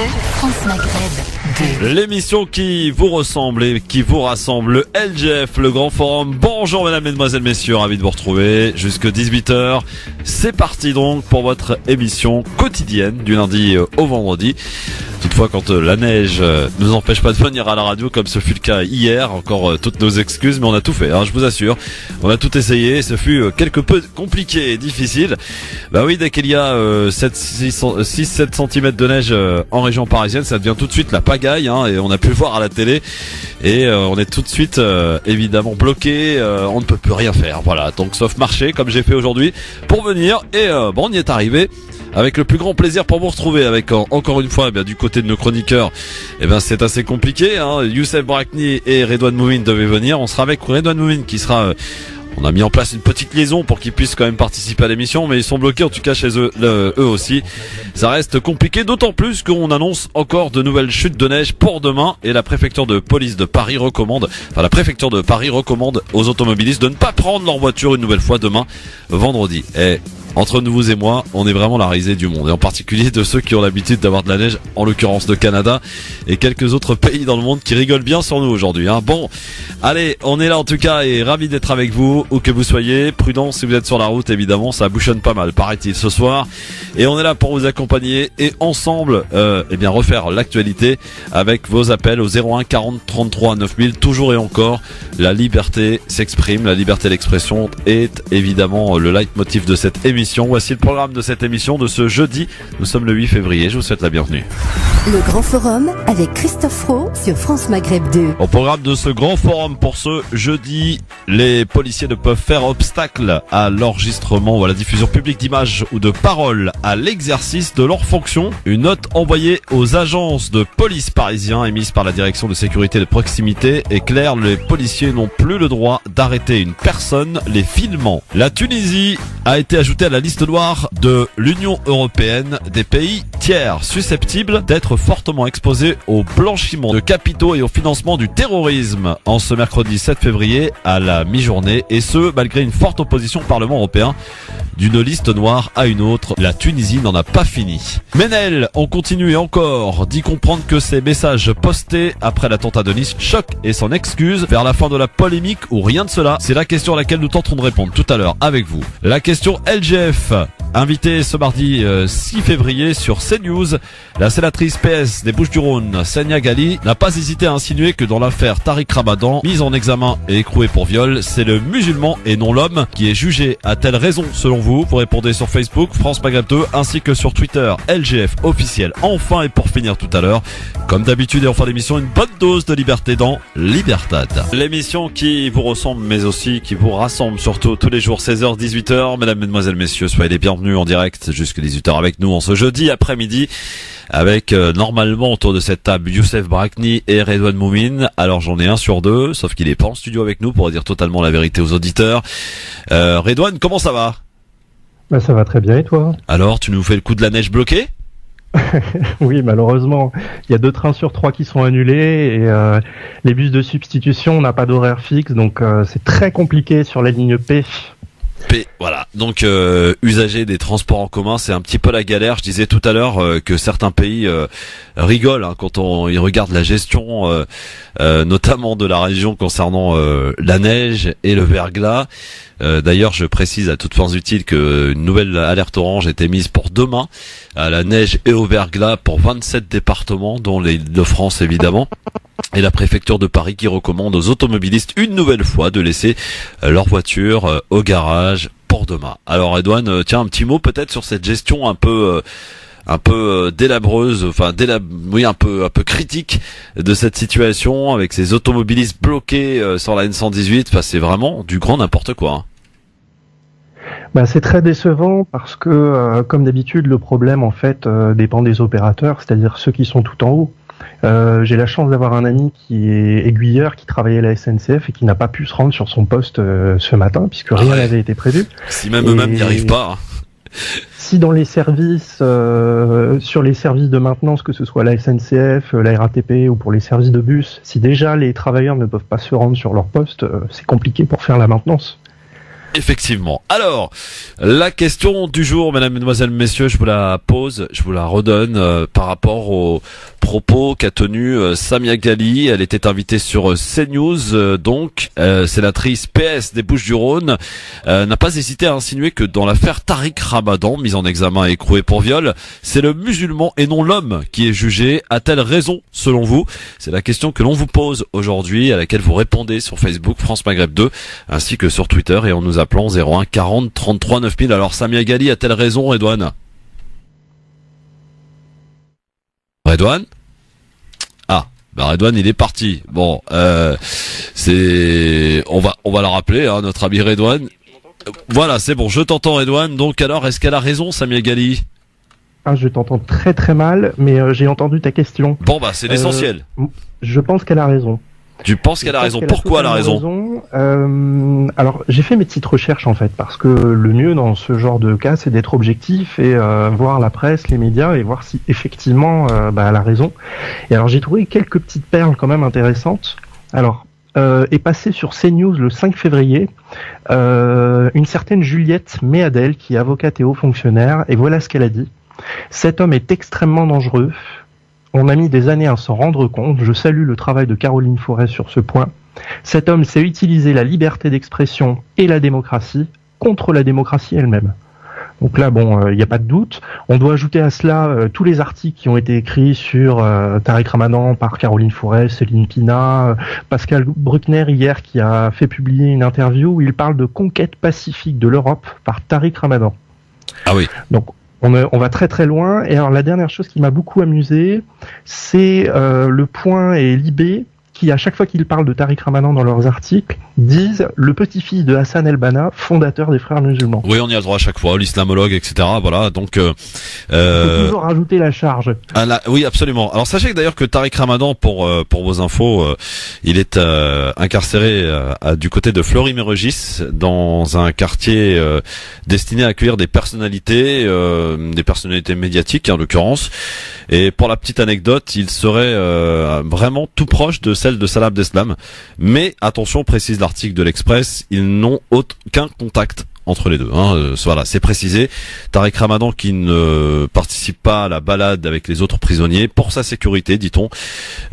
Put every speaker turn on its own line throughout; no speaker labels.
France Maghreb 2.
L'émission qui vous ressemble et qui vous rassemble, le LGF, le Grand Forum. Bonjour mesdames, mesdemoiselles, messieurs, ravi de vous retrouver jusque 18h. C'est parti donc pour votre émission quotidienne du lundi au vendredi. Toutefois, quand la neige nous empêche pas de venir à la radio, comme ce fut le cas hier, encore toutes nos excuses, mais on a tout fait, hein, je vous assure. On a tout essayé, ce fut quelque peu compliqué et difficile. Bah oui, dès qu'il y a 6-7 cm de neige en région parisienne, ça devient tout de suite la pagaille, hein, et on a pu le voir à la télé. Et on est tout de suite évidemment bloqué, on ne peut plus rien faire. Voilà, donc sauf marcher, comme j'ai fait aujourd'hui, pour venir. Et bon, on y est arrivé. Avec le plus grand plaisir pour vous retrouver avec encore une fois du côté de nos chroniqueurs, c'est assez compliqué, hein. Youssef Brakni et Redouane Moumine devaient venir. On sera avec Redouane Moumine qui sera on a mis en place une petite liaison pour qu'ils puissent quand même participer à l'émission, mais ils sont bloqués en tout cas chez eux, eux aussi. Ça reste compliqué, d'autant plus qu'on annonce encore de nouvelles chutes de neige pour demain, et la préfecture de police de Paris recommande aux automobilistes de ne pas prendre leur voiture une nouvelle fois demain, vendredi. Et entre nous et moi, on est vraiment la risée du monde, et en particulier de ceux qui ont l'habitude d'avoir de la neige, en l'occurrence le Canada et quelques autres pays dans le monde qui rigolent bien sur nous aujourd'hui, hein. Bon, allez, on est là en tout cas et ravi d'être avec vous, où que vous soyez. Prudence si vous êtes sur la route, évidemment, ça bouchonne pas mal, paraît-il, ce soir. Et on est là pour vous accompagner et ensemble, refaire l'actualité avec vos appels au 01 40 33 9000. Toujours et encore, la liberté s'exprime, la liberté d'expression est évidemment le leitmotiv de cette émission. Voici le programme de cette émission de ce jeudi. Nous sommes le 8 février. Je vous souhaite la bienvenue.
Le Grand Forum avec Christophe Roux sur France Maghreb 2.
Au programme de ce Grand Forum pour ce jeudi, les policiers ne peuvent faire obstacle à l'enregistrement ou à la diffusion publique d'images ou de paroles à l'exercice de leurs fonctions. Une note envoyée aux agences de police parisiens émise par la direction de sécurité de proximité est claire, les policiers n'ont plus le droit d'arrêter une personne les filmant. La Tunisie a été ajoutée à la liste noire de l'Union européenne des pays tiers susceptibles d'être fortement exposés au blanchiment de capitaux et au financement du terrorisme en ce mercredi 7 février à la mi-journée, et ce malgré une forte opposition au Parlement européen. D'une liste noire à une autre, la Tunisie n'en a pas fini. Menel, on continue et encore d'y comprendre que ces messages postés après l'attentat de Nice choquent et s'en excusent vers la fin de la polémique ou rien de cela. C'est la question à laquelle nous tenterons de répondre tout à l'heure avec vous. La question LGF, invitée ce mardi 6 février sur CNews, la sénatrice PS des Bouches-du-Rhône, Sania Ghali, n'a pas hésité à insinuer que dans l'affaire Tariq Ramadan, mise en examen et écroué pour viol, c'est le musulman et non l'homme qui est jugé. A-t-elle raison selon vous? Vous répondez sur Facebook, France Maghreb 2, ainsi que sur Twitter, LGF officiel. Enfin, et pour finir tout à l'heure, comme d'habitude et en fin d'émission, une bonne dose de liberté dans Libertad. L'émission qui vous ressemble, mais aussi qui vous rassemble, surtout tous les jours 16h, 18h. Mesdames, mesdemoiselles, messieurs, soyez les bienvenus en direct jusqu'à 18h avec nous en ce jeudi après-midi, avec normalement autour de cette table Youssef Brakni et Redouane Moumine. Alors j'en ai un sur deux, sauf qu'il est pas en studio avec nous pour dire totalement la vérité aux auditeurs. Redouane, comment ça va?
Bah, ça va très bien, et toi?
Alors, tu nous fais le coup de la neige bloquée?
Oui, malheureusement, il y a 2 trains sur 3 qui sont annulés, et les bus de substitution, on n'a pas d'horaire fixe, donc c'est très compliqué sur la ligne P.
Voilà, donc usagers des transports en commun, c'est un petit peu la galère. Je disais tout à l'heure que certains pays rigolent quand ils regardent la gestion notamment de la région concernant la neige et le verglas. D'ailleurs, je précise à toutes fins utiles que une nouvelle alerte orange est émise pour demain à la neige et au verglas pour 27 départements, dont l'Île-de-France évidemment. Et la préfecture de Paris qui recommande aux automobilistes une nouvelle fois de laisser leur voiture au garage pour demain. Alors Redouane, tiens, un petit mot peut-être sur cette gestion un peu délabreuse, un peu critique de cette situation avec ces automobilistes bloqués sur la N118. Enfin, c'est vraiment du grand n'importe quoi, hein.
Bah, c'est très décevant parce que, comme d'habitude, le problème en fait dépend des opérateurs, c'est-à-dire ceux qui sont tout en haut. J'ai la chance d'avoir un ami qui est aiguilleur, qui travaillait à la SNCF et qui n'a pas pu se rendre sur son poste ce matin puisque rien n'avait été prévu.
Si même eux-mêmes n'y arrivent pas, hein.
Si dans les services, sur les services de maintenance, que ce soit la SNCF, la RATP ou pour les services de bus, si déjà les travailleurs ne peuvent pas se rendre sur leur poste, c'est compliqué pour faire la maintenance.
Effectivement. Alors, la question du jour, mesdames, mesdemoiselles, messieurs, je vous la pose, je vous la redonne par rapport aux propos qu'a tenu Samia Ghali. Elle était invitée sur CNews, sénatrice PS des Bouches-du-Rhône, n'a pas hésité à insinuer que dans l'affaire Tariq Ramadan, mise en examen et écroué pour viol, c'est le musulman et non l'homme qui est jugé. A-t-elle raison, selon vous? C'est la question que l'on vous pose aujourd'hui, à laquelle vous répondez sur Facebook France Maghreb 2, ainsi que sur Twitter, et on nous appelant 01 40 33 9000. Alors Samia Ghali a-t-elle raison, Redouane? Redouane? Ah, Redouane il est parti. Bon, on va la rappeler, hein, notre ami Redouane. Voilà, c'est bon, je t'entends Redouane. Donc alors, est-ce qu'elle a raison, Samia Ghali?
Ah, je t'entends très très mal, mais j'ai entendu ta question.
Bon c'est l'essentiel.
Je pense qu'elle a raison.
Tu penses qu'elle a raison? Pourquoi elle a raison?
Alors, j'ai fait mes petites recherches en fait, parce que le mieux dans ce genre de cas, c'est d'être objectif et voir la presse, les médias, et voir si effectivement elle a raison. Et alors, j'ai trouvé quelques petites perles quand même intéressantes. Alors, est passé sur CNews le 5 février une certaine Juliette Méadel, qui est avocate et haut fonctionnaire, et voilà ce qu'elle a dit. Cet homme est extrêmement dangereux. On a mis des années à s'en rendre compte. Je salue le travail de Caroline Forest sur ce point. Cet homme sait utiliser la liberté d'expression et la démocratie contre la démocratie elle-même. Donc là, il n'y a pas de doute. On doit ajouter à cela tous les articles qui ont été écrits sur Tariq Ramadan par Caroline Forest, Céline Pina, Pascal Bruckner hier qui a fait publier une interview où il parle de conquête pacifique de l'Europe par Tariq Ramadan.
Ah oui.
Donc on va très très loin. Et alors la dernière chose qui m'a beaucoup amusé, c'est Le Point et Libé, qui à chaque fois qu'ils parlent de Tariq Ramadan dans leurs articles, disent le petit-fils de Hassan el-Banna, fondateur des Frères musulmans.
Oui, on y a le droit à chaque fois, l'islamologue, etc. Voilà, donc...
Il faut toujours rajouter la charge.
Oui, absolument. Alors sachez que d'ailleurs que Tariq Ramadan, pour vos infos, il est incarcéré du côté de Fleury-Mérogis, dans un quartier destiné à accueillir des personnalités médiatiques en l'occurrence. Et pour la petite anecdote, il serait vraiment tout proche de celle de Salah Abdeslam. Mais attention, précise l'article de l'Express, ils n'ont aucun contact entre les deux. Voilà, c'est précisé. Tariq Ramadan qui ne participe pas à la balade avec les autres prisonniers pour sa sécurité, dit-on.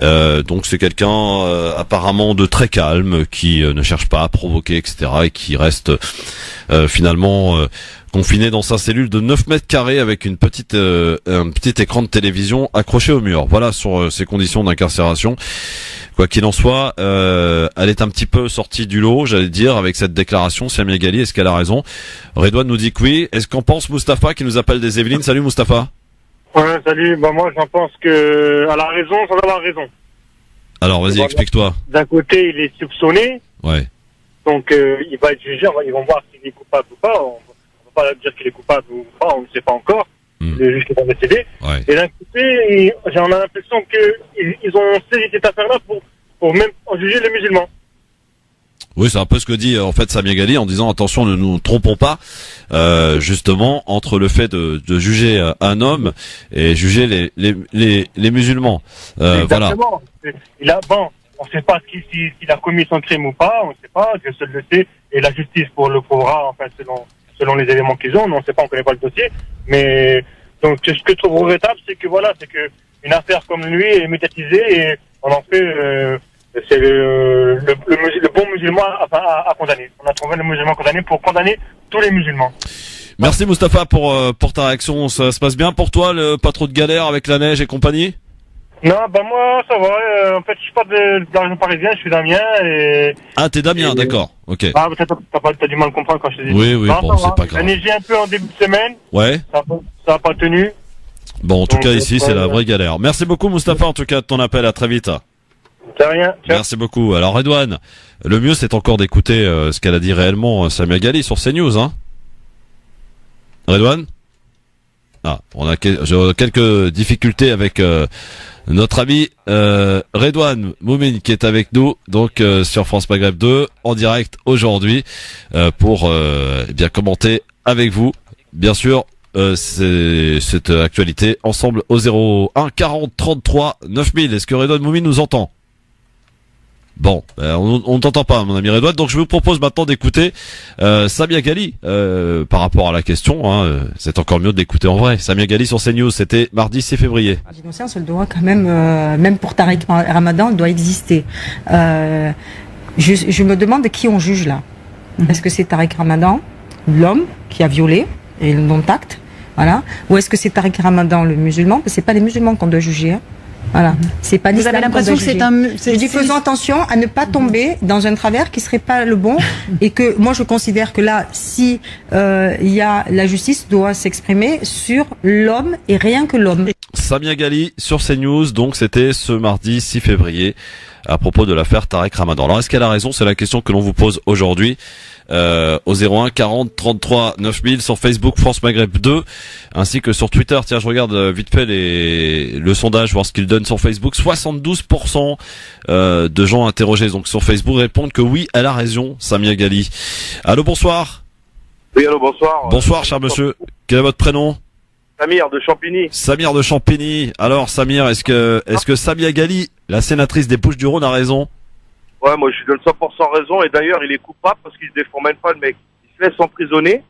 Donc c'est quelqu'un apparemment de très calme, qui ne cherche pas à provoquer, etc. et qui reste finalement confiné dans sa cellule de 9 mètres carrés avec un petit écran de télévision accroché au mur. Voilà sur ses conditions d'incarcération. Quoi qu'il en soit, elle est un petit peu sortie du lot, j'allais dire, avec cette déclaration. Samia Ghali, est-ce qu'elle a raison? Redouane nous dit que oui. Est-ce qu'en pense Mustapha qui nous appelle des Yvelines? Salut Mustapha.
Ouais, salut. Moi, j'en pense que elle a raison sans avoir raison.
Alors, vas-y, explique-toi.
D'un côté, il est soupçonné.
Ouais.
Donc, il va être jugé. Ils vont voir s'il est coupable ou pas. On ne va pas dire qu'il est coupable ou pas. On ne sait pas encore. Les juges qui vont décider.
Ouais.
Et d'un côté, j'en ai l'impression qu'ils ont saisi cette affaire-là pour même juger les musulmans.
Oui, c'est un peu ce que dit en fait Samia Ghali en disant attention, ne nous trompons pas, justement entre le fait de juger un homme et juger les musulmans.
Exactement. Voilà. On ne sait pas s'il a commis son crime ou pas, on ne sait pas, Dieu seul le sait, et la justice le prouvera, enfin selon les éléments qu'ils ont. On ne sait pas, on ne connaît pas le dossier, mais donc ce que je trouve regrettable, c'est que une affaire comme lui est médiatisée et on en fait c'est le bon musulman à condamner. On a trouvé le musulman condamné pour condamner tous les musulmans.
Merci Mustapha pour ta réaction. Ça se passe bien pour toi, pas trop de galères avec la neige et compagnie?
Non, moi ça va. En fait, je suis pas de la région parisienne, je suis d'Amiens et... Ah,
t'es d'Amiens, d'accord. Ok.
Ah, peut-être t'as du mal à comprendre quand je te dis.
Oui,
non,
bon, c'est pas grave.
J'ai neigé un peu en début de semaine.
Ouais.
Ça a pas tenu.
Bon, en tout cas ici, c'est la vraie galère. Merci beaucoup Mustapha, en tout cas de ton appel. À très vite.
C'est rien.
Merci beaucoup. Alors Redouane, le mieux c'est encore d'écouter ce qu'elle a dit réellement Samia Ghali sur CNews, hein. Redouane? Ah, on a quelques difficultés avec notre ami Redouane Moumine qui est avec nous donc sur France Maghreb 2 en direct aujourd'hui pour bien commenter avec vous bien sûr cette actualité ensemble au 01 40 33 9000. Est-ce que Redouane Moumine nous entend? Bon, on t'entend pas, mon ami Redouane. Donc je vous propose maintenant d'écouter Samia Ghali par rapport à la question. C'est encore mieux de l'écouter en vrai. Samia Ghali sur CNews, c'était mardi 6 février.
L'innocence, elle doit quand même, même pour Tariq Ramadan, elle doit exister. Je me demande qui on juge là. Est-ce que c'est Tariq Ramadan, l'homme qui a violé et le non-tact, voilà, ou est-ce que c'est Tariq Ramadan, le musulman? Parce que c'est pas les musulmans qu'on doit juger. Hein. Voilà, c'est pas l'islam.
Vous avez l'impression que c'est un.
Je dis faisons attention à ne pas tomber dans un travers qui serait pas le bon, et que moi je considère que là, si il y a la justice doit s'exprimer sur l'homme et rien que l'homme.
Samia Ghali sur CNews, donc c'était ce mardi 6 février à propos de l'affaire Tariq Ramadan. Alors est-ce qu'elle a raison? C'est la question que l'on vous pose aujourd'hui. Au 01 40 33 9000 sur Facebook France Maghreb 2 ainsi que sur Twitter. Tiens, je regarde vite fait le sondage, voir ce qu'il donne sur Facebook. 72% de gens interrogés donc sur Facebook répondent que oui, elle a raison, Samia Ghali. Allô, bonsoir.
Oui, allô, bonsoir.
Bonsoir, cher monsieur. Quel est votre prénom?
Samir de Champigny.
Samir de Champigny. Alors Samir, est-ce que Samia Ghali, la sénatrice des Bouches-du-Rhône, a raison?
Ouais, moi je lui donne 100% raison, et d'ailleurs il est coupable parce qu'il se défend même pas, le mec. Il se laisse emprisonner.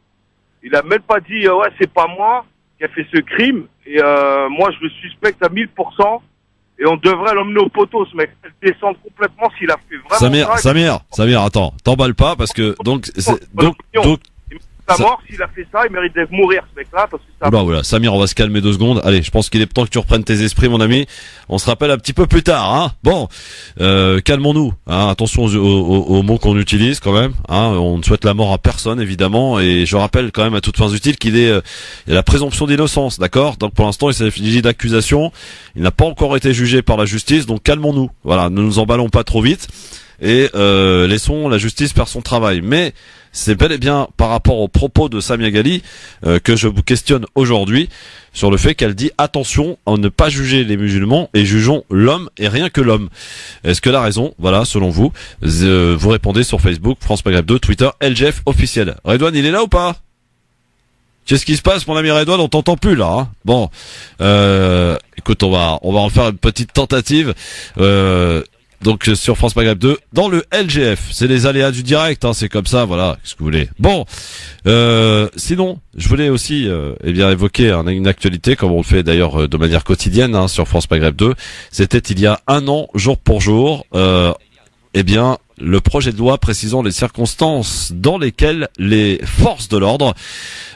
Il a même pas dit ouais, c'est pas moi qui a fait ce crime, et moi je le suspecte à 1000%, et on devrait l'emmener au poteau, ce mec. Il descend complètement s'il a fait vraiment
Samir, attends, t'emballes pas parce que donc
sa mort, s'il a fait ça, il mérite de mourir, ce mec-là, parce que ça.
Voilà, Samir, on va se calmer 2 secondes. Allez, je pense qu'il est temps que tu reprennes tes esprits, mon ami. On se rappelle un petit peu plus tard, hein. Bon, calmons-nous, hein. Attention aux mots qu'on utilise quand même, hein. On ne souhaite la mort à personne, évidemment, et je rappelle quand même à toutes fins utiles qu'il y a la présomption d'innocence, d'accord? Donc pour l'instant, il s'agit d'accusations. Il n'a pas encore été jugé par la justice, donc calmons-nous. Voilà, ne nous emballons pas trop vite et laissons la justice faire son travail. Mais c'est bel et bien par rapport aux propos de Samia Ghali que je vous questionne aujourd'hui sur le fait qu'elle dit attention à ne pas juger les musulmans et jugeons l'homme et rien que l'homme. Est-ce qu'elle a raison? Voilà, selon vous. Vous répondez sur Facebook, France Maghreb 2, Twitter, LGF officiel. Redouane, il est là ou pas? Qu'est-ce qui se passe, mon ami Redouane? On t'entend plus là, hein. Bon, écoute, on va en faire une petite tentative. Donc sur France Maghreb 2, dans le LGF, c'est les aléas du direct, hein, c'est comme ça, voilà, qu'est-ce que vous voulez. Bon, sinon, je voulais aussi évoquer une actualité, comme on le fait d'ailleurs de manière quotidienne, hein, sur France Maghreb 2. C'était il y a 1 an, jour pour jour, le projet de loi précisant les circonstances dans lesquelles les forces de l'ordre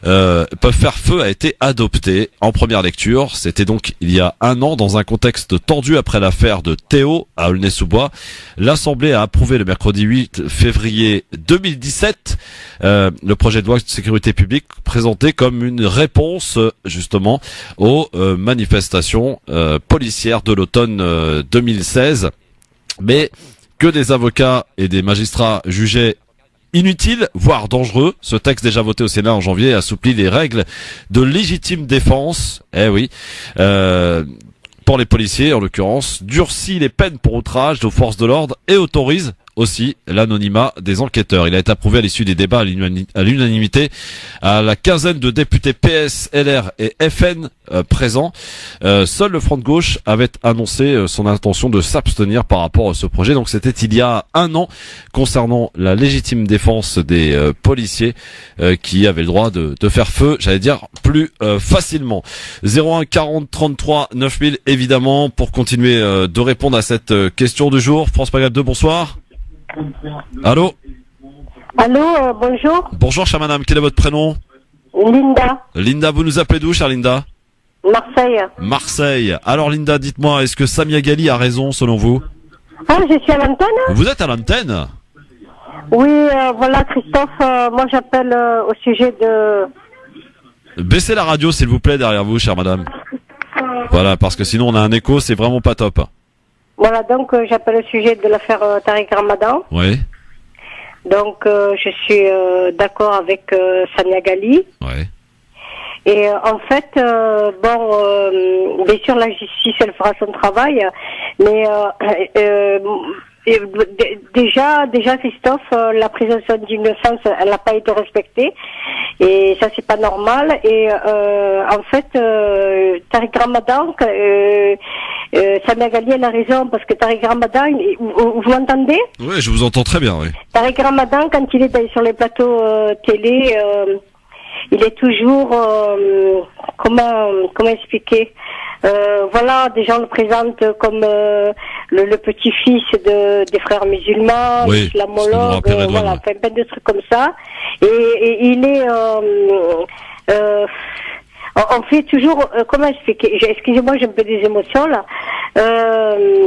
peuvent faire feu a été adopté en première lecture. C'était donc il y a 1 an, dans un contexte tendu après l'affaire de Théo à Aulnay-sous-Bois. L'Assemblée a approuvé le mercredi 8 février 2017 le projet de loi de sécurité publique présenté comme une réponse justement aux manifestations policières de l'automne 2016. Mais que des avocats et des magistrats jugeaient inutile, voire dangereux. Ce texte déjà voté au Sénat en janvier assouplit les règles de légitime défense. Pour les policiers, en l'occurrence, durcit les peines pour outrage aux forces de l'ordre et autorise aussi l'anonymat des enquêteurs. Il a été approuvé à l'issue des débats à l'unanimité à la quinzaine de députés PS, LR et FN présents. Seul le Front de gauche avait annoncé son intention de s'abstenir par rapport à ce projet. Donc c'était il y a 1 an concernant la légitime défense des policiers qui avaient le droit de faire feu, j'allais dire, plus facilement. 01 40 33 9000 évidemment pour continuer de répondre à cette question du jour. France Maghreb 2, bonsoir. Allô?
Allô, bonjour.
Bonjour, chère madame, quel est votre prénom?
Linda.
Linda, vous nous appelez d'où, chère Linda?
Marseille.
Marseille. Alors Linda, dites-moi, est-ce que Samia Ghali a raison selon vous?
Ah, je suis à l'antenne?
Vous êtes à l'antenne?
Oui, voilà Christophe, moi j'appelle au sujet de...
Baissez la radio s'il vous plaît derrière vous, chère madame. Voilà, parce que sinon on a un écho, c'est vraiment pas top.
Voilà, donc j'appelle au sujet de l'affaire Tariq Ramadan.
Oui.
Donc je suis d'accord avec Samia Ghali.
Oui.
Et en fait, bien sûr la justice elle fera son travail, mais déjà Christophe, la présomption d'innocence elle n'a pas été respectée et ça c'est pas normal. Et en fait Tariq Ramadan Samia Ghali, elle a raison, parce que Tariq Ramadan, vous m'entendez?
Oui, je vous entends très bien, oui.
Tariq Ramadan, quand il est sur les plateaux télé, il est toujours, comment expliquer, voilà, des gens le présentent comme le petit-fils des frères musulmans,
oui,
l'islamologue, voilà, plein de trucs comme ça. Et il est... on fait toujours, comment expliquer, excusez-moi, j'ai un peu des émotions là.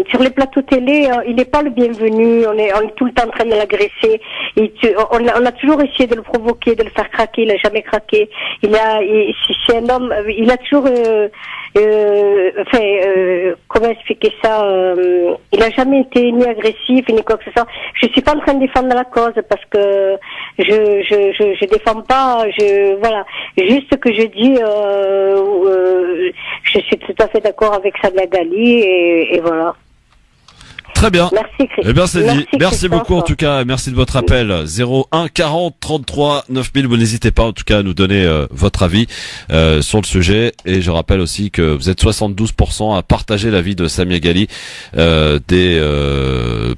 Sur les plateaux télé, il n'est pas le bienvenu. On est tout le temps en train de l'agresser. On a toujours essayé de le provoquer, de le faire craquer. Il a jamais craqué. C'est un homme. Il a toujours, comment expliquer ça, il a jamais été ni agressif ni quoi que ce soit. Je suis pas en train de défendre la cause parce que je défends pas. Voilà, juste que je dis. Je suis tout à fait d'accord avec Samia Ghali et voilà.
Très bien.
Merci Christophe.
Eh bien c'est dit. Merci
Christophe.
beaucoup en tout cas. Merci de votre appel. 01 40 33 9000. Vous n'hésitez pas en tout cas à nous donner votre avis sur le sujet. Et je rappelle aussi que vous êtes 72% à partager l'avis de Samia Ghali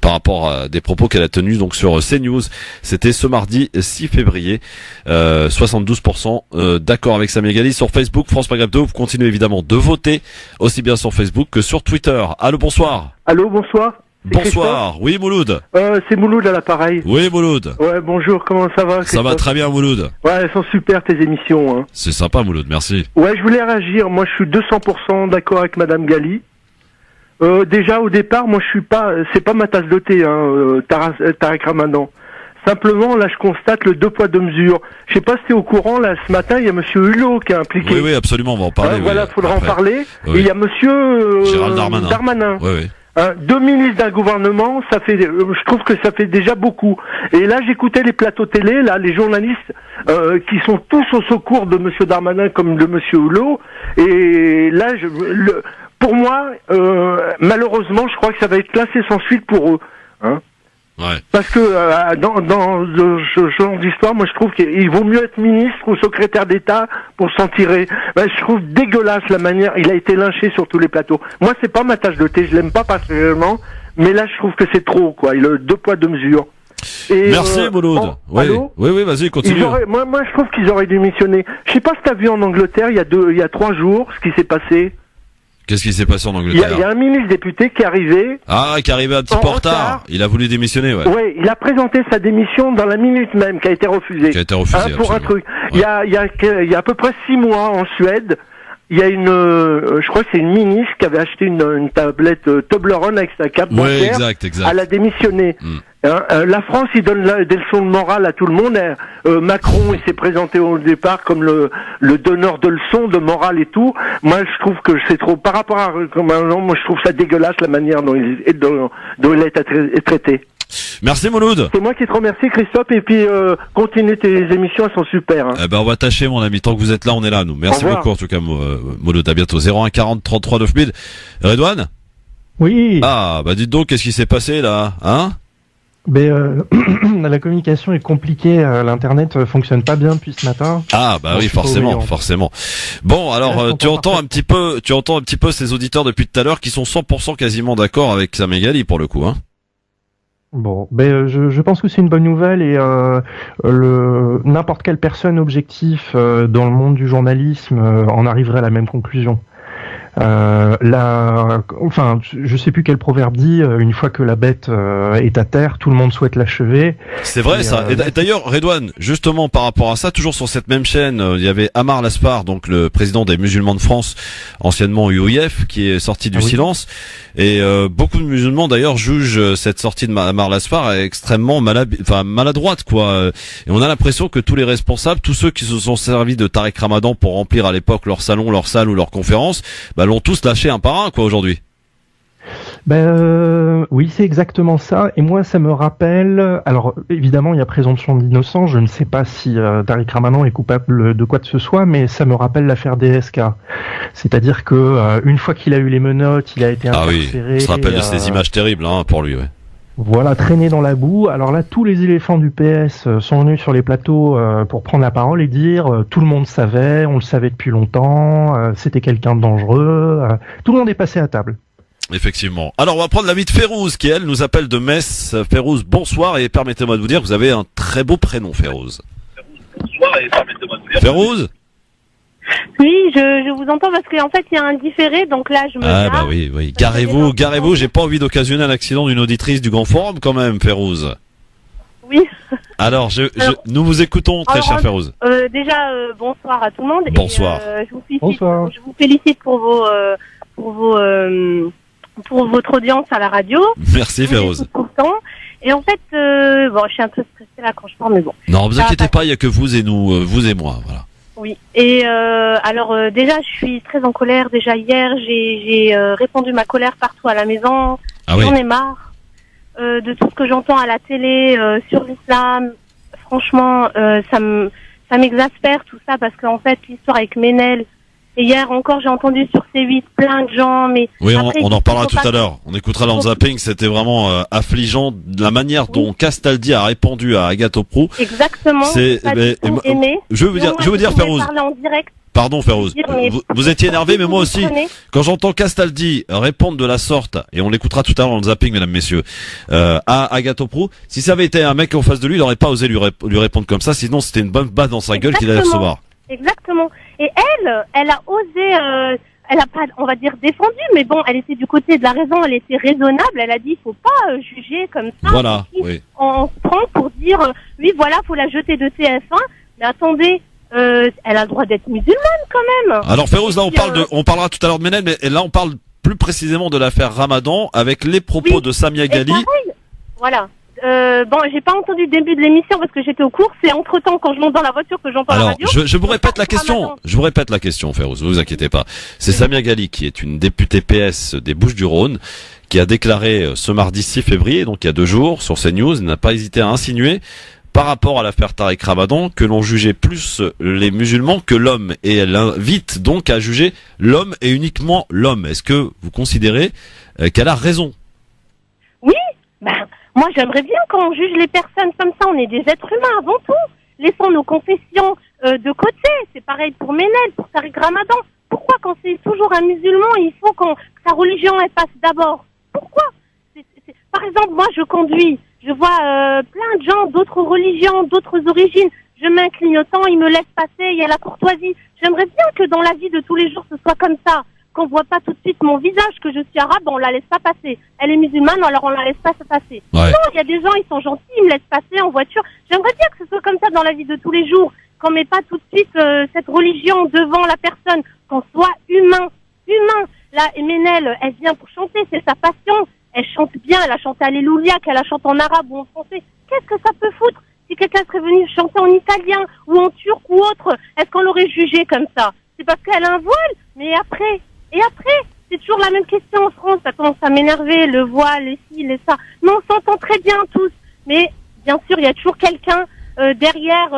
par rapport à des propos qu'elle a tenus donc sur CNews. C'était ce mardi 6 février. 72% d'accord avec Samia Ghali sur Facebook France Maghreb 2. Vous continuez évidemment de voter aussi bien sur Facebook que sur Twitter. Allô, bonsoir.
Allô, bonsoir.
Bonsoir, oui Mouloud.
C'est Mouloud à l'appareil.
Oui Mouloud.
Ouais, bonjour, comment ça va Christophe?
Ça va très bien Mouloud.
Ouais, elles sont super tes émissions. Hein.
C'est sympa Mouloud, merci.
Ouais, je voulais réagir, moi je suis 200% d'accord avec Madame Ghali. Déjà au départ, moi je suis pas, c'est pas ma tasse de thé, Tariq Ramadan. Simplement, là, je constate le 2 poids 2 mesures. Je sais pas si t'es au courant, là, ce matin, il y a monsieur Hulot qui est impliqué.
Oui, absolument, on va en parler.
Voilà,
oui,
faudra
après.
en parler.
Oui.
Et il y a monsieur
Gérald Darmanin. Oui.
2 ministres d'un gouvernement, ça fait, je trouve que ça fait déjà beaucoup. Et là, j'écoutais les plateaux télé, là, les journalistes qui sont tous au secours de monsieur Darmanin comme de monsieur Hulot. Et là, pour moi, malheureusement, je crois que ça va être classé sans suite pour eux. Hein.
Ouais.
Parce que dans ce genre d'histoire, moi je trouve qu'il vaut mieux être ministre ou secrétaire d'État pour s'en tirer. Je trouve dégueulasse la manière, il a été lynché sur tous les plateaux. Moi c'est pas ma tasse de thé, je l'aime pas particulièrement, mais là je trouve que c'est trop quoi, il a 2 poids 2 mesures. Et
merci Mouloud. Oui, vas-y, continue.
Moi je trouve qu'ils auraient démissionné. Je sais pas si t'as vu en Angleterre il y a 3 jours ce qui s'est passé.
Qu'est-ce qui s'est passé en Angleterre?
Il y a un ministre député qui est arrivé.
Ah, qui est arrivé un petit peu en retard. Il a voulu démissionner, ouais.
Ouais, il a présenté sa démission dans la minute même, qui a été refusée.
Qui a été refusée,
pour un truc.
Ouais.
Il y a à peu près 6 mois en Suède, il y a je crois que c'est une ministre qui avait acheté une tablette Toblerone avec sa cape bancaire.
Exact.
Elle a démissionné. La France, il donne des leçons de morale à tout le monde. Macron, il s'est présenté au départ comme le donneur de leçons de morale et tout. Moi, je trouve que c'est trop. Par rapport à moi, je trouve ça dégueulasse la manière dont il est traité.
Merci Mouloud.
C'est moi qui te remercie Christophe et puis continue tes émissions, elles sont super. Hein.
Eh ben on va tâcher mon ami, tant que vous êtes là on est là nous. Merci beaucoup en tout cas Mouloud, à bientôt. 01 40 33 9000. Redouane?
Oui.
Ah bah dites donc, qu'est-ce qui s'est passé là, hein?
La communication est compliquée, l'internet fonctionne pas bien depuis ce matin.
Ah bah oui, forcément. Bon, alors tu entends un petit peu ces auditeurs depuis tout à l'heure qui sont 100% quasiment d'accord avec Samia Ghali pour le coup, hein.
Bon, je pense que c'est une bonne nouvelle et n'importe quelle personne objective dans le monde du journalisme en arriverait à la même conclusion. Je sais plus quel proverbe dit, une fois que la bête est à terre, tout le monde souhaite l'achever.
C'est vrai ça. Et d'ailleurs, Redouane, justement par rapport à ça, toujours sur cette même chaîne, il y avait Amar Lasfar, donc le président des musulmans de France, anciennement UOIF, qui est sorti du silence. Et beaucoup de musulmans d'ailleurs jugent cette sortie de Amar Lasfar extrêmement maladroite quoi. Et on a l'impression que tous les responsables, tous ceux qui se sont servis de Tariq Ramadan pour remplir à l'époque leur salon, leur salle ou leur conférence, l'ont tous lâché un par un quoi aujourd'hui.
Oui, c'est exactement ça. Et moi, ça me rappelle. Alors, évidemment, il y a présomption d'innocence. Je ne sais pas si Tariq Ramadan est coupable de quoi que ce soit, mais ça me rappelle l'affaire DSK. C'est-à-dire que une fois qu'il a eu les menottes, il a été incarcéré.
Ah oui, on se rappelle de ces images terribles pour lui. Ouais.
Voilà, traîné dans la boue. Alors là, tous les éléphants du PS sont venus sur les plateaux pour prendre la parole et dire tout le monde savait, on le savait depuis longtemps, c'était quelqu'un de dangereux. Tout le monde est passé à table.
Effectivement. Alors, on va prendre l'avis de Férouz, qui, elle, nous appelle de Metz. Férouz, bonsoir, et permettez-moi de vous dire que vous avez un très beau prénom, Férouz. Bonsoir, et permettez-moi de vous dire... Férouz ?
Oui, je vous entends parce qu'en fait, il y a un différé, donc là, je me
Ah,
gare.
bah oui. Garez-vous, j'ai pas envie d'occasionner un accident d'une auditrice du Grand Forum, quand même, Férouz.
Oui.
Alors, nous vous écoutons, très cher Férouz.
Déjà, bonsoir à tout le monde.
Bonsoir.
Et, je vous félicite pour votre audience à la radio.
Merci, Férouz.
Et en fait, je suis un peu stressée là quand je parle, mais bon.
Non, vous inquiétez pas, il y a que vous et nous, vous et moi, voilà.
Oui. Et déjà, je suis très en colère. Déjà hier, j'ai répandu ma colère partout à la maison. J'en ai marre de tout ce que j'entends à la télé sur l'islam. Franchement, ça m'exaspère tout ça parce qu'en fait, l'histoire avec Ménel. Et hier encore, j'ai entendu sur C8 plein de gens, mais...
Oui, après, on en parlera tout à l'heure. On écoutera dans le zapping, c'était vraiment affligeant la manière dont Castaldi a répondu à Agathoprou.
Exactement.
Je veux vous dire, Férouz. Pardon, Férouz. Vous étiez énervé, mais moi aussi. Quand j'entends Castaldi répondre de la sorte, et on l'écoutera tout à l'heure dans le zapping, mesdames, messieurs, à Agathoprou, si ça avait été un mec en face de lui, il n'aurait pas osé lui répondre comme ça, sinon c'était une bonne baffe dans sa gueule qu'il allait recevoir.
Exactement. Et elle a osé, elle a pas, on va dire, défendu, mais bon, elle était du côté de la raison, elle était raisonnable, elle a dit, il faut pas juger comme ça.
Voilà, oui.
On se prend pour dire, oui, voilà, faut la jeter de TF1, mais attendez, elle a le droit d'être musulmane quand même.
Alors Férouz, là on parlera tout à l'heure de Ménel, mais là on parle plus précisément de l'affaire Ramadan, avec les propos de Samia Ghali.
Voilà. J'ai pas entendu le début de l'émission parce que j'étais aux courses. C'est entre-temps quand je monte dans la voiture que j'entends la radio.
Je vous répète la question. Je vous répète la question, Férouz. Vous inquiétez pas. C'est Samia Ghali qui est une députée PS des Bouches-du-Rhône qui a déclaré ce mardi 6 février, donc il y a 2 jours, sur CNews, n'a pas hésité à insinuer par rapport à l'affaire Tariq Ramadan que l'on jugeait plus les musulmans que l'homme. Et elle invite donc à juger l'homme et uniquement l'homme. Est-ce que vous considérez qu'elle a raison?
Oui, moi, j'aimerais bien qu'on juge les personnes comme ça. On est des êtres humains avant tout. Laissons nos confessions de côté. C'est pareil pour Ménel, pour Tariq Ramadan. Pourquoi, quand c'est toujours un musulman, il faut que sa religion elle passe d'abord? Pourquoi? Par exemple, moi, je conduis. Je vois plein de gens d'autres religions, d'autres origines. Je mets un clignotant, ils me laissent passer. Il y a la courtoisie. J'aimerais bien que dans la vie de tous les jours, ce soit comme ça. Qu'on voit pas tout de suite mon visage, que je suis arabe, on la laisse pas passer. Elle est musulmane, alors on la laisse pas se passer. Ouais. Non, il y a des gens, ils sont gentils, ils me laissent passer en voiture. J'aimerais bien que ce soit comme ça dans la vie de tous les jours, qu'on met pas tout de suite cette religion devant la personne, qu'on soit humain. Là, Ménel, elle vient pour chanter, c'est sa passion. Elle chante bien, elle a chanté Alléluia, qu'elle a chanté en arabe ou en français. Qu'est-ce que ça peut foutre? Si quelqu'un serait venu chanter en italien ou en turc ou autre, est-ce qu'on l'aurait jugé comme ça? C'est parce qu'elle a un voile, mais après... Et après, c'est toujours la même question en France, ça commence à m'énerver, le voile, les ci, les ça. Mais on s'entend très bien tous. Mais bien sûr, il y a toujours quelqu'un derrière,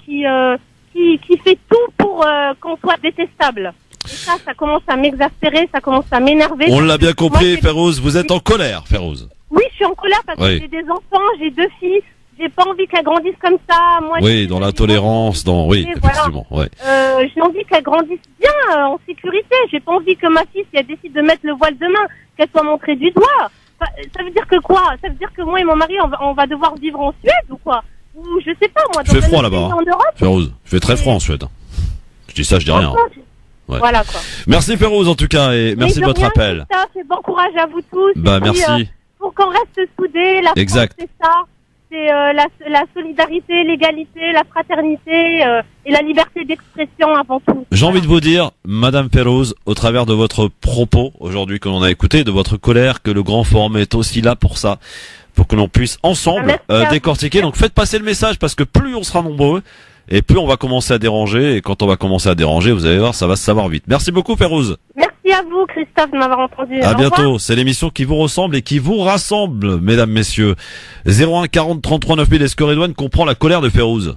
qui fait tout pour qu'on soit détestable. Et ça commence à m'exaspérer, ça commence à m'énerver.
On l'a bien compris, Férouz, vous êtes en colère, Férouz.
Oui, je suis en colère parce que j'ai des enfants, j'ai 2 filles. J'ai pas envie qu'elles grandissent comme ça. Moi,
dans la tolérance, effectivement.
Voilà. J'ai envie qu'elles grandissent bien, en sécurité. J'ai pas envie que ma fille, si elle décide de mettre le voile demain, qu'elle soit montrée du doigt. Ça veut dire que quoi? Ça veut dire que moi et mon mari, on va devoir vivre en Suède ou quoi? Ou je sais pas, moi.
Il fait froid là-bas. Férouz, il fait très froid en Suède. Je dis ça, je dis rien.
Ouais. Voilà quoi.
Merci Férouz en tout cas et merci de votre appel.
Bon courage à vous tous.
Merci.
Pour qu'on reste soudés, la France, c'est ça. C'est la solidarité, l'égalité, la fraternité et la liberté d'expression avant tout.
J'ai envie de vous dire, Madame Férouz, au travers de votre propos aujourd'hui que l'on a écouté, de votre colère, que le Grand Forum est aussi là pour ça, pour que l'on puisse ensemble décortiquer. Donc faites passer le message parce que plus on sera nombreux et plus on va commencer à déranger. Et quand on va commencer à déranger, vous allez voir, ça va se savoir vite. Merci beaucoup Férouz.
Merci à vous, Christophe, de m'avoir entendu.
À bientôt. C'est l'émission qui vous ressemble et qui vous rassemble, mesdames, messieurs. 01 40 33 9000. Est-ce que Redouane comprend la colère de Férouz?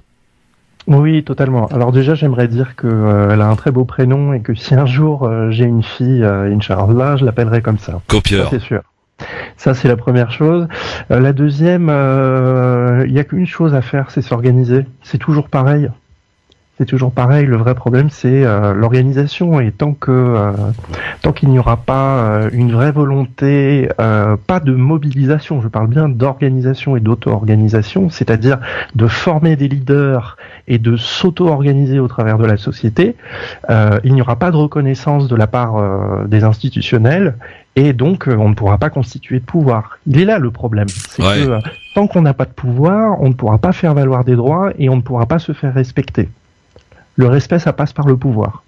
Oui, totalement. Alors déjà, j'aimerais dire que elle a un très beau prénom et que si un jour j'ai une fille, Inch'Allah, je l'appellerai comme ça.
Copieur.
Ça, c'est sûr. Ça, c'est la première chose. La deuxième, il y a qu'une chose à faire, c'est s'organiser. C'est toujours pareil. C'est toujours pareil. Le vrai problème, c'est l'organisation. Et tant qu'il n'y aura pas une vraie volonté, pas de mobilisation, je parle bien d'organisation et d'auto-organisation, c'est-à-dire de former des leaders et de s'auto-organiser au travers de la société, il n'y aura pas de reconnaissance de la part des institutionnels. Et donc, on ne pourra pas constituer de pouvoir. Il est là le problème. C'est que tant qu'on n'a pas de pouvoir, on ne pourra pas faire valoir des droits et on ne pourra pas se faire respecter. Le respect, ça passe par le pouvoir.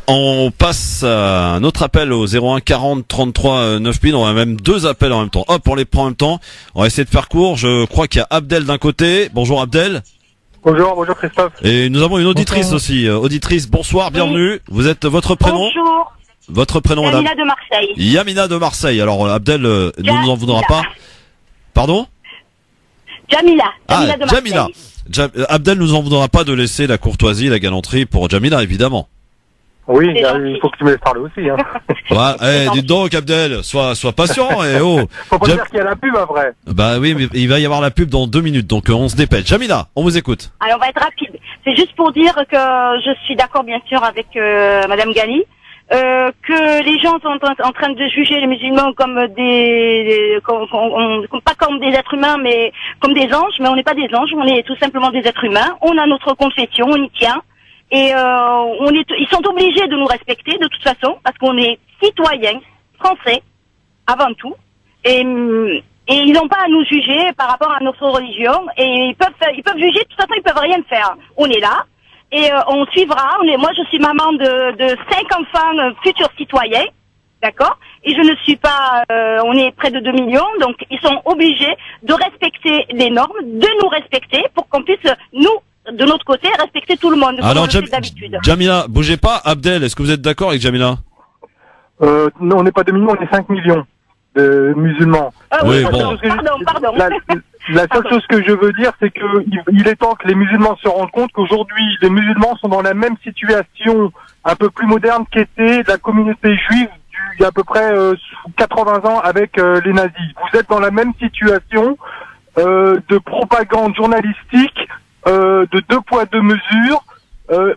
On passe à un autre appel au 01 40 33 9000. On a même deux appels en même temps. Hop, on les prend en même temps. On va essayer de faire court. Je crois qu'il y a Abdel d'un côté. Bonjour Abdel.
Bonjour Christophe.
Et nous avons une auditrice aussi. Auditrice, bonsoir, bienvenue. Vous êtes votre prénom?
Bonjour.
Votre prénom, madame?
Yamina de Marseille.
Yamina de Marseille. Alors, Abdel ne nous en voudra pas. Pardon?
Jamila de Marseille.
Jamila. Abdel nous en voudra pas de laisser la courtoisie, la galanterie pour Jamila, évidemment.
Oui, il faut que tu me laisses parler aussi. Hein.
Dites donc, Abdel, sois patient. Et
faut pas dire qu'il y a la pub, après.
Bah oui, mais il va y avoir la pub dans 2 minutes, donc on se dépêche. Jamila, on vous écoute.
Alors, on va être rapide. C'est juste pour dire que je suis d'accord, bien sûr, avec Madame Gali. Que les gens sont en train de juger les musulmans comme pas comme des êtres humains, mais comme des anges. Mais on n'est pas des anges, on est tout simplement des êtres humains. On a notre confession, on y tient, et ils sont obligés de nous respecter de toute façon parce qu'on est citoyens français avant tout, et ils n'ont pas à nous juger par rapport à notre religion. Et ils peuvent juger, de toute façon ils peuvent rien faire. On est là. Et on suivra. Moi, je suis maman de 5 enfants futurs citoyens, d'accord. Et je ne suis pas. On est près de 2 millions, donc ils sont obligés de respecter les normes, de nous respecter pour qu'on puisse nous, de notre côté, respecter tout le monde.
Alors,
d'habitude.
Jamila, bougez pas. Abdel, est-ce que vous êtes d'accord avec Jamila?
Non, on n'est pas 2 millions, on est 5 millions de musulmans.
Oui, bon.
Pardon.
La seule chose que je veux dire, c'est que il est temps que les musulmans se rendent compte qu'aujourd'hui, les musulmans sont dans la même situation un peu plus moderne qu'était la communauté juive il y a à peu près 80 ans avec les nazis. Vous êtes dans la même situation de propagande journalistique, de 2 poids 2 mesures.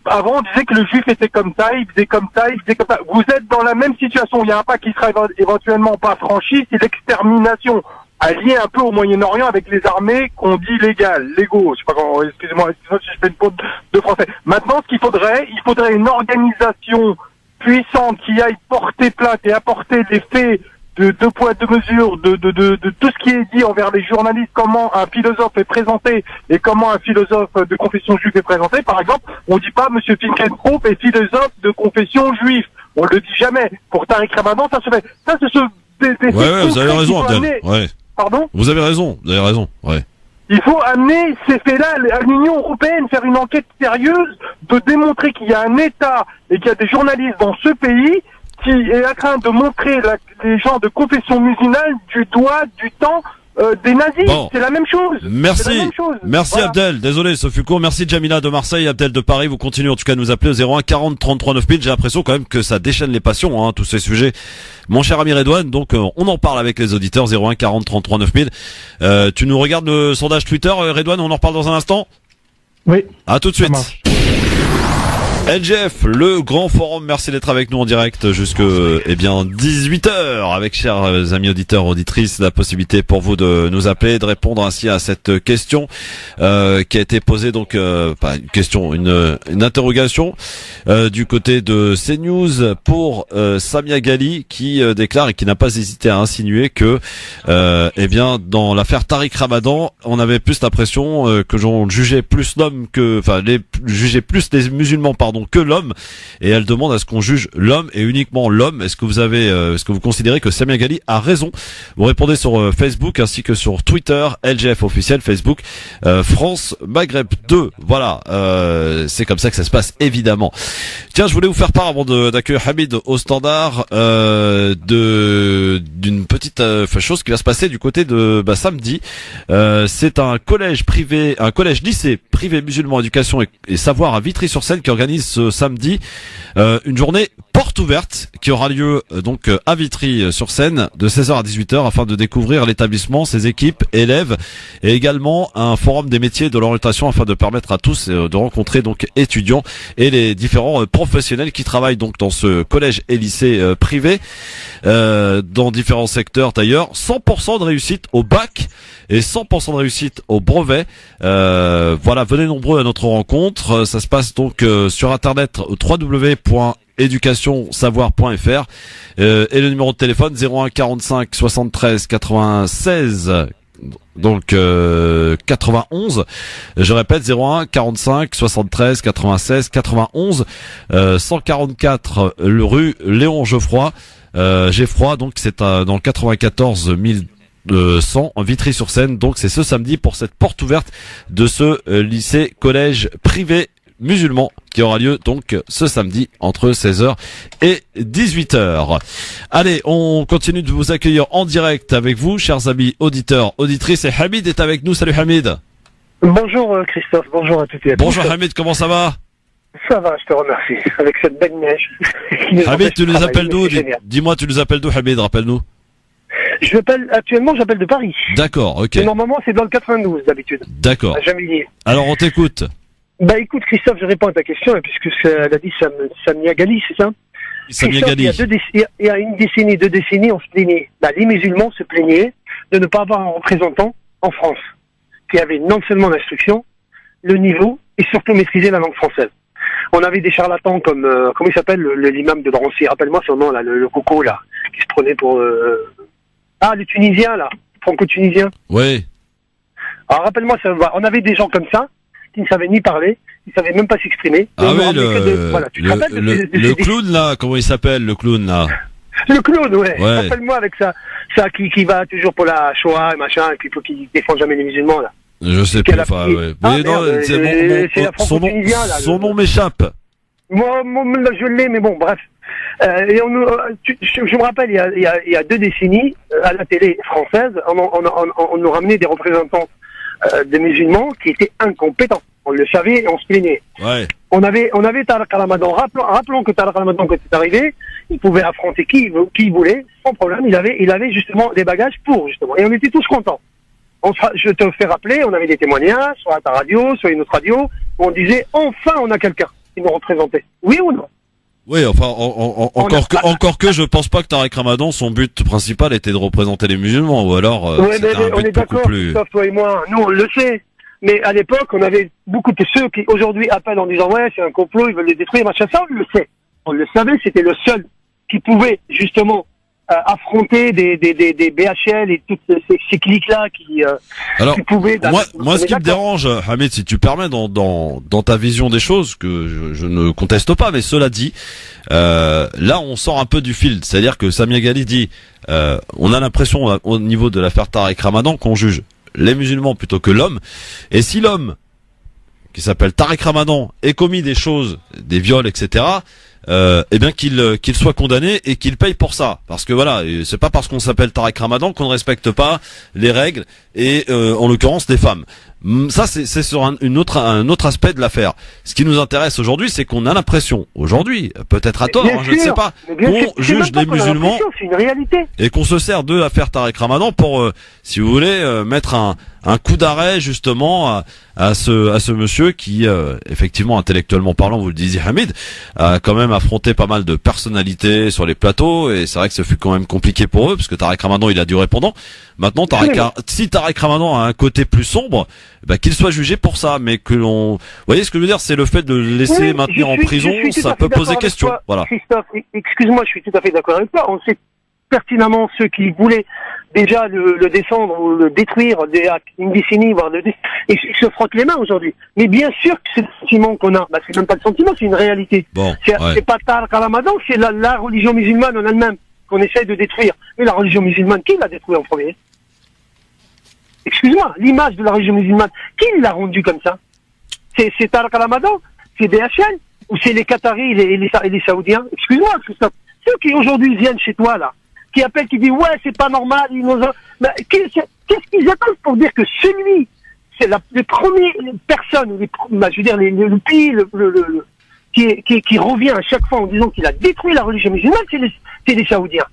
Avant, on disait que le juif était comme ça, il faisait comme ça, il faisait comme ça. Vous êtes dans la même situation. Il y a un pas qui sera éventuellement pas franchi, c'est l'extermination. Allié un peu au Moyen-Orient avec les armées qu'on dit légaux. Je sais pas comment, excusez-moi si je fais une faute de français. Maintenant, il faudrait une organisation puissante qui aille porter plainte et apporter des faits de 2 poids 2 mesures, de tout ce qui est dit envers les journalistes, comment un philosophe est présenté et comment un philosophe de confession juive est présenté. Par exemple, on dit pas Monsieur Finkielkraut est philosophe de confession juive. On le dit jamais. Pour Tariq Ramadan, ça se fait. Ça, c'est
ouais, vous avez raison, Abdel. Ouais.
Pardon ?
Vous avez raison, ouais.
Il faut amener ces faits-là à l'Union européenne, faire une enquête sérieuse, de démontrer qu'il y a un État et qu'il y a des journalistes dans ce pays qui est en train de montrer les gens de confession musulmane du doigt du temps des nazis. Bon. C'est la même chose.
Merci. Merci voilà. Abdel. Désolé, ce fut court. Merci Jamila de Marseille, Abdel de Paris. Vous continuez en tout cas à nous appeler au 01 40 33 9000. J'ai l'impression quand même que ça déchaîne les passions, tous ces sujets. Mon cher ami Redouane, donc on en parle avec les auditeurs 01 40 33 9000. Tu nous regardes le sondage Twitter, Redouane, on en reparle dans un instant?
Oui.
À tout de suite. LGF, le grand forum, merci d'être avec nous en direct jusque 18h avec chers amis auditeurs, auditrices, la possibilité pour vous de nous appeler, de répondre ainsi à cette question qui a été posée, donc pas une question, une interrogation du côté de CNews pour Samia Ghali qui déclare et qui n'a pas hésité à insinuer que dans l'affaire Tariq Ramadan, on avait plus l'impression que l'on jugeait plus l'homme jugeait plus les musulmans que l'homme, et elle demande à ce qu'on juge l'homme et uniquement l'homme. Est-ce que vous considérez que Samia Ghali a raison? Vous répondez sur Facebook ainsi que sur Twitter, LGF officiel, Facebook, France Maghreb 2. Voilà, c'est comme ça que ça se passe évidemment. Tiens, je voulais vous faire part avant d'accueillir Hamid au standard d'une petite chose qui va se passer du côté de samedi. C'est un collège lycée privé musulman éducation et savoir à Vitry-sur-Seine qui organise ce samedi une journée porte ouverte qui aura lieu donc à Vitry-sur-Seine de 16h à 18h afin de découvrir l'établissement, ses équipes, élèves et également un forum des métiers de l'orientation afin de permettre à tous de rencontrer donc étudiants et les différents professionnels qui travaillent donc dans ce collège et lycée privé dans différents secteurs d'ailleurs. 100% de réussite au bac et 100% de réussite au brevet. Voilà, venez nombreux à notre rencontre. Ça se passe donc sur internet au www.educationsavoir.fr et le numéro de téléphone 01 45 73 96 donc 91. Je répète 01 45 73 96 91 144 rue Léon Geoffroy. Geffroy, donc c'est dans le 94 100 en Vitry-sur-Seine. Donc c'est ce samedi pour cette porte ouverte de ce lycée collège privé musulman qui aura lieu donc ce samedi entre 16h et 18h. Allez, on continue de vous accueillir en direct avec vous, chers amis auditeurs, auditrices, et Hamid est avec nous. Salut Hamid.
Bonjour Christophe, bonjour à toutes et à tous.
Bonjour Hamid, comment ça va?
Ça va, je te remercie. Avec cette belle neige.
Hamid, tu nous appelles d'où? Dis-moi, tu nous appelles d'où Hamid, rappelle-nous.
Actuellement, j'appelle de Paris.
D'accord, ok.
Et normalement, c'est dans le 92 d'habitude.
D'accord.
Jamais lié.
Alors, on t'écoute.
Bah écoute Christophe, je réponds à ta question, puisque elle a dit Samia Gali, c'est ça?
Samia Gali.
Il y a une décennie, 2 décennies, on se plaignait. Les musulmans se plaignaient de ne pas avoir un représentant en France qui avait non seulement l'instruction, le niveau et surtout maîtriser la langue française. On avait des charlatans comme comment il s'appelle l'imam de Drancy, rappelle-moi son nom là, le coco là, qui se prenait pour le Tunisien là, franco-tunisien.
Oui.
Alors rappelle-moi ça, on avait des gens comme ça qui ne savaient ni parler, qui ne savaient même pas s'exprimer.
Ah oui, le clown là, comment il s'appelle le clown là?
Le clown, ouais. Rappelle-moi avec ça qui va toujours pour la Shoah et machin, et puis qui défend jamais les musulmans là.
Je sais plus, enfin, ouais. Mais non, son nom m'échappe.
Moi, je l'ai, mais bon, bref. Je me rappelle, il y a 2 décennies, à la télé française, on nous ramenait des représentants des musulmans qui étaient incompétents. On le savait et on se plaignait.
Ouais.
On avait Tariq Ramadan. Rappelons que Tariq Ramadan, quand il est arrivé, il pouvait affronter qui il voulait, sans problème. Il avait justement des bagages pour, justement. Et on était tous contents. Je te fais rappeler, on avait des témoignages, soit à ta radio, soit à une autre radio, où on disait, enfin, on a quelqu'un qui nous représentait. Oui ou non?
Oui, enfin, encore que je pense pas que Tariq Ramadan, son but principal était de représenter les musulmans, ou alors,
on est d'accord, Christophe, toi et moi, nous, on le sait. Mais à l'époque, on avait beaucoup de ceux qui aujourd'hui appellent en disant, ouais, c'est un complot, ils veulent les détruire, machin, ça, on le sait. On le savait, c'était le seul qui pouvait, justement, affronter des BHL et toutes ces cliques-là qui pouvaient...
Moi, ce qui me dérange, Hamid, si tu permets, dans ta vision des choses, que je ne conteste pas, mais cela dit, là, on sort un peu du fil. C'est-à-dire que Samia Gali dit, on a l'impression, au niveau de l'affaire Tariq Ramadan, qu'on juge les musulmans plutôt que l'homme. Et si l'homme, qui s'appelle Tariq Ramadan, ait commis des choses, des viols, etc., eh bien qu'il soit condamné et qu'il paye pour ça, parce que voilà, c'est pas parce qu'on s'appelle Tariq Ramadan qu'on ne respecte pas les règles et en l'occurrence des femmes. Ça c'est sur un autre aspect de l'affaire. Ce qui nous intéresse aujourd'hui, c'est qu'on a l'impression aujourd'hui, peut-être à tort, je ne sais pas, qu'on juge les musulmans,
c'est une réalité,
et qu'on se sert de l'affaire Tariq Ramadan pour, si vous voulez, mettre un coup d'arrêt justement à ce monsieur qui, effectivement, intellectuellement parlant, vous le disiez Hamid, a quand même affronté pas mal de personnalités sur les plateaux, et c'est vrai que ce fut quand même compliqué pour eux, parce que Tariq Ramadan, il a du répondant. Maintenant, si Tariq Ramadan a un côté plus sombre, qu'il soit jugé pour ça, mais que l'on... Vous voyez ce que je veux dire, c'est le fait de le laisser maintenir en prison, ça peut poser question. Voilà.
Christophe, excuse-moi, je suis tout à fait d'accord avec toi. On sait pertinemment ceux qui voulaient déjà le descendre ou le détruire une décennie, voire et se frottent les mains aujourd'hui. Mais bien sûr que c'est le sentiment qu'on a. C'est même pas le sentiment, c'est une réalité.
Bon,
c'est pas Tariq Ramadan, c'est la religion musulmane en elle-même qu'on essaye de détruire. Mais la religion musulmane, qui l'a détruit en premier? Excuse-moi, l'image de la religion musulmane, qui l'a rendue comme ça? C'est Tariq Ramadan? C'est BHL? Ou c'est les Qataris et les Saoudiens? Excuse-moi, Christophe. Ceux qui aujourd'hui viennent chez toi, là, qui appellent, qui disent, ouais, c'est pas normal, qu'est-ce qu'ils attendent pour dire que celui, c'est les premières personnes, je veux dire, le pays, qui revient à chaque fois en disant qu'il a détruit la religion musulmane, c'est les Saoudiens.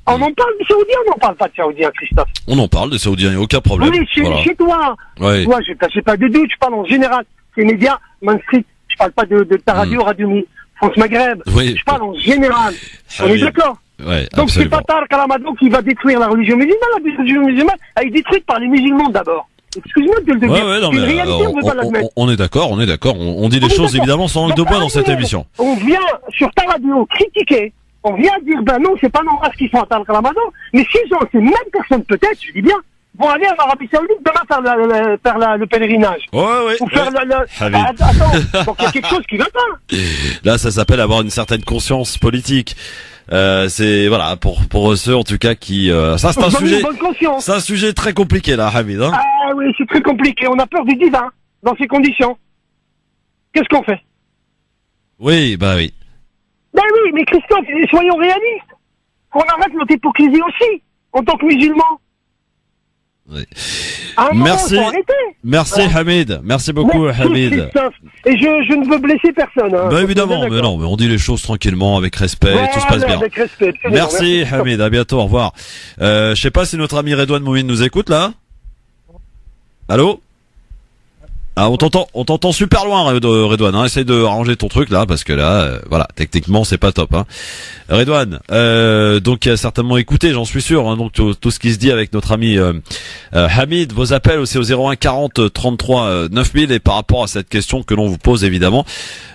On en parle des Saoudiens, on n'en parle pas de Saoudiens, Christophe.
On en parle des Saoudiens, il n'y a aucun problème.
Oui, chez toi.
Ouais.
Toi, j'ai pas de doute, je parle en général. C'est médias, Main Street, je parle pas de ta radio, Radio France Maghreb.
Oui.
Je parle en général. On est d'accord?
Ouais,
donc c'est pas Tarek Ramadan qui va détruire la religion musulmane. La religion musulmane, elle est détruite par les musulmans d'abord. Excuse-moi de le dire.
Ouais, non,
c'est une réalité, on veut pas l'admettre.
On est d'accord. On dit les choses évidemment sans langue de bois dans cette émission.
On vient sur ta radio critiquer. On vient dire, ben non, c'est pas normal ce qu'ils font à Tarek Ramadan. Mais ces mêmes personnes, peut-être, je dis bien, vont aller en Arabie Saoudite demain faire le pèlerinage.
Ouais.
Ou faire attends, donc il y a quelque chose qui va pas.
Là, ça s'appelle avoir une certaine conscience politique. C'est voilà pour ceux en tout cas qui ça c'est un sujet très compliqué là, Hamid. Hein.
Ah oui, c'est très compliqué. On a peur du divin dans ces conditions. Qu'est-ce qu'on fait?
Oui.
Ben oui, mais Christophe, soyons réalistes. Qu'on arrête notre hypocrisie aussi en tant que musulmans.
Oui. Merci Hamid, merci beaucoup Hamid.
Et je ne veux blesser personne. Hein.
Bah évidemment, mais on dit les choses tranquillement, avec respect, tout se passe bien.
Avec respect,
merci Hamid, à bientôt, au revoir. Je sais pas si notre ami Redouane Moumine nous écoute là. Allô? Ah, on t'entend super loin, Redouane, hein. Essaye de arranger ton truc, là, parce que là, voilà, techniquement, c'est pas top, hein. Redouane, donc, il a certainement écouté, j'en suis sûr, hein, donc, tout ce qui se dit avec notre ami, Hamid, vos appels aussi au 01 40 33 9000, et par rapport à cette question que l'on vous pose, évidemment,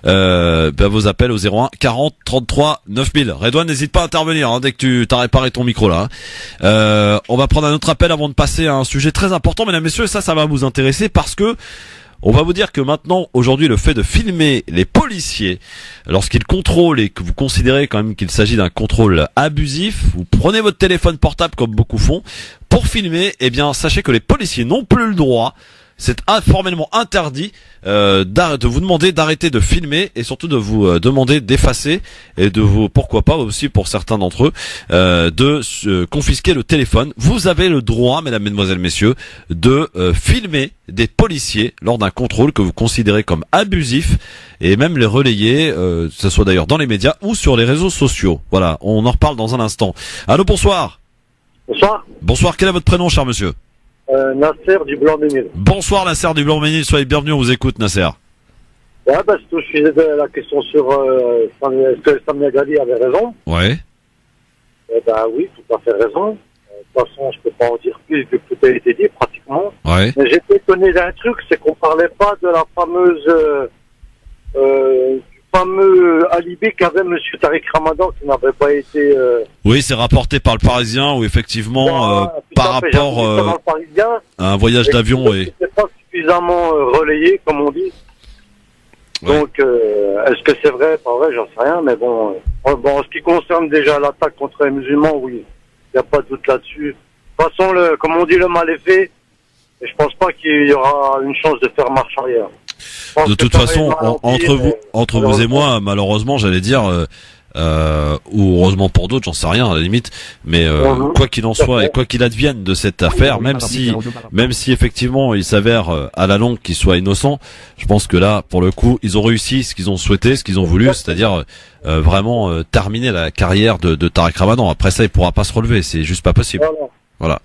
vos appels au 01 40 33 9000. Redouane, n'hésite pas à intervenir, hein, dès que tu t'as réparé ton micro, là, hein. On va prendre un autre appel avant de passer à un sujet très important, mesdames, messieurs, et ça va vous intéresser parce que on va vous dire que maintenant, aujourd'hui, le fait de filmer les policiers lorsqu'ils contrôlent et que vous considérez quand même qu'il s'agit d'un contrôle abusif, vous prenez votre téléphone portable comme beaucoup font pour filmer, eh bien, sachez que les policiers n'ont plus le droit. C'est formellement interdit de vous demander d'arrêter de filmer et surtout de vous demander d'effacer et de vous, pourquoi pas aussi pour certains d'entre eux, de confisquer le téléphone. Vous avez le droit, mesdames, mesdemoiselles, messieurs, de filmer des policiers lors d'un contrôle que vous considérez comme abusif et même les relayer, que ce soit d'ailleurs dans les médias ou sur les réseaux sociaux. Voilà, on en reparle dans un instant. Allô, bonsoir.
Bonsoir.
Bonsoir, quel est votre prénom, cher monsieur?
Nasser du Blanc-Ménil.
Bonsoir Nasser du Blanc-Ménil, soyez bienvenue, on vous écoute Nasser.
Ouais, parce que je faisais la question sur est-ce que Samia Ghali avait raison.
Ouais.
Oui, tout à fait raison. De toute façon, je peux pas en dire plus vu que tout a été dit pratiquement.
Ouais.
Mais j'étais étonné d'un truc, c'est qu'on parlait pas de la fameuse du fameux alibi qu'avait monsieur Tariq Ramadan qui n'avait pas été
Oui, c'est rapporté par le Parisien où effectivement par rapport à un voyage d'avion et
c'était pas suffisamment relayé comme on dit. Ouais. Donc est-ce que c'est vrai, pas vrai, j'en sais rien, mais bon en ce qui concerne déjà l'attaque contre les musulmans, oui, il n'y a pas de doute là-dessus. De toute façon, comme on dit, le mal est fait, et je pense pas qu'il y aura une chance de faire marche arrière.
De toute façon, entre vous et moi, malheureusement, j'allais dire, ou heureusement pour d'autres, j'en sais rien à la limite, mais quoi qu'il en soit et quoi qu'il advienne de cette affaire, même si effectivement il s'avère à la longue qu'il soit innocent, je pense que là, pour le coup, ils ont réussi ce qu'ils ont souhaité, ce qu'ils ont voulu, c'est-à-dire vraiment terminer la carrière de Tariq Ramadan. Après ça, il pourra pas se relever, c'est juste pas possible. Voilà.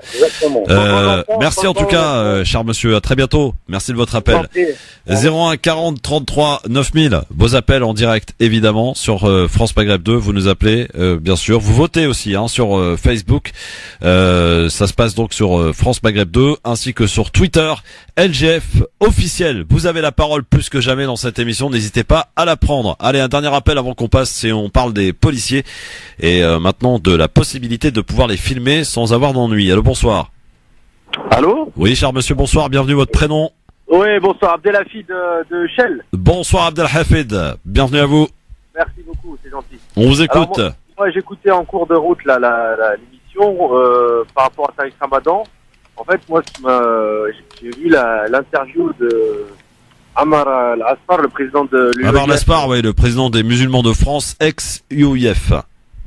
Merci en tout cas, cher monsieur. À très bientôt. Merci de votre appel. 01 40 33 9000. Vos appels en direct, évidemment, sur France Maghreb 2. Vous nous appelez, bien sûr. Vous votez aussi sur Facebook. Ça se passe donc sur France Maghreb 2, ainsi que sur Twitter. LGF officiel. Vous avez la parole plus que jamais dans cette émission. N'hésitez pas à la prendre. Allez, un dernier appel avant qu'on passe et on parle des policiers et maintenant de la possibilité de pouvoir les filmer sans avoir d'ennui. Allô, bonsoir.
Allô?
Oui, cher monsieur, bonsoir. Bienvenue, votre prénom?
Oui, bonsoir. Abdelhafid de Shell.
Bonsoir, Abdelhafid. Bienvenue à vous.
Merci beaucoup, c'est gentil.
On vous écoute.
Alors, moi j'écoutais en cours de route l'émission par rapport à Tariq Ramadan. En fait, moi, j'ai vu l'interview de Ammar Al-Aspar, le président de l'UEF.
Ammar Al-Aspar, oui, le président des musulmans de France, ex-UOIF.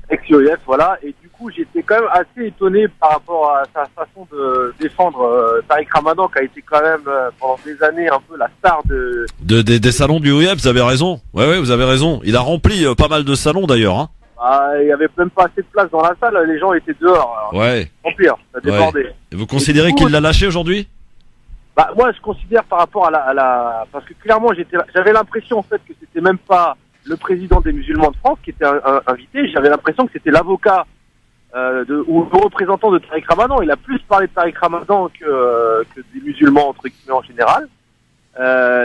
Ex-UOIF, voilà. Et du coup, j'étais quand même assez étonné par rapport à sa façon de défendre Tariq Ramadan, qui a été quand même pendant des années un peu la star
des salons du OIF. Vous avez raison. Ouais, vous avez raison. Il a rempli pas mal de salons d'ailleurs. Hein.
Il y avait même pas assez de place dans la salle. Les gens étaient dehors. Alors,
ouais.
Remplir, ça débordait.
Ouais. Et vous considérez qu'il l'a lâché aujourd'hui?
Bah moi, je considère par rapport à la parce que clairement, j'avais l'impression en fait que c'était même pas le président des musulmans de France qui était invité. J'avais l'impression que c'était l'avocat ou le représentant de Tariq Ramadan. Il a plus parlé de Tariq Ramadan que des musulmans entre guillemets en général.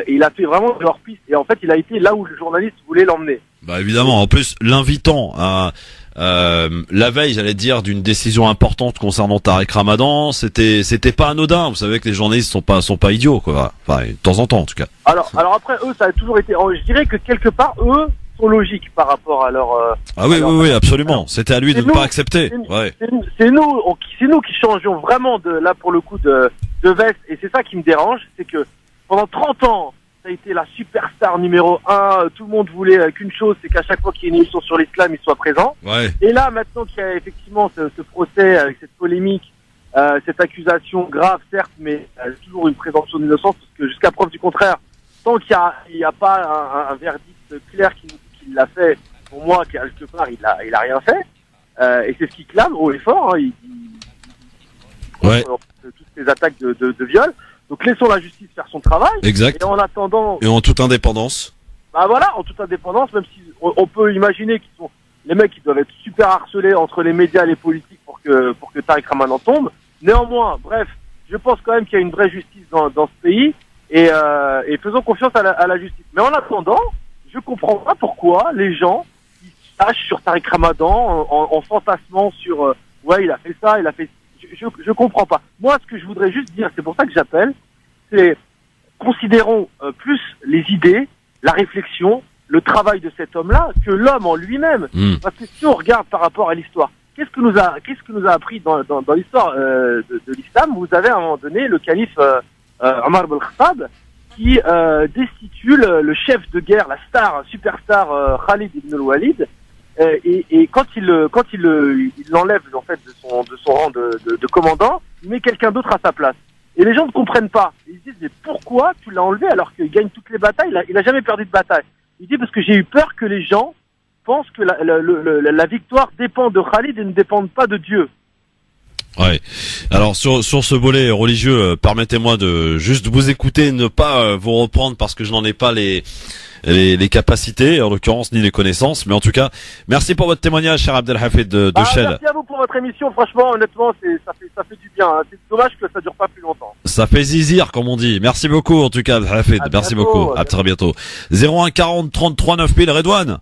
Et il a fait vraiment de leur piste. Et en fait, il a été là où le journaliste voulait l'emmener.
Bah évidemment. En plus, l'invitant à la veille, j'allais dire, d'une décision importante concernant Tariq Ramadan, c'était pas anodin. Vous savez que les journalistes sont pas idiots, quoi. Enfin, de temps en temps, en tout cas.
Alors après, eux, ça a toujours été. Je dirais que quelque part, eux sont logiques par rapport à leur.
Oui, absolument. C'était à lui de ne pas accepter.
C'est nous qui changeons vraiment là pour le coup de veste. Et c'est ça qui me dérange, c'est que pendant 30 ans. Ça a été la superstar numéro 1. Tout le monde voulait qu'une chose, c'est qu'à chaque fois qu'il y a une émission sur l'islam, il soit présent.
Ouais.
Et là, maintenant qu'il y a effectivement ce procès avec cette polémique, cette accusation grave, certes, mais toujours une présomption d'innocence, parce que jusqu'à preuve du contraire, tant qu'il y a pas un verdict clair qui l'a fait, pour moi, quelque part, il a rien fait. Et c'est ce qu'il clame haut et fort. Hein, toutes ces attaques de viol. Donc laissons la justice faire son travail.
Exact.
Et en attendant.
Et en toute indépendance.
Bah voilà, en toute indépendance, même si on peut imaginer qu'ils sont les mecs qui doivent être super harcelés entre les médias et les politiques pour que Tariq Ramadan tombe. Néanmoins, bref, je pense quand même qu'il y a une vraie justice dans ce pays et faisons confiance à la justice. Mais en attendant, je comprends pas pourquoi les gens ils sachent sur Tariq Ramadan en fantasmant sur ouais il a fait ça, il a fait. Je comprends pas. Moi, ce que je voudrais juste dire, c'est pour ça que j'appelle, c'est considérons plus les idées, la réflexion, le travail de cet homme-là que l'homme en lui-même. Parce que si on regarde par rapport à l'histoire, qu'est-ce que nous a appris dans l'histoire de l'islam? Vous avez à un moment donné le calife Omar ibn Khattab qui destitue le chef de guerre, la superstar Khalid ibn al-Walid. Et quand il l'enlève en fait de son rang de commandant, il met quelqu'un d'autre à sa place. Et les gens ne comprennent pas. Ils se disent mais pourquoi tu l'as enlevé alors qu'il gagne toutes les batailles? Il a jamais perdu de bataille. Il dit parce que j'ai eu peur que les gens pensent que la victoire dépend de Khalid et ne dépend pas de Dieu.
Ouais. Alors sur ce volet religieux, permettez-moi de juste vous écouter, et ne pas vous reprendre parce que je n'en ai pas les capacités, en l'occurrence, ni les connaissances, mais en tout cas, merci pour votre témoignage, cher Abdelhafid de Shell.
Merci à vous pour votre émission, franchement, honnêtement, ça fait du bien, hein. C'est dommage que ça dure pas plus longtemps.
Ça fait zizir, comme on dit. Merci beaucoup, en tout cas, Abdelhafid. Merci beaucoup. À très bientôt. 01 40 33 9000, Redouane.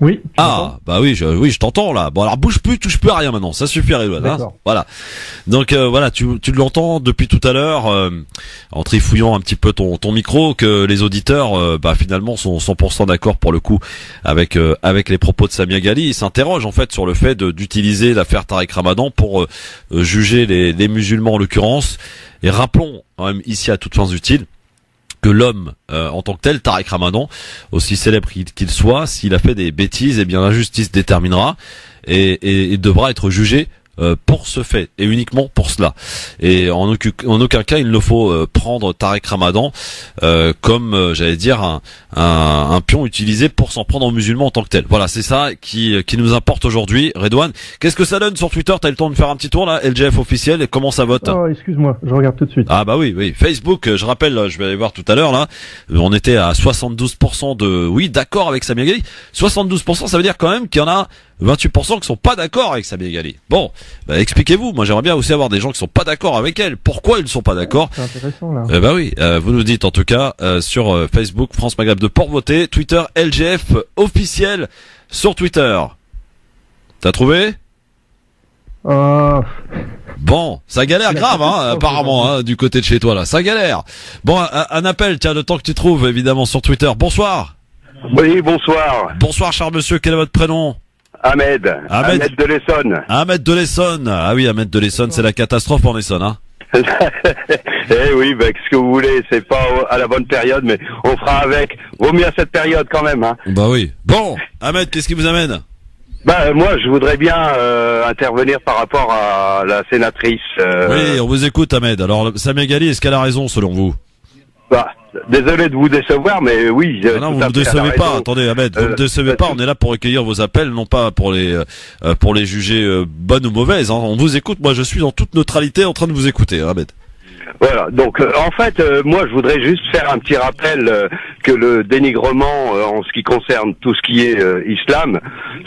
Oui.
Ah, bah oui, je t'entends là. Bon alors bouge plus, touche plus à rien maintenant. Ça suffit, Redouane. Hein, voilà. Donc voilà, tu l'entends depuis tout à l'heure, en trifouillant un petit peu ton micro, que les auditeurs, finalement, sont 100% d'accord pour le coup avec les propos de Samia Ghali. Ils s'interrogent en fait sur le fait d'utiliser l'affaire Tariq Ramadan pour juger les musulmans en l'occurrence. Et rappelons quand même ici à toutes fins utiles que l'homme en tant que tel, Tariq Ramadan, aussi célèbre qu'il soit, s'il a fait des bêtises, eh bien la justice déterminera et devra être jugé pour ce fait et uniquement pour cela. Et en aucun cas il ne faut prendre Tariq Ramadan comme j'allais dire un pion utilisé pour s'en prendre aux musulmans en tant que tel. Voilà, c'est ça qui nous importe aujourd'hui. Redouane, qu'est-ce que ça donne sur Twitter? T'as eu le temps de faire un petit tour là, LGF officiel, et comment ça vote?
Oh, excuse-moi, je regarde tout de suite.
Ah bah oui, Facebook, je rappelle, je vais aller voir tout à l'heure là, on était à 72% de oui, d'accord avec Samia Ghali. 72%, ça veut dire quand même qu'il y en a 28% qui sont pas d'accord avec Samia Ghali. Bon, expliquez-vous. Moi, j'aimerais bien aussi avoir des gens qui sont pas d'accord avec elle. Pourquoi ils ne sont pas d'accord?
C'est intéressant là.
Oui, vous nous dites en tout cas sur Facebook France Maghreb de Port-Voté, Twitter LGF officiel sur Twitter. T'as trouvé? Bon, ça galère grave, apparemment, du côté de chez toi là, ça galère. Bon, un appel, tiens, le temps que tu trouves évidemment sur Twitter. Bonsoir.
Oui, bonsoir.
Bonsoir, cher monsieur. Quel est votre prénom?
Ahmed de l'Essonne.
Ahmed de l'Essonne. Ah oui, Ahmed de l'Essonne, c'est la catastrophe en Essonne, hein.
Eh oui, qu'est-ce que vous voulez, c'est pas à la bonne période, mais on fera avec. Vaut mieux à cette période quand même, hein.
Bah oui. Bon, Ahmed, qu'est-ce qui vous amène?
Moi, je voudrais bien intervenir par rapport à la sénatrice.
Oui, on vous écoute, Ahmed. Alors, Samia Ghali, est-ce qu'elle a raison, selon vous?
Désolé de vous décevoir, mais oui.
Non, vous ne me décevez pas. Attendez, Ahmed, vous ne me décevez pas. On est là pour recueillir vos appels, non pas pour les juger bonnes ou mauvaises. Hein. On vous écoute. Moi, je suis en toute neutralité en train de vous écouter, hein, Ahmed.
Voilà, donc en fait, moi je voudrais juste faire un petit rappel que le dénigrement en ce qui concerne tout ce qui est islam,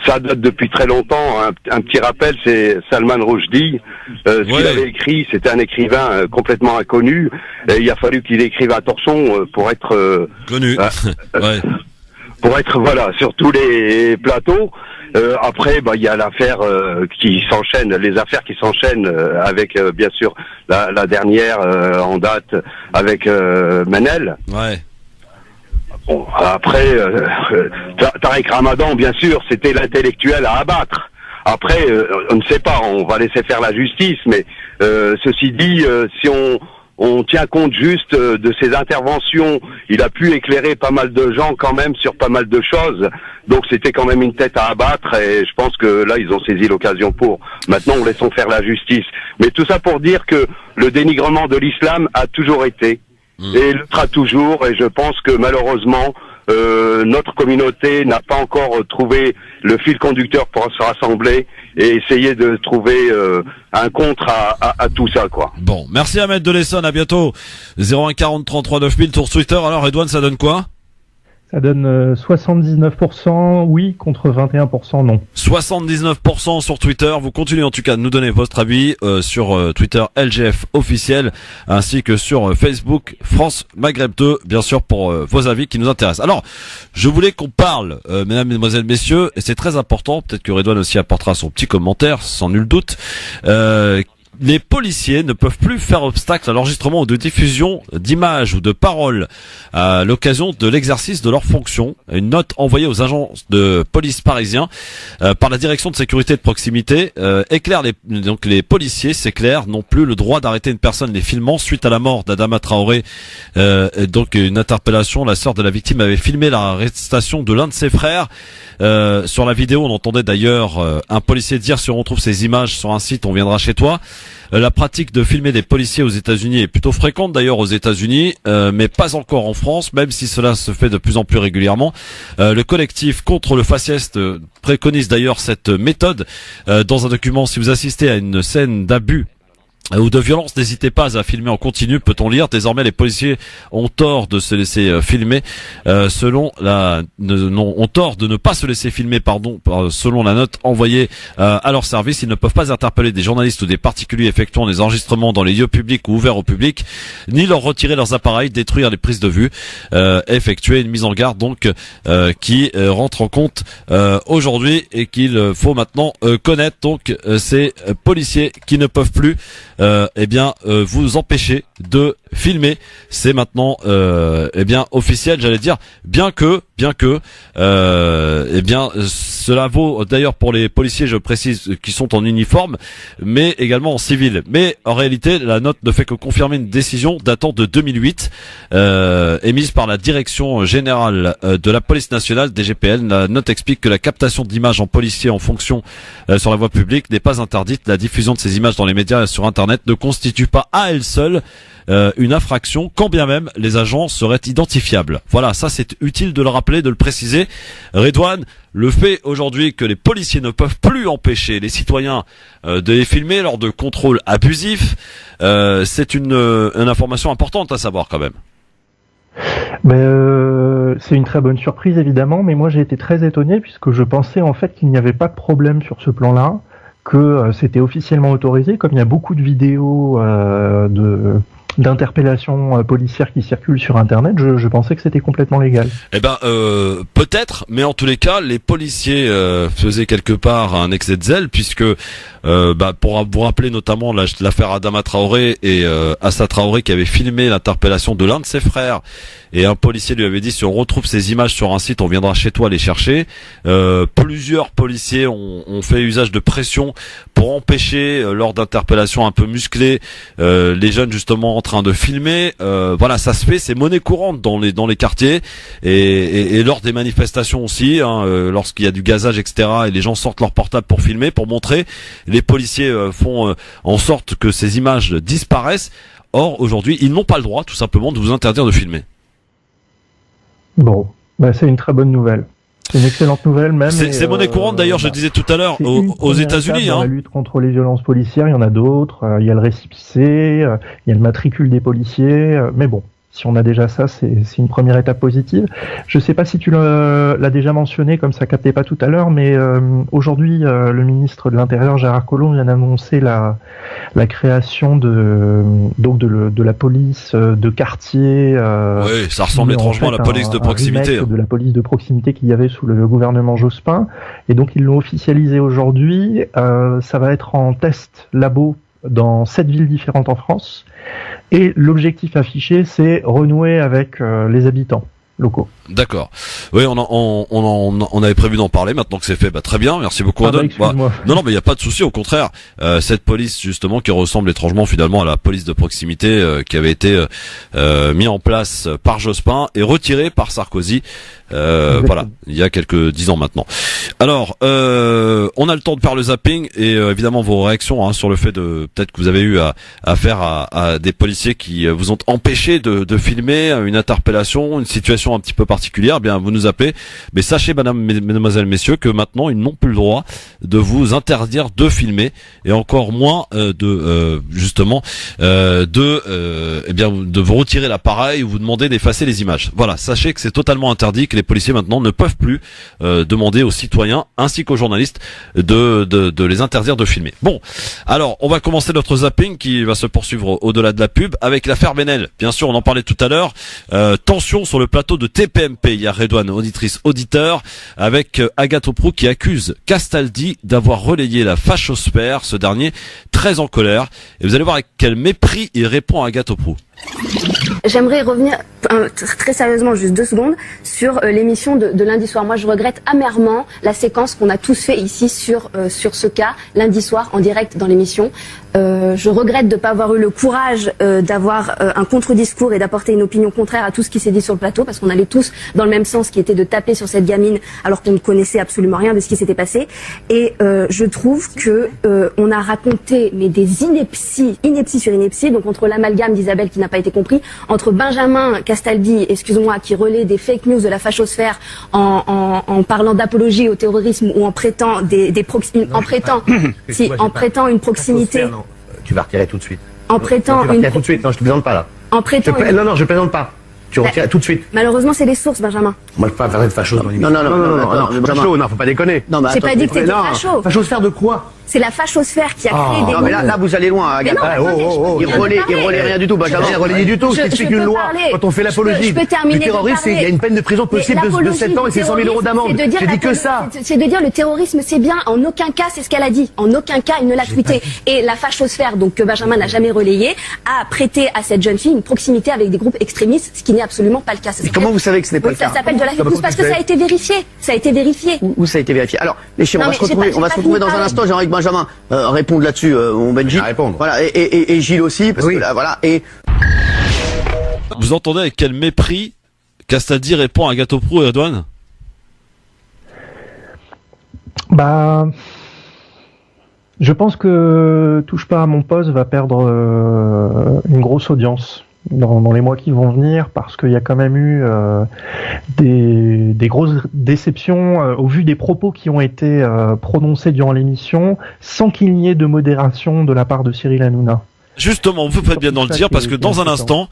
ça date depuis très longtemps. Un petit rappel, c'est Salman Rushdie. Ce qu'il avait écrit, c'était un écrivain complètement inconnu. Et il a fallu qu'il écrive à torchon pour être
connu.
Pour être sur tous les plateaux. Après, il y a l'affaire qui s'enchaîne, les affaires qui s'enchaînent avec bien sûr la dernière en date avec Menel.
Ouais.
Bon, après, Tariq Ramadan, bien sûr, c'était l'intellectuel à abattre. Après, on ne sait pas, on va laisser faire la justice, mais ceci dit, si on tient compte juste de ses interventions, il a pu éclairer pas mal de gens quand même sur pas mal de choses. Donc c'était quand même une tête à abattre et je pense que là ils ont saisi l'occasion pour. Maintenant on laissons faire la justice. Mais tout ça pour dire que le dénigrement de l'islam a toujours été et le sera toujours, et je pense que malheureusement notre communauté n'a pas encore trouvé le fil conducteur pour se rassembler et essayer de trouver un contre à tout ça, quoi.
Bon, merci Ahmed de l'Essonne, à bientôt. 01 40 33 9000 tour Twitter. Alors Redouane, ça donne quoi?
Ça donne 79% oui contre 21% non.
79% sur Twitter. Vous continuez en tout cas de nous donner votre avis sur Twitter LGF officiel ainsi que sur Facebook France Maghreb 2, bien sûr, pour vos avis qui nous intéressent. Alors, je voulais qu'on parle, mesdames, mesdemoiselles, messieurs, et c'est très important, peut-être que Redouane aussi apportera son petit commentaire, sans nul doute, les policiers ne peuvent plus faire obstacle à l'enregistrement ou de diffusion d'images ou de paroles à l'occasion de l'exercice de leurs fonctions. Une note envoyée aux agents de police parisiens par la direction de sécurité de proximité éclaire les policiers, c'est clair, n'ont plus le droit d'arrêter une personne les filmant suite à la mort d'Adama Traoré. Donc une interpellation, la sœur de la victime avait filmé l'arrestation de l'un de ses frères. Sur la vidéo, on entendait d'ailleurs un policier dire: si on retrouve ces images sur un site, on viendra chez toi. La pratique de filmer des policiers aux États-Unis est plutôt fréquente d'ailleurs aux États-Unis, mais pas encore en France, même si cela se fait de plus en plus régulièrement. Le collectif contre le faciès préconise d'ailleurs cette méthode. Dans un document, si vous assistez à une scène d'abus ou de violence, n'hésitez pas à filmer en continu, peut-on lire. Désormais, les policiers ont tort de se laisser filmer, ont tort de ne pas se laisser filmer, selon la note envoyée à leur service. Ils ne peuvent pas interpeller des journalistes ou des particuliers effectuant des enregistrements dans les lieux publics ou ouverts au public, ni leur retirer leurs appareils, détruire les prises de vue, effectuer une mise en garde donc qui rentre en compte aujourd'hui et qu'il faut maintenant connaître. Donc ces policiers qui ne peuvent plus vous empêcher de filmer, c'est maintenant officiel, j'allais dire, bien que cela vaut d'ailleurs pour les policiers, je précise, qui sont en uniforme, mais également en civil. Mais en réalité, la note ne fait que confirmer une décision datant de 2008, émise par la Direction Générale de la Police Nationale, DGPN. La note explique que la captation d'images en policier en fonction sur la voie publique n'est pas interdite. La diffusion de ces images dans les médias et sur Internet ne constitue pas à elle seule une infraction, quand bien même les agents seraient identifiables. Voilà, ça c'est utile de le rappeler, de le préciser. Redouane, le fait aujourd'hui que les policiers ne peuvent plus empêcher les citoyens de les filmer lors de contrôles abusifs, c'est une information importante à savoir quand même.
C'est une très bonne surprise évidemment, mais moi j'ai été très étonné puisque je pensais en fait qu'il n'y avait pas de problème sur ce plan-là, que c'était officiellement autorisé, comme il y a beaucoup de vidéos d'interpellations policières qui circulent sur Internet, je pensais que c'était complètement légal.
Peut-être, mais en tous les cas, les policiers faisaient quelque part un excès de zèle, puisque pour vous rappeler notamment l'affaire Adama Traoré et Assa Traoré qui avait filmé l'interpellation de l'un de ses frères, et un policier lui avait dit: si on retrouve ces images sur un site, on viendra chez toi les chercher. Plusieurs policiers ont fait usage de pression pour empêcher, lors d'interpellations un peu musclées, les jeunes justement train de filmer. Voilà, ça se fait, c'est monnaie courante dans les quartiers et lors des manifestations aussi, hein, lorsqu'il y a du gazage, etc. Et les gens sortent leur portable pour filmer, pour montrer. Les policiers font en sorte que ces images disparaissent. Or, aujourd'hui, ils n'ont pas le droit, tout simplement, de vous interdire de filmer.
Bon, bah, c'est une très bonne nouvelle. C'est une excellente nouvelle même.
C'est monnaie courante d'ailleurs, je disais tout à l'heure, aux États-Unis.
Dans la lutte contre les violences policières, il y en a d'autres. Il y a le récépissé, il y a le matricule des policiers. Mais bon, si on a déjà ça, c'est une première étape positive. Je sais pas si tu l'as déjà mentionné, comme ça captait pas tout à l'heure, mais aujourd'hui, le ministre de l'Intérieur, Gérard Collomb, vient d'annoncer la création de la police de quartier.
Oui, ça ressemble étrangement à la police de proximité.
De la police de proximité qu'il y avait sous le gouvernement Jospin. Et donc, ils l'ont officialisé aujourd'hui. Ça va être en test labo dans 7 villes différentes en France. Et l'objectif affiché, c'est renouer avec les habitants locaux.
D'accord. Oui, on avait prévu d'en parler. Maintenant que c'est fait, bah très bien. Merci beaucoup, Adon. Non, mais il y a pas de souci. Au contraire, cette police justement qui ressemble étrangement finalement à la police de proximité qui avait été mis en place par Jospin et retirée par Sarkozy. Voilà, il y a quelques 10 ans maintenant. Alors, on a le temps de faire le zapping et évidemment vos réactions sur le fait de peut-être que vous avez eu affaire à des policiers qui vous ont empêché de filmer une interpellation, une situation un petit peu particulière. Bien, vous nous appelez. Mais sachez, mesdemoiselles, messieurs, que maintenant ils n'ont plus le droit de vous interdire de filmer et encore moins de vous retirer l'appareil ou vous demander d'effacer les images. Voilà, sachez que c'est totalement interdit. Les policiers maintenant ne peuvent plus demander aux citoyens ainsi qu'aux journalistes de les interdire de filmer. Bon, alors on va commencer notre zapping qui va se poursuivre au-delà de la pub avec l'affaire Benel. Bien sûr, on en parlait tout à l'heure. Tension sur le plateau de TPMP. Il y a Redouane, auditeur, avec Agathe Oprou qui accuse Castaldi d'avoir relayé la fachosphère. Ce dernier très en colère. Et vous allez voir avec quel mépris il répond à Agathe Oprou.
J'aimerais revenir très sérieusement, juste 2 secondes, sur l'émission de lundi soir. Moi, je regrette amèrement la séquence qu'on a tous fait ici sur ce cas, lundi soir, en direct dans l'émission. Je regrette de ne pas avoir eu le courage d'avoir un contre-discours et d'apporter une opinion contraire à tout ce qui s'est dit sur le plateau, parce qu'on allait tous dans le même sens, qui était de taper sur cette gamine alors qu'on ne connaissait absolument rien de ce qui s'était passé. Et je trouve que on a raconté des inepties sur inepties, donc entre l'amalgame d'Isabelle qui n'a pas été compris, entre Benjamin Castaldi, excuse-moi, qui relaie des fake news de la fachosphère en parlant d'apologie au terrorisme ou en prêtant en prêtant une proximité.
Tu vas retirer tout de suite.
En prêtant
tu vas retirer tout de suite. Non, je te plaisante pas là.
En prêtant.
Non, je plaisante pas. Tu retires tout de suite.
Malheureusement, c'est les sources, Benjamin.
Moi, je peux pas faire de facho dans l'émission. Non, facho, non, faut pas déconner.
Non, mais j'ai pas dit que t'étais facho.
Fachosphère de quoi?
C'est la fachosphère qui a créé des...
Non, mais là, vous allez loin, Agathe. Il relaie rien du tout, Benjamin. Il relaie du tout. Je t'explique une loi. Quand on fait l'apologie du terrorisme, il y a une peine de prison possible de 7 ans et c'est 100 000 € d'amende. J'ai dit que ça.
C'est de dire le terrorisme, c'est bien. En aucun cas, c'est ce qu'elle a dit. En aucun cas, il ne l'a tweeté. Et la fachosphère, donc que Benjamin n'a jamais relayé, a prêté à cette jeune fille une proximité avec des groupes extrémistes, ce qui n'est absolument pas le cas.
Mais comment vous savez que ce n'est pas le cas?
Ça s'appelle de la fake news parce que ça a été vérifié. Ça a été vérifié.
Où ça a été vérifié? Alors, les chiens, on va se retrouver dans un instant. J'aimerais que Benjamin répondre là-dessus, mon Benji. Voilà, et Gilles aussi, parce que là, voilà, et...
Vous entendez avec quel mépris Castaldi répond à Agathe Oprou et Redouane?
Bah, je pense que Touche pas à mon poste va perdre une grosse audience dans les mois qui vont venir, parce qu'il y a quand même eu des grosses déceptions au vu des propos qui ont été prononcés durant l'émission, sans qu'il n'y ait de modération de la part de Cyril Hanouna.
Justement, vous faites bien d'en le dire, parce que dans un instant,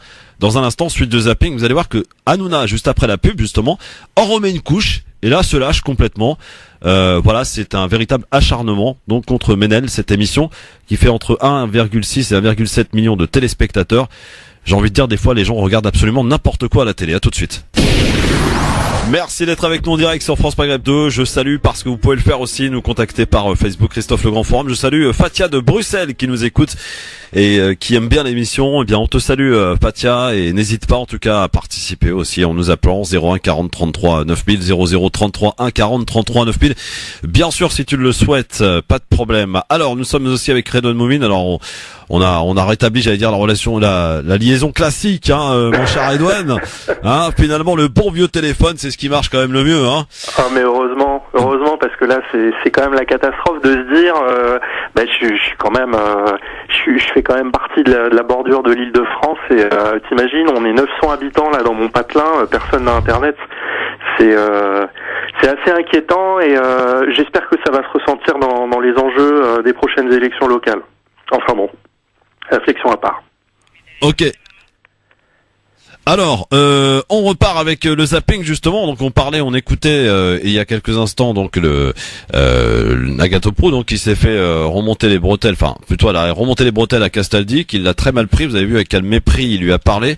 suite de zapping, vous allez voir que Hanouna, juste après la pub, justement, en remet une couche, et là, se lâche complètement. Voilà, c'est un véritable acharnement, donc, contre Ménel, cette émission, qui fait entre 1,6 et 1,7 millions de téléspectateurs. j'ai envie de dire, des fois, les gens regardent absolument n'importe quoi à la télé. À tout de suite. Merci d'être avec nous en direct sur France Maghreb 2. Je salue, parce que vous pouvez le faire aussi, nous contacter par Facebook Christophe Le Grand Forum. Je salue Fatia de Bruxelles qui nous écoute et qui aime bien l'émission. Eh bien, on te salue Fatia, et n'hésite pas en tout cas à participer aussi en nous appelant 01 40 33 9000, 00 33 1 40 33 9000. Bien sûr, si tu le souhaites, pas de problème. Alors, nous sommes aussi avec Redouane Moumine. Alors, on a rétabli, j'allais dire, la relation, la liaison classique, mon cher Redouane. Finalement, le bon vieux téléphone, c'est ce qui marche quand même le mieux, hein.
Ah, mais heureusement, parce que là, c'est quand même la catastrophe de se dire, je suis quand même, je fais quand même partie de la bordure de l'île de France, et t'imagines, on est 900 habitants là dans mon patelin, personne n'a internet. C'est assez inquiétant, et j'espère que ça va se ressentir dans les enjeux des prochaines élections locales. Enfin bon, réflexion à part.
Ok. Alors, on repart avec le zapping justement. Donc on écoutait il y a quelques instants donc le Agathopourou, donc qui s'est fait remonter les bretelles. Enfin, plutôt elle a remonté les bretelles à Castaldi, qui l'a très mal pris. Vous avez vu avec quel mépris il lui a parlé.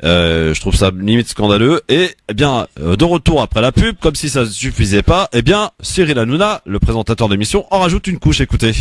Je trouve ça limite scandaleux. Et eh bien, de retour après la pub, comme si ça ne suffisait pas, eh bien Cyril Hanouna, le présentateur de l'émission, en rajoute une couche. Écoutez.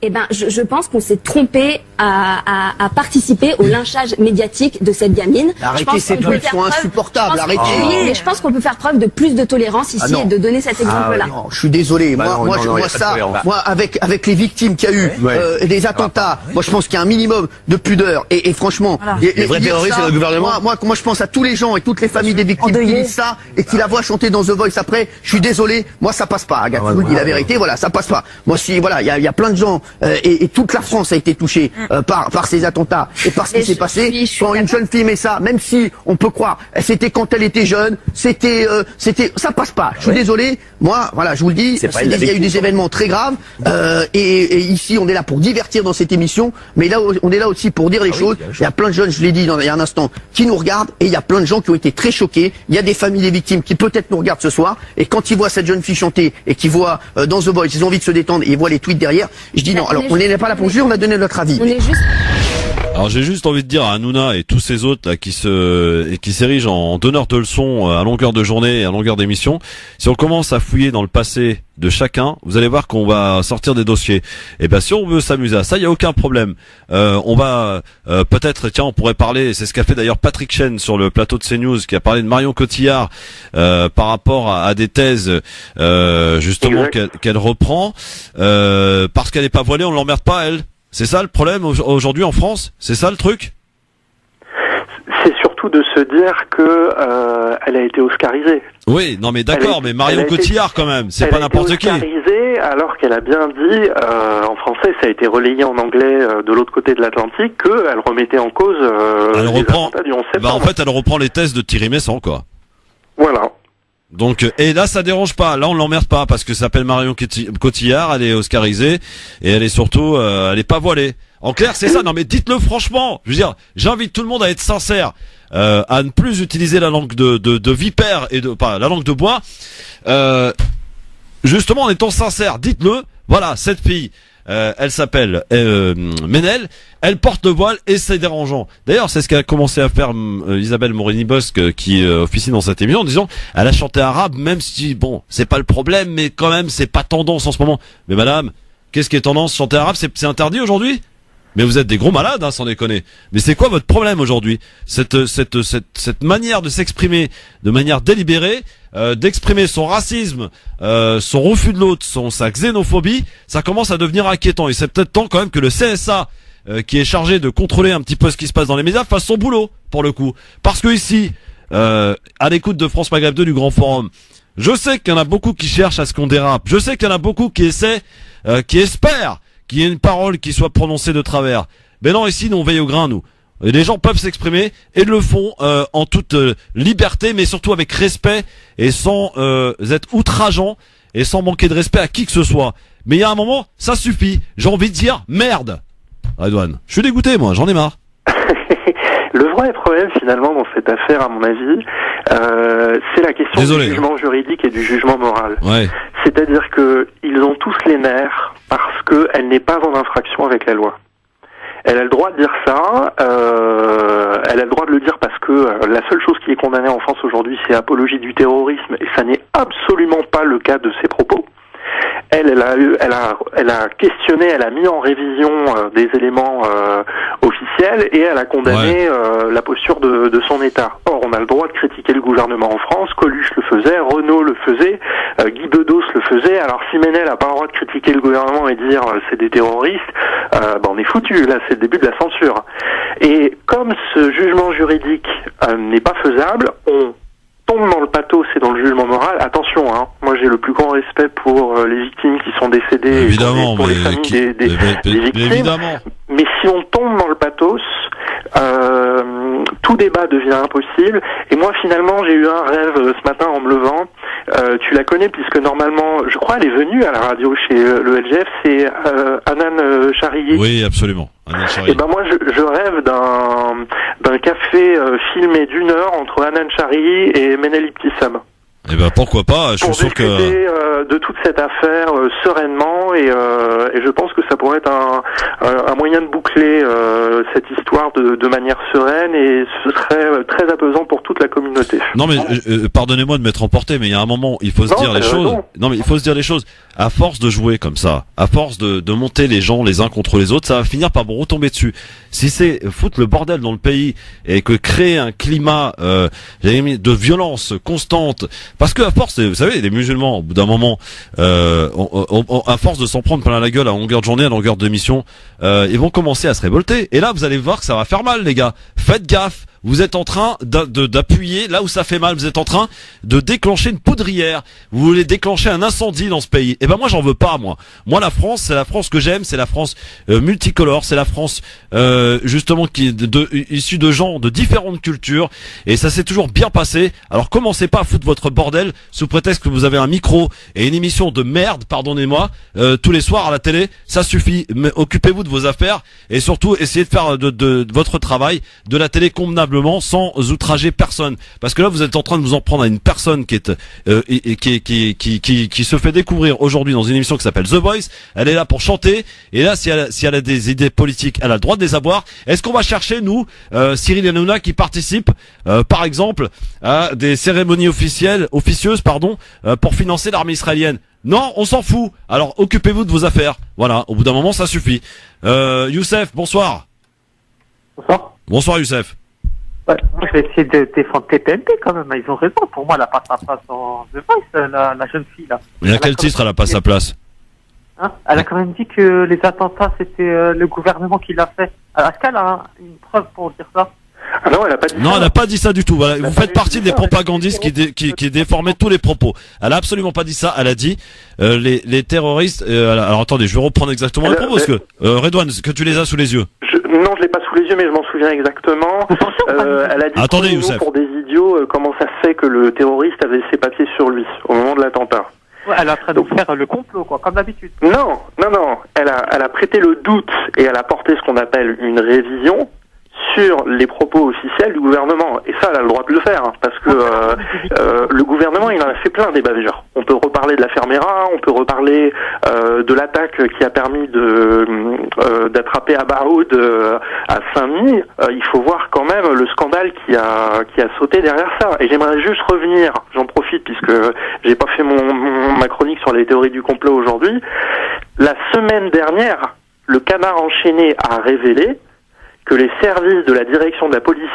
Eh ben, je pense qu'on s'est trompé à participer au lynchage médiatique de cette gamine.
Arrêtez, ces trucs sont insupportables, arrêtez.
Mais je pense qu'on peut faire preuve de plus de tolérance ici et de donner cet exemple-là.
Non, je suis désolé. Moi, avec les victimes qu'il y a eu, des attentats, moi, je pense qu'il y a un minimum de pudeur. Et franchement,
les vrais terroristes, c'est le gouvernement.
Moi, je pense à tous les gens et toutes les familles des victimes qui disent ça et qui la voient chanter dans The Voice après. Je suis désolé. Moi, ça passe pas. Agathe, je vous dis la vérité. Voilà, ça passe pas. Moi, si, voilà, il y a plein de gens. Et toute la France a été touchée par ces attentats et par ce qui s'est passé. Quand une jeune fille met ça, même si on peut croire, c'était quand elle était jeune, c'était, ça passe pas. Je suis désolé. Moi, voilà, je vous le dis, il y a eu des événements très graves. Et ici, on est là pour divertir dans cette émission, mais là, on est là aussi pour dire des choses. Il y a plein de jeunes, je l'ai dit il y a un instant, qui nous regardent, et il y a plein de gens qui ont été très choqués. Il y a des familles des victimes qui peut-être nous regardent ce soir, et quand ils voient cette jeune fille chanter et qu'ils voient dans The Voice, ils ont envie de se détendre et ils voient les tweets derrière. Je dis non. Alors, on n'est pas là pour juger, on a donné notre avis.
Alors j'ai juste envie de dire à Hanouna et tous ces autres là qui s'érigent en donneurs de leçons à longueur de journée et à longueur d'émission, si on commence à fouiller dans le passé de chacun, vous allez voir qu'on va sortir des dossiers. Et ben si on veut s'amuser à ça, il y a aucun problème. On va peut-être, tiens, on pourrait parler, c'est ce qu'a fait d'ailleurs Patrick Chen sur le plateau de CNews, qui a parlé de Marion Cotillard par rapport à des thèses justement qu'elle reprend parce qu'elle n'est pas voilée, on l'emmerde pas elle. C'est ça le problème aujourd'hui en France? C'est ça le truc?
C'est surtout de se dire que elle a été oscarisée.
Oui, non mais d'accord, mais Marion Cotillard quand même, c'est pas n'importe qui.
Elle a été oscarisée alors qu'elle a bien dit, en français, ça a été relayé en anglais de l'autre côté de l'Atlantique, qu'elle remettait en cause
elle reprend,
du 11 septembre.
En fait, elle reprend les thèses de Thierry Messant, quoi.
Voilà.
Donc, et là, ça dérange pas. Là, on l'emmerde pas parce que ça s'appelle Marion Cotillard, elle est oscarisée et elle est surtout, elle est pas voilée. En clair, c'est ça. Non, mais dites-le franchement. Je veux dire, j'invite tout le monde à être sincère, à ne plus utiliser la langue de vipère et pas la langue de bois. Justement, en étant sincère, dites-le. Voilà, cette fille. Elle s'appelle Ménel, elle porte le voile et c'est dérangeant. D'ailleurs, c'est ce qu'a commencé à faire Isabelle Morini-Bosque qui officie dans cette émission en disant elle a chanté arabe, même si bon, c'est pas le problème, mais quand même c'est pas tendance en ce moment. Mais madame, qu'est-ce qui est tendance? Chanter arabe, c'est interdit aujourd'hui? Mais vous êtes des gros malades, hein, sans déconner. Mais c'est quoi votre problème aujourd'hui? Cette manière de s'exprimer de manière délibérée, d'exprimer son racisme, son refus de l'autre, sa xénophobie, ça commence à devenir inquiétant. Et c'est peut-être temps quand même que le CSA, qui est chargé de contrôler un petit peu ce qui se passe dans les médias, fasse son boulot, pour le coup. Parce que ici, à l'écoute de France Maghreb 2 du Grand Forum, je sais qu'il y en a beaucoup qui cherchent à ce qu'on dérape. Je sais qu'il y en a beaucoup qui essaient, qui espèrent qu'il y ait une parole qui soit prononcée de travers. Mais non, ici, nous, on veille au grain, nous. Et les gens peuvent s'exprimer et le font en toute liberté, mais surtout avec respect et sans être outrageant et sans manquer de respect à qui que ce soit. Mais il y a un moment, ça suffit. J'ai envie de dire merde. Redouane, je suis dégoûté, moi, j'en ai marre.
Le vrai problème, finalement, dans cette affaire, à mon avis, c'est la question du jugement juridique et du jugement moral.
Ouais.
C'est-à-dire que ils ont tous les nerfs parce qu'elle n'est pas en infraction avec la loi. Elle a le droit de dire ça. Elle a le droit de le dire parce que la seule chose qui est condamnée en France aujourd'hui, c'est apologie du terrorisme, et ça n'est absolument pas le cas de ses propos. Elle a questionné, elle a mis en révision des éléments officiels et elle a condamné la posture de son État. Or, on a le droit de critiquer le gouvernement en France. Coluche le faisait, Renault le faisait, Guy Bedos le faisait. Alors, si Ménel n'a pas le droit de critiquer le gouvernement et dire c'est des terroristes, on est foutu. Là, c'est le début de la censure. Et comme ce jugement juridique n'est pas faisable, on tombe dans le pathos et dans le jugement moral. Attention, moi j'ai le plus grand respect pour les victimes qui sont décédées,
évidemment,
et pour les familles des victimes.
Évidemment.
Mais si on tombe dans le pathos, tout débat devient impossible. Et moi finalement j'ai eu un rêve ce matin en me levant. Tu la connais puisque normalement, je crois, elle est venue à la radio chez le LGF, c'est Hanan Charrier.
Oui, absolument.
Et ben moi je rêve d'un café filmé d'1 heure entre Hanan Charrier et Ménel Ibtissam.
Eh ben pourquoi pas, je suis sûr que...
Pour discuter de toute cette affaire sereinement et je pense que ça pourrait être un moyen de boucler cette histoire de manière sereine et ce serait très apaisant pour toute la communauté.
Non mais pardonnez-moi de m'être emporté, mais il y a un moment il faut se dire les choses. Non mais il faut se dire les choses. À force de jouer comme ça, à force de monter les gens les uns contre les autres, ça va finir par vous retomber dessus. Si c'est foutre le bordel dans le pays et que créer un climat de violence constante, parce que à force, vous savez, les musulmans, au bout d'un moment, à force de s'en prendre plein la gueule à longueur de journée, à longueur d'émission, ils vont commencer à se révolter. Et là, vous allez voir que ça va faire mal, les gars. Faites gaffe. Vous êtes en train d'appuyer là où ça fait mal. Vous êtes en train de déclencher une poudrière. Vous voulez déclencher un incendie dans ce pays. Et ben moi j'en veux pas, moi. Moi la France, c'est la France que j'aime, c'est la France multicolore, c'est la France justement issue de gens de différentes cultures. Et ça s'est toujours bien passé. Alors commencez pas à foutre votre bordel sous prétexte que vous avez un micro et une émission de merde, pardonnez-moi, tous les soirs à la télé. Ça suffit. Mais occupez-vous de vos affaires et surtout essayez de faire de votre travail de la télé convenable, sans outrager personne, parce que là vous êtes en train de vous en prendre à une personne qui se fait découvrir aujourd'hui dans une émission qui s'appelle The Voice. Elle est là pour chanter, et là si elle a des idées politiques, elle a le droit de les avoir. Est-ce qu'on va chercher nous Cyril Hanouna qui participe par exemple à des cérémonies officieuses pour financer l'armée israélienne? Non, on s'en fout. Alors occupez-vous de vos affaires. Voilà, au bout d'un moment ça suffit. Youssef, bonsoir. Bonsoir Youssef.
Ouais, moi je vais essayer de défendre TPMP quand même, ils ont raison. Pour moi, elle n'a pas sa place dans The Voice, la jeune fille là.
Mais à quel titre elle n'a pas sa place?
Elle a quand même dit que les attentats c'était le gouvernement qui l'a fait. Est-ce qu'elle a une preuve pour dire ça?
Ah non, elle a pas dit ça.
Non, elle n'a pas dit ça du tout. Voilà. Vous faites partie des propagandistes qui déformaient tous les propos. Elle a absolument pas dit ça. Elle a dit les terroristes. Alors attendez, je vais reprendre exactement les propos parce que Redouane, que tu les as sous les yeux.
Non, je l'ai pas sous les yeux, mais je m'en souviens exactement. Elle a dit
attendez, Youssef,
pour des idiots, comment ça se fait que le terroriste avait ses papiers sur lui au moment de l'attentat.
Ouais, elle est en train de faire le complot, quoi, comme d'habitude.
Non. Elle a prêté le doute et elle a porté ce qu'on appelle une révision sur les propos officiels du gouvernement. Et ça, elle a le droit de le faire, parce que le gouvernement, il en a fait plein des bavures. On peut reparler de l'affaire Mera, on peut reparler de l'attaque qui a permis d'attraper Abaoud à Saint-Denis. Il faut voir quand même le scandale qui a sauté derrière ça. Et j'aimerais juste revenir, j'en profite puisque j'ai pas fait ma chronique sur les théories du complot aujourd'hui. La semaine dernière, le Canard enchaîné a révélé que les services de la direction de la police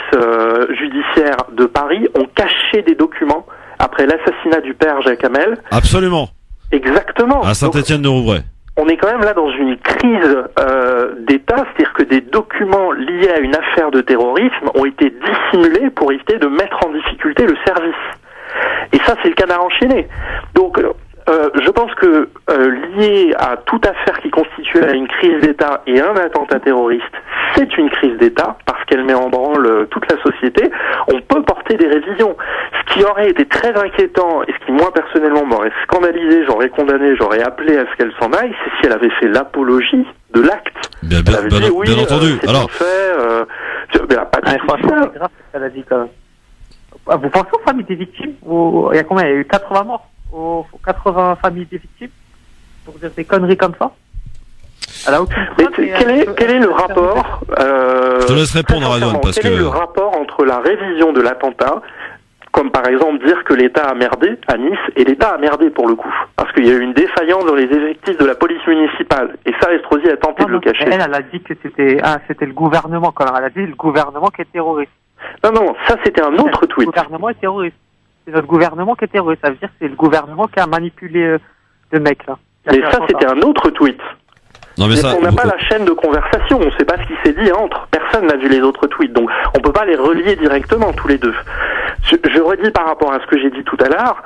judiciaire de Paris ont caché des documents après l'assassinat du père Jacques Hamel.
Absolument.
Exactement.
À Saint-Étienne-de-Rouvray.
On est quand même là dans une crise d'État, c'est-à-dire que des documents liés à une affaire de terrorisme ont été dissimulés pour éviter de mettre en difficulté le service. Et ça, c'est le Canard enchaîné. Donc, je pense que lié à toute affaire qui constitue une crise d'État et un attentat terroriste, c'est une crise d'État parce qu'elle met en branle toute la société. On peut porter des révisions. Ce qui aurait été très inquiétant et ce qui moi personnellement m'aurait scandalisé, j'aurais condamné, j'aurais appelé à ce qu'elle s'en aille, c'est si elle avait fait l'apologie de l'acte.
Bien entendu. Alors,
elle a dit quand même. Vous pensez aux familles des victimes? Il y a combien? Il y a eu 80 morts aux 80 familles des victimes pour dire des conneries comme ça. Elle a aucune
Mais
preuve.
quel est le rapport
Je te laisse répondre, Radouane, parce
quel est
que...
le rapport entre la révision de l'attentat, comme par exemple dire que l'État a merdé à Nice, et l'État a merdé pour le coup, parce qu'il y a eu une défaillance dans les effectifs de la police municipale, et ça, Estrosi a tenté de le cacher.
Elle a dit que c'était le gouvernement, quand elle a dit le gouvernement qui est terroriste.
Non, ça c'était un autre tweet.
Le gouvernement est terroriste. C'est notre gouvernement qui est terroriste. Ça veut dire que c'est le gouvernement qui a manipulé le mec, là.
Mais ça, c'était un autre tweet.
Non, mais ça,
on n'a pas la chaîne de conversation, on ne sait pas ce qui s'est dit entre. Personne n'a vu les autres tweets, donc on peut pas les relier directement tous les deux. Je redis par rapport à ce que j'ai dit tout à l'heure.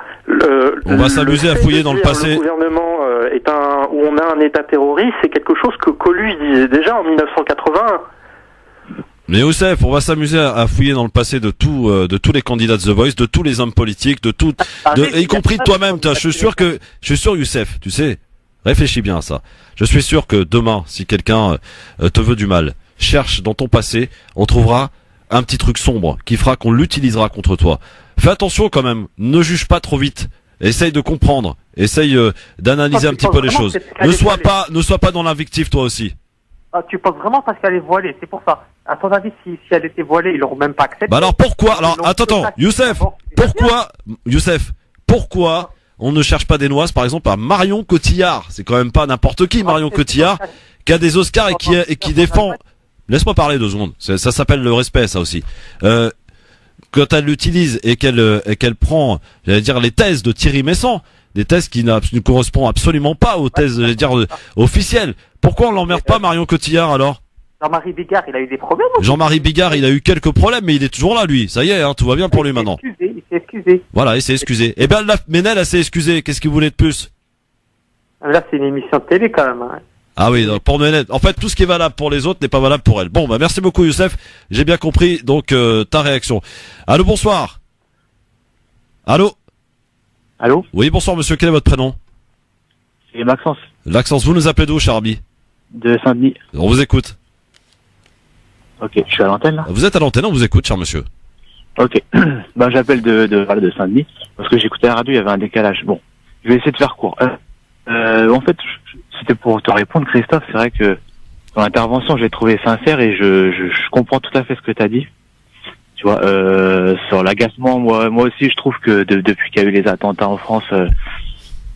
On va s'amuser à fouiller dans le passé.
Le gouvernement où on a un État terroriste, c'est quelque chose que Coluche disait déjà en 1981.
Mais Youssef, on va s'amuser à fouiller dans le passé de tous les candidats de The Voice, de tous les hommes politiques, y compris de toi-même. Je suis sûr, Youssef, tu sais, réfléchis bien à ça. Je suis sûr que demain, si quelqu'un te veut du mal, cherche dans ton passé, on trouvera un petit truc sombre qui fera qu'on l'utilisera contre toi. Fais attention quand même, ne juge pas trop vite. Essaye de comprendre, essaye d'analyser un petit peu les choses. Ne sois pas dans l'invective toi aussi.
Ah, tu penses vraiment parce qu'elle est voilée, c'est pour ça. À ton avis, si elle était voilée, ils l'auront même pas accepté.
Bah alors pourquoi? Alors attends, Youssef, pourquoi on ne cherche pas des noises, par exemple, à Marion Cotillard? C'est quand même pas n'importe qui, Marion Cotillard, qui a des Oscars et qui défend. Laisse-moi parler 2 secondes. Ça s'appelle le respect, ça aussi. Quand elle l'utilise et qu'elle prend, j'allais dire, les thèses de Thierry Messant, des thèses qui ne correspondent absolument pas aux thèses, j'allais dire, officielles. Pourquoi on l'emmerde pas, Marion Cotillard, alors?
Jean-Marie Bigard, il a eu des problèmes aussi.
Jean-Marie Bigard, il a eu quelques problèmes, mais il est toujours là, lui. Ça y est, tout va bien pour lui maintenant.
Il s'est excusé.
Voilà, il s'est excusé. Eh ben, Ménel, elle s'est excusée. Qu'est-ce qu'il voulait de plus?
Là, c'est une émission de télé, quand même. Hein.
Ah oui, donc pour Ménel. En fait, tout ce qui est valable pour les autres n'est pas valable pour elle. Bon, bah, merci beaucoup, Youssef. J'ai bien compris, donc, ta réaction. Allô, bonsoir. Allô? Oui, bonsoir, monsieur. Quel est votre prénom?
C'est Maxence.
Maxence, vous nous appelez d'où, Charby?
De Saint-Denis.
On vous écoute.
Ok, je suis à l'antenne là.
Vous êtes à l'antenne, on vous écoute, cher monsieur.
Ok, j'appelle de Saint-Denis parce que j'écoutais la radio, il y avait un décalage. Bon, je vais essayer de faire court. En fait, c'était pour te répondre, Christophe. C'est vrai que ton intervention, j'ai trouvé sincère et je comprends tout à fait ce que tu as dit. Tu vois, sur l'agacement, moi aussi, je trouve que depuis qu'il y a eu les attentats en France,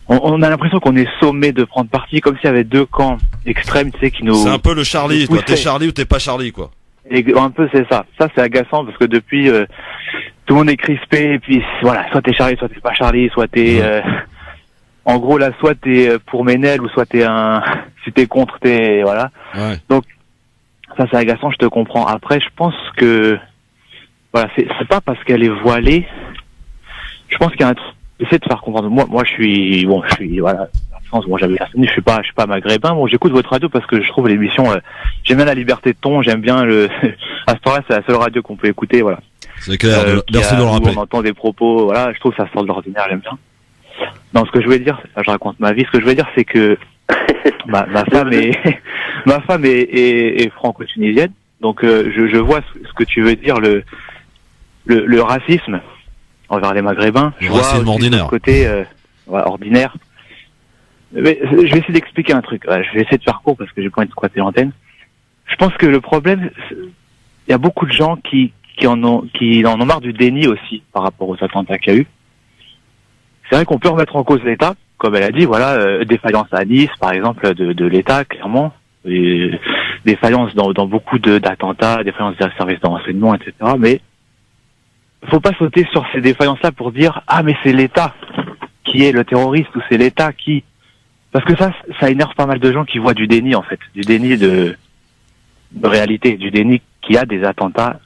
on a l'impression qu'on est sommé de prendre parti, comme s'il y avait 2 camps extrêmes, tu sais, qui nous...
C'est un peu le Charlie, toi. T'es Charlie ou t'es pas Charlie, quoi.
Et un peu, c'est ça. Ça, c'est agaçant parce que depuis, tout le monde est crispé et puis voilà, soit t'es Charlie, soit t'es pas Charlie, soit t'es... en gros, là, soit t'es pour Ménel ou soit si t'es contre, t'es... Voilà.
Ouais.
Donc, ça, c'est agaçant, je te comprends. Après, je pense que... Voilà, c'est pas parce qu'elle est voilée. Je pense qu'il y a un truc... J'essaie de faire comprendre. Moi, je suis, voilà, bon, j'avais la je suis pas maghrébin. Bon, j'écoute votre radio parce que je trouve l'émission, j'aime bien la liberté de ton, j'aime bien à ce temps-là, c'est la seule radio qu'on peut écouter, voilà.
C'est clair, merci de le rappeler.
On entend des propos, voilà, je trouve que ça sort de l'ordinaire, j'aime bien. Non, ce que je voulais dire, je raconte ma vie, ce que je voulais dire, c'est que, ma femme est franco-tunisienne, donc, je vois ce que tu veux dire, le racisme envers les Maghrébins. Je vois aussi
ordinaire.
ce côté ordinaire. Mais je vais essayer d'expliquer un truc. Je vais essayer de faire court parce que j'ai pas envie de squatter l'antenne. Je pense que le problème, il y a beaucoup de gens qui en ont marre du déni aussi par rapport aux attentats qu'il y a eu. C'est vrai qu'on peut remettre en cause l'État, comme elle a dit, voilà, défaillance à Nice, par exemple, de l'État, clairement, et défaillance dans beaucoup d'attentats, défaillance des services de renseignement, etc. Mais faut pas sauter sur ces défaillances-là pour dire « Ah, mais c'est l'État qui est le terroriste » ou « C'est l'État qui... » Parce que ça énerve pas mal de gens qui voient du déni, en fait. Du déni de réalité, du déni qu'il y a des attentats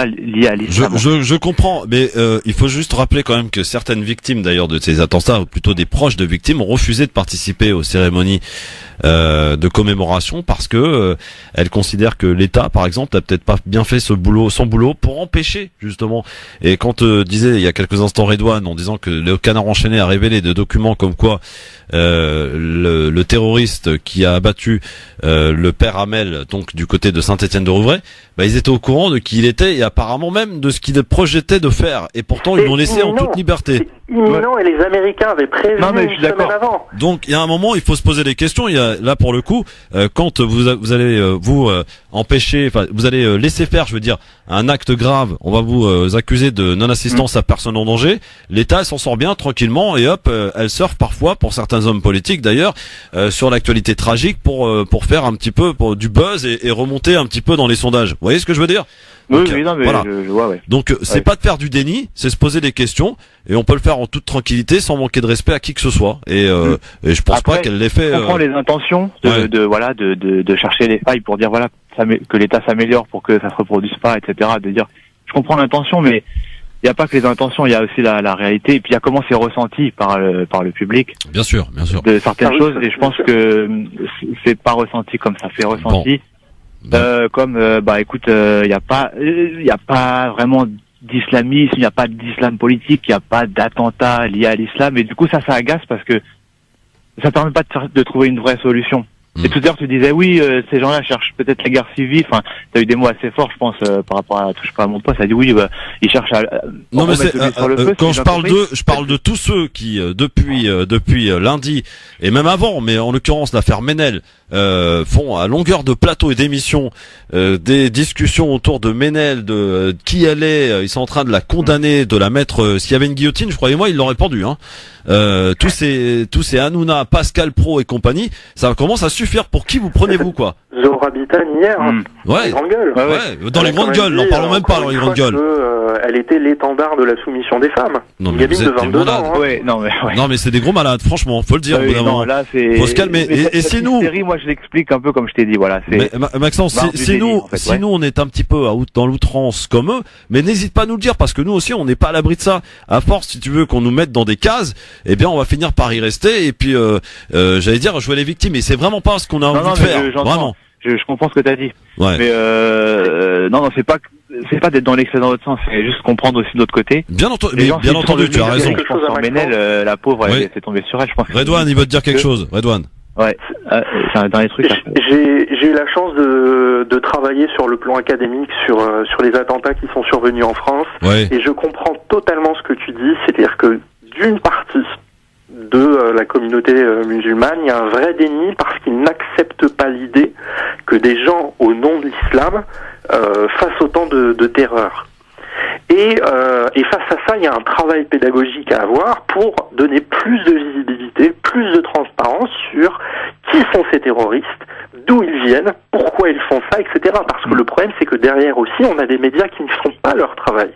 liés à l'islam.
Je comprends, mais il faut juste rappeler quand même que certaines victimes d'ailleurs de ces attentats, ou plutôt des proches de victimes, ont refusé de participer aux cérémonies de commémoration parce que elles considèrent que l'État, par exemple, n'a peut-être pas bien fait son boulot pour empêcher justement. Et quand disait il y a quelques instants Redouane en disant que le Canard enchaîné a révélé des documents comme quoi le terroriste qui a abattu le père Hamel, donc du côté de Saint-Étienne-de-Rouvray, ils étaient au courant de qui il était et apparemment même de ce qu'il projetait de faire. Et pourtant ils l'ont laissé en toute liberté.
imminent et les Américains avaient prévu une semaine avant.
Donc il y a un moment, il faut se poser des questions. Il y a là pour le coup, quand vous allez empêcher, enfin vous allez laisser faire, je veux dire, un acte grave, on va vous accuser de non-assistance à personne en danger. L'État s'en sort bien tranquillement et hop, elle surfe parfois pour certains hommes politiques d'ailleurs sur l'actualité tragique pour faire un petit peu du buzz et remonter un petit peu dans les sondages. Vous voyez ce que je veux dire? Donc,
oui, non, mais
voilà.
je vois, ouais.
Donc c'est pas de faire du déni, c'est se poser des questions et on peut le faire en toute tranquillité sans manquer de respect à qui que ce soit. Et je pense pas qu'elle l'ait fait.
Je comprends les intentions de chercher les failles pour dire voilà que l'État s'améliore pour que ça se reproduise pas, etc. De dire, je comprends l'intention, mais il n'y a pas que les intentions, il y a aussi la réalité et puis il y a comment c'est ressenti par le public.
Bien sûr.
De certaines choses et je pense que c'est pas ressenti comme ça, c'est ressenti. Écoute, il y a pas vraiment d'islamisme, il n'y a pas d'islam politique, il n'y a pas d'attentat lié à l'islam et du coup ça agace parce que ça permet pas de trouver une vraie solution. Et tout à l'heure tu disais oui, ces gens-là cherchent peut-être la guerre civile. Enfin, t'as eu des mots assez forts, je pense, par rapport à touche pas à mon poste. Ça a dit oui, ils cherchent à.
Non mais c'est quand je parle de tous ceux qui depuis lundi et même avant, mais en l'occurrence l'affaire Ménel font à longueur de plateau et d'émissions des discussions autour de Ménel, de qui elle est. Ils sont en train de la condamner, de la mettre. S'il y avait une guillotine, je croyais-moi, ils l'auraient pendu. Tous ces Hanouna, Pascal Pro et compagnie, ça commence à suffire. Pour qui vous prenez-vous quoi?
Zora Bitane hier,
ouais,
les grandes gueules.
Dans les grandes gueules, n'en parlons même pas dans les grandes gueules.
Elle était l'étendard de la soumission des femmes.
Non,
une gamine de 22 ans.
Ouais, non mais
c'est des gros malades, franchement, faut le dire.
Là,
faut se calmer. Et si nous,
moi je l'explique un peu comme je t'ai dit, voilà.
Mais Maxence, si nous on est un petit peu dans l'outrance comme eux, mais n'hésite pas à nous le dire parce que nous aussi on n'est pas à l'abri de ça. À force, si tu veux qu'on nous mette dans des cases, eh bien on va finir par y rester et puis j'allais dire jouer les victimes. Et c'est vraiment pas ce qu'on a envie de faire. Vraiment.
Je comprends ce que t'as dit.
Ouais.
Mais non, c'est pas d'être dans l'excès dans l'autre sens, c'est juste comprendre aussi de l'autre côté.
Bien entendu, tu as raison.
Je pense en Ménel, la pauvre, elle s'est tombée sur elle, je pense.
Redouane, il veut te dire quelque chose. Redouane.
Ouais, c'est un dernier truc.
J'ai eu la chance de travailler sur le plan académique sur les attentats qui sont survenus en France.
Ouais.
Et je comprends totalement ce que tu dis, c'est-à-dire que d'une partie de la communauté musulmane, il y a un vrai déni parce qu'ils n'acceptent pas l'idée que des gens, au nom de l'islam, fassent autant de terreur. Et face à ça, il y a un travail pédagogique à avoir pour donner plus de visibilité, plus de transparence sur qui sont ces terroristes, d'où ils viennent, pourquoi ils font ça, etc. Parce que le problème, c'est que derrière aussi, on a des médias qui ne font pas leur travail.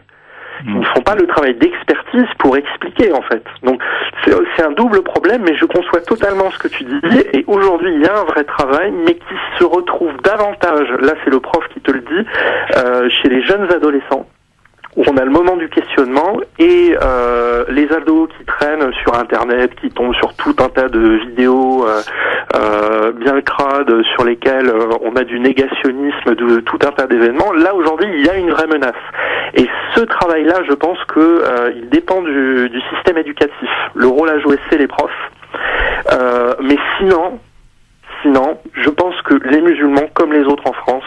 Ils ne font pas le travail d'expertise pour expliquer, en fait. Donc, c'est un double problème, mais je conçois totalement ce que tu dis. Et aujourd'hui, il y a un vrai travail, mais qui se retrouve davantage, là c'est le prof qui te le dit, chez les jeunes adolescents, où on a le moment du questionnement et les ados qui traînent sur Internet, qui tombent sur tout un tas de vidéos bien crades sur lesquelles on a du négationnisme de tout un tas d'événements. Là aujourd'hui, il y a une vraie menace. Et ce travail-là, je pense que il dépend du système éducatif. Le rôle à jouer, c'est les profs. Mais sinon, je pense que les musulmans, comme les autres en France,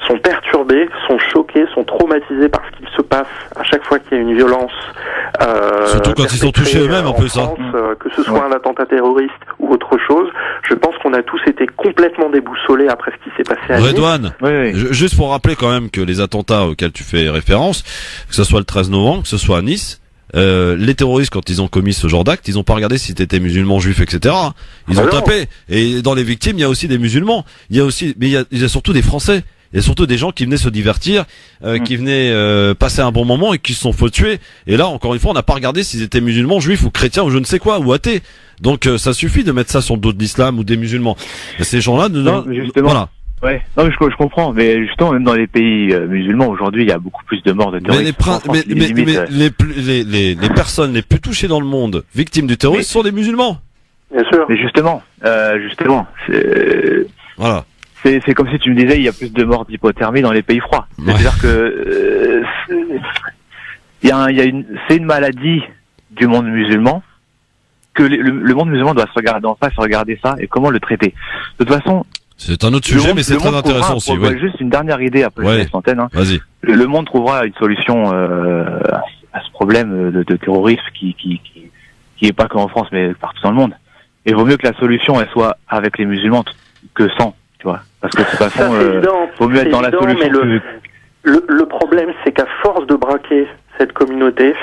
sont perturbés, sont choqués, sont traumatisés par ce qu'il se passe à chaque fois qu'il y a une violence.
Surtout quand ils sont touchés eux-mêmes en plus.
France, que ce soit un attentat terroriste ou autre chose, je pense qu'on a tous été complètement déboussolés après ce qui s'est passé à Nice.
Redouane, juste pour rappeler quand même que les attentats auxquels tu fais référence, que ce soit le 13 novembre, que ce soit à Nice, les terroristes, quand ils ont commis ce genre d'acte, ils ont pas regardé si t'étais musulman, juif, etc. Ils ont tapé. Et dans les victimes, il y a aussi des musulmans. Il y a surtout des Français. Il y a surtout des gens qui venaient se divertir, qui venaient passer un bon moment et qui se sont fait tuer. Et là, encore une fois, on n'a pas regardé s'ils étaient musulmans, juifs ou chrétiens ou je ne sais quoi, ou athées. Donc ça suffit de mettre ça sur le dos de l'islam ou des musulmans. Et ces gens-là,
justement. Voilà. Ouais, non mais je comprends, mais justement même dans les pays musulmans aujourd'hui, il y a beaucoup plus de morts de terroristes.
Mais les personnes les plus touchées dans le monde, victimes du terrorisme, sont des musulmans.
Bien sûr.
Mais justement,
voilà.
C'est comme si tu me disais il y a plus de morts d'hypothermie dans les pays froids.
Ouais.
C'est-à-dire que c'est une maladie du monde musulman que le monde musulman doit se regarder en face, regarder ça et comment le traiter. De toute façon.
C'est un autre sujet, mais c'est très intéressant aussi.
Juste une dernière idée après
ouais.
la centaine.
Vas-y.
Le monde trouvera une solution ce problème de terrorisme qui est pas qu'en France mais partout dans le monde. Et il vaut mieux que la solution elle soit avec les musulmans que sans, tu vois. Parce que de toute façon, vaut mieux être dans la solution.
Mais le problème, c'est qu'à force de braquer cette communauté,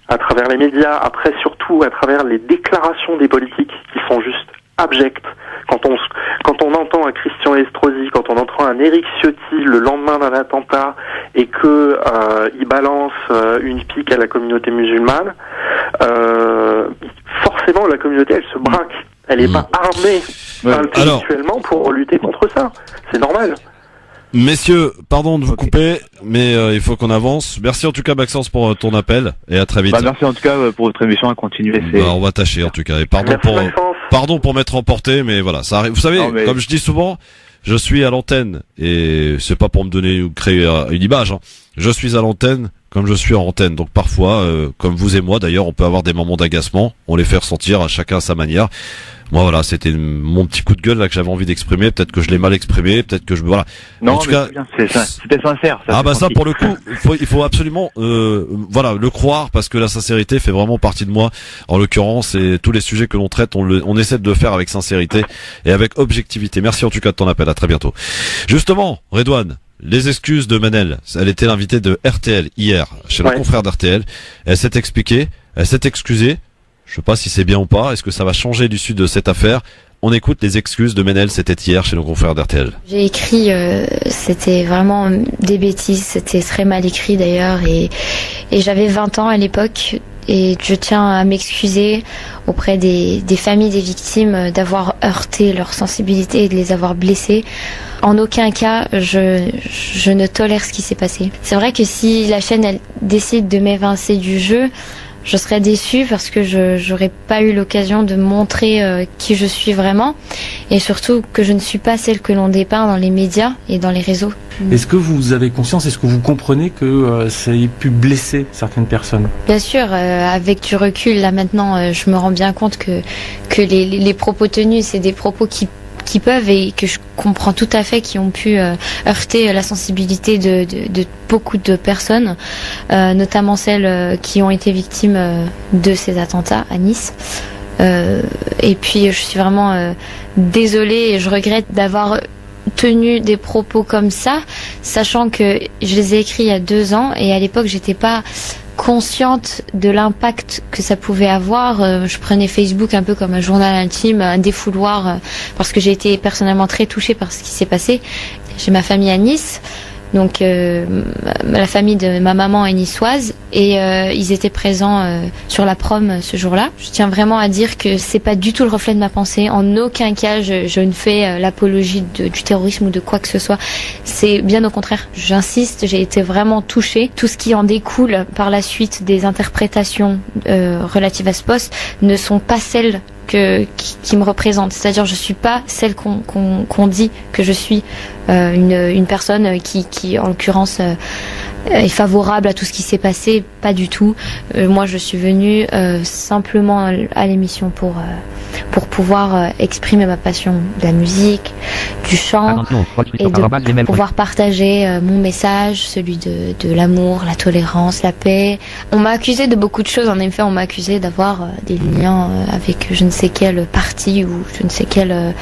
à travers les médias, après surtout à travers les déclarations des politiques qui sont juste abjectes, quand on entend un Christian Estrosi, quand on entend un Éric Ciotti le lendemain d'un attentat et que il balance une pique à la communauté musulmane, forcément la communauté elle se braque. Elle n'est pas armée intellectuellement pour lutter contre ça. C'est normal.
Messieurs, pardon de vous couper, mais il faut qu'on avance. Merci en tout cas Maxence pour ton appel et à très vite.
Merci en tout cas pour votre émission à continuer.
On va tâcher en tout cas. Et pardon pour m'être emporté, mais voilà, ça arrive. Vous savez, comme je dis souvent, je suis à l'antenne et c'est pas pour me donner ou créer une image. Hein. Je suis à l'antenne comme je suis en antenne. Donc parfois, comme vous et moi d'ailleurs, on peut avoir des moments d'agacement. On les fait ressentir à chacun à sa manière. Moi voilà, c'était mon petit coup de gueule là que j'avais envie d'exprimer. Peut-être que je l'ai mal exprimé, peut-être que voilà.
Non,
en tout cas,
c'était sincère.
Ça pour le coup, il faut absolument voilà le croire parce que la sincérité fait vraiment partie de moi. En l'occurrence, et tous les sujets que l'on traite, on essaie de le faire avec sincérité et avec objectivité. Merci en tout cas de ton appel. À très bientôt. Justement, Redouane. Les excuses de Manel. Elle était l'invitée de RTL hier, chez le confrère d'RTL. Elle s'est expliquée, elle s'est excusée. Je sais pas si c'est bien ou pas. Est-ce que ça va changer l'issue de cette affaire? On écoute les excuses de Manel. C'était hier chez nos confrères d'RTL.
J'ai écrit, c'était vraiment des bêtises. C'était très mal écrit d'ailleurs. Et j'avais 20 ans à l'époque. Et je tiens à m'excuser auprès des familles des victimes d'avoir heurté leur sensibilité et de les avoir blessées. En aucun cas, je ne tolère ce qui s'est passé. C'est vrai que si la chaîne elle décide de m'évincer du jeu, je serais déçue parce que j'aurais pas eu l'occasion de montrer qui je suis vraiment et surtout que je ne suis pas celle que l'on dépeint dans les médias et dans les réseaux.
Est-ce que vous avez conscience, est-ce que vous comprenez que ça ait pu blesser certaines personnes?
Bien sûr, avec du recul, là maintenant, je me rends bien compte que les propos tenus, c'est des propos qui peuvent et que je comprends tout à fait qui ont pu heurter la sensibilité de beaucoup de personnes, notamment celles qui ont été victimes de ces attentats à Nice. Et puis je suis vraiment désolée et je regrette d'avoir tenu des propos comme ça, sachant que je les ai écrits il y a 2 ans et à l'époque j'étais pas consciente de l'impact que ça pouvait avoir. Je prenais Facebook un peu comme un journal intime, un défouloir, parce que j'ai été personnellement très touchée par ce qui s'est passé. J'ai ma famille à Nice, donc la famille de ma maman est niçoise et ils étaient présents sur la prom ce jour-là. Je tiens vraiment à dire que c'est pas du tout le reflet de ma pensée. En aucun cas je ne fais l'apologie du terrorisme ou de quoi que ce soit. C'est bien au contraire. J'insiste, j'ai été vraiment touchée. Tout ce qui en découle par la suite des interprétations relatives à ce poste ne sont pas celles qui me représente. C'est-à-dire je suis pas celle qu'on dit que je suis, une personne qui en l'occurrence est favorable à tout ce qui s'est passé, pas du tout. Moi je suis venue simplement à l'émission pour pouvoir exprimer ma passion de la musique, du chant et de pouvoir partager mon message, celui de l'amour, la tolérance, la paix. On m'a accusé de beaucoup de choses, en effet on m'a accusé d'avoir des liens avec je ne sais quel parti ou je ne sais quelle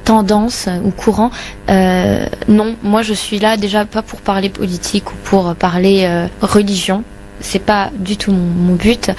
tendance ou courant. Non, moi je suis là déjà pas pour parler politique ou pour parler religion. C'est pas du tout mon but.